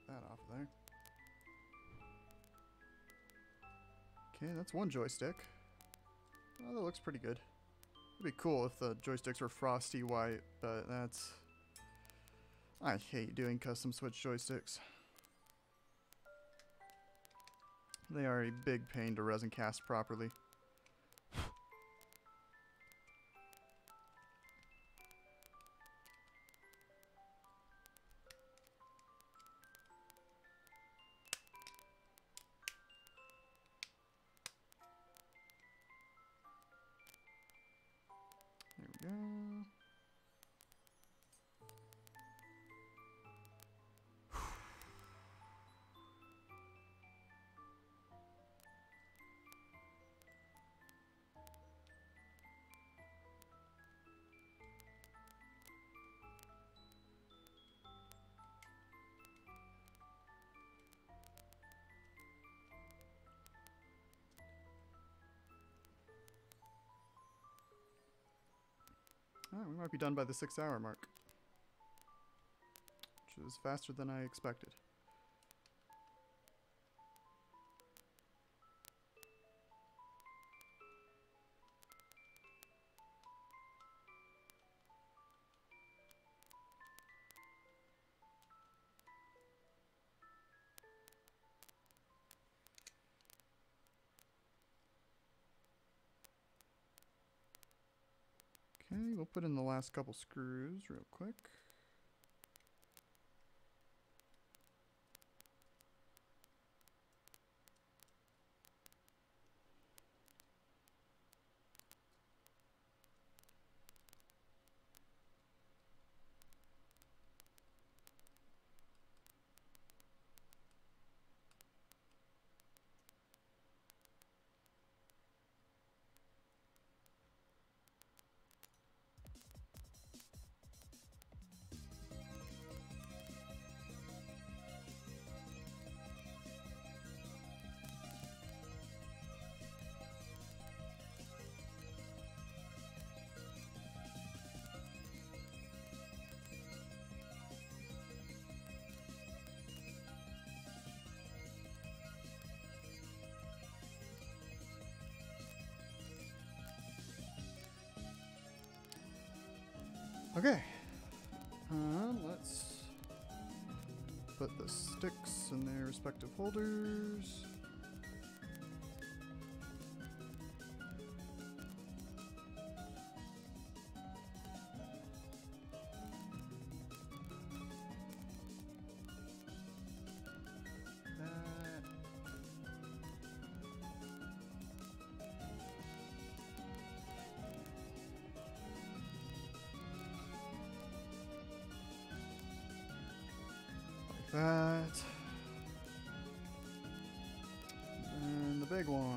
That off there. Okay, that's one joystick. Oh, that looks pretty good. It'd be cool if the joysticks were frosty white, but that's... I hate doing custom Switch joysticks. They are a big pain to resin cast properly. There we go. Oh, we might be done by the 6-hour mark, which is faster than I expected. Okay, we'll put in the last couple screws real quick. Okay. Let's put the sticks in their respective holders. That. And the big one.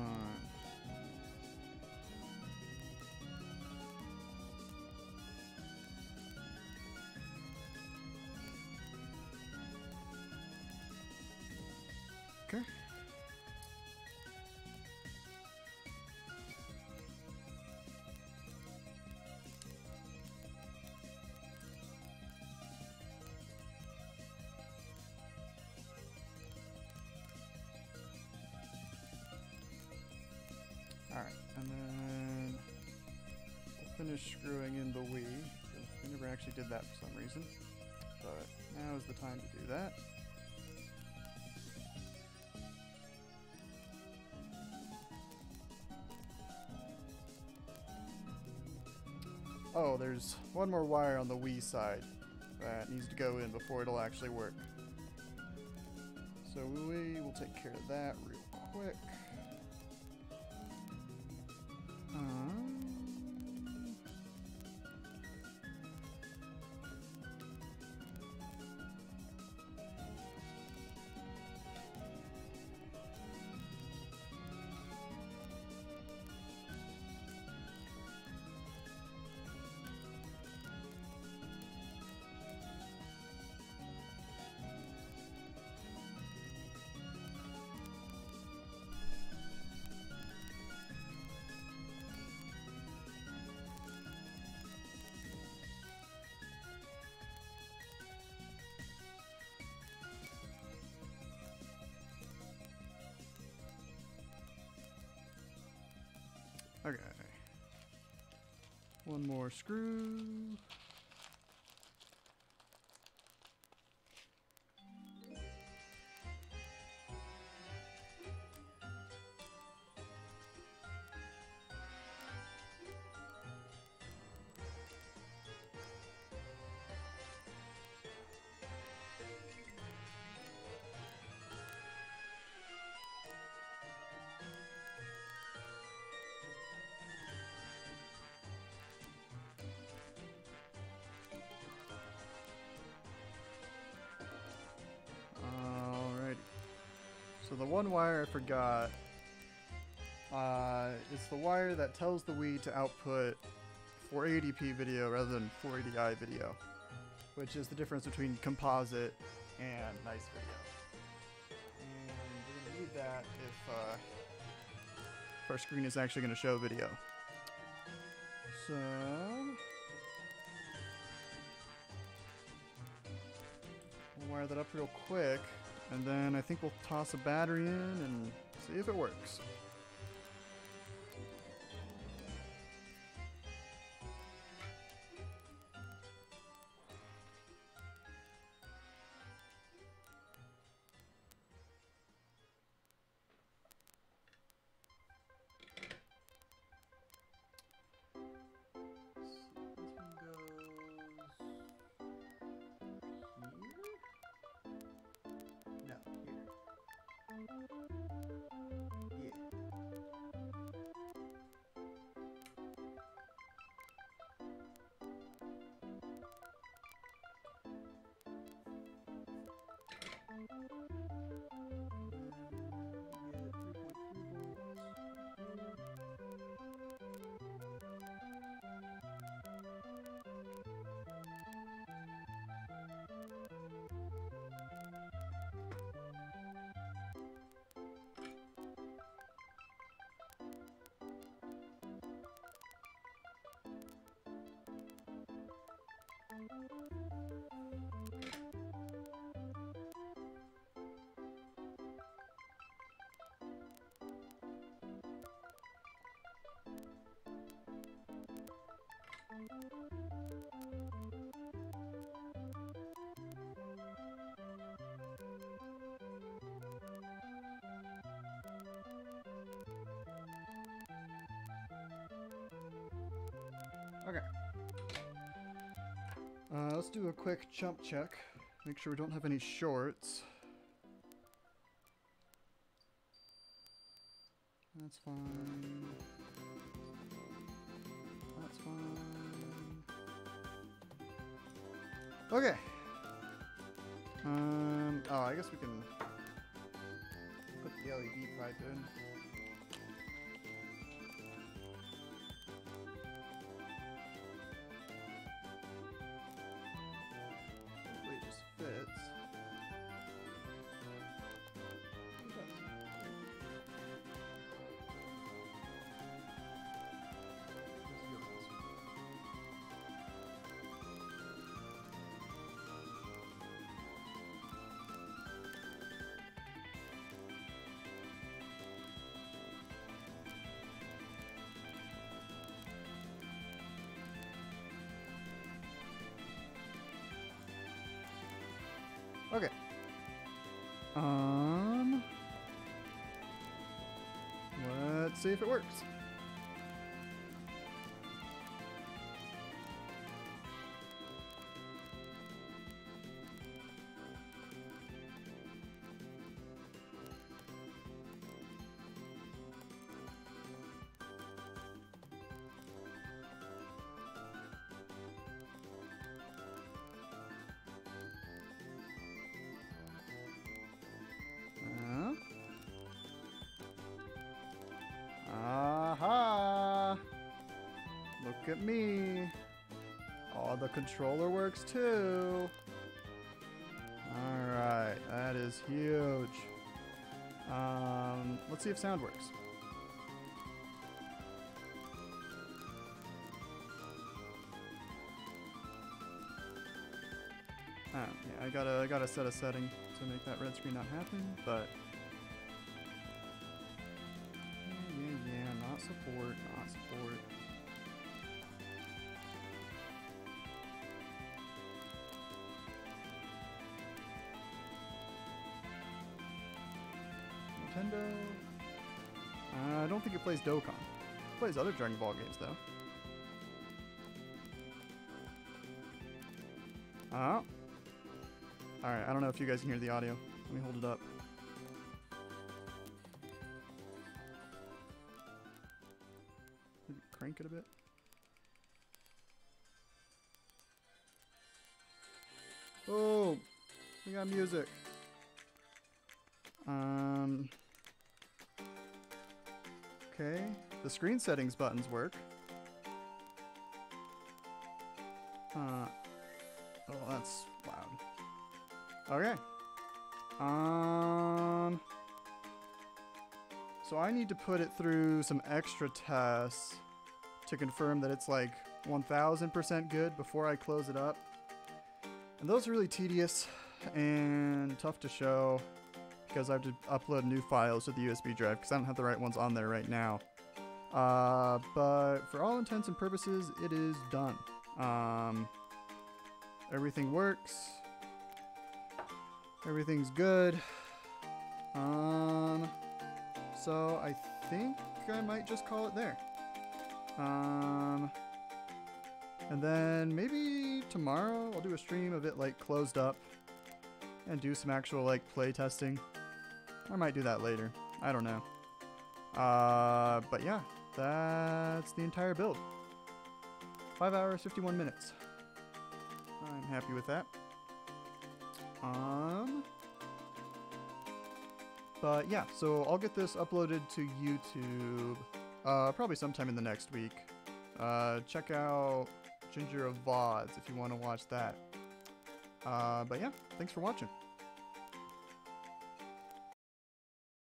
Okay. Alright, and then we'll finish screwing in the Wii, because we never actually did that for some reason. But now is the time to do that. Oh, there's one more wire on the Wii side that needs to go in before it'll actually work. So we will take care of that real quick. Okay. One more screw. So the one wire I forgot is the wire that tells the Wii to output 480p video rather than 480i video, which is the difference between composite and nice video. And we're going to need that if our screen is actually going to show video. So we'll wire that up real quick. And then I think we'll toss a battery in and see if it works. Let's do a quick jump check. Make sure we don't have any shorts. That's fine. That's fine. Okay. Oh, I guess we can put the LED pipe in. Hopefully it just fits. It does. Okay. Let's see if it works. Aha! Look at me. Oh, the controller works too. Alright, that is huge. Let's see if sound works. Yeah, I gotta set a setting to make that red screen not happen, but yeah, not support, not support. Nintendo. I don't think it plays Dokkan. It plays other Dragon Ball games though. Oh. Alright, I don't know if you guys can hear the audio. Let me hold it up. Maybe crank it a bit. Oh, we got music. Okay, the screen settings buttons work. Oh, that's loud. Okay. So I need to put it through some extra tests to confirm that it's like 1000% good before I close it up. And those are really tedious and tough to show because I have to upload new files to the USB drive because I don't have the right ones on there right now. But for all intents and purposes, it is done. Everything works. Everything's good. So I think I might just call it there. And then maybe tomorrow I'll do a stream of it like closed up and do some actual like play testing. I might do that later. I don't know. But yeah, that's the entire build. 5 hours, 51 minutes. I'm happy with that. But yeah, so I'll get this uploaded to YouTube probably sometime in the next week. Check out Ginger of VODs if you want to watch that. But yeah, thanks for watching.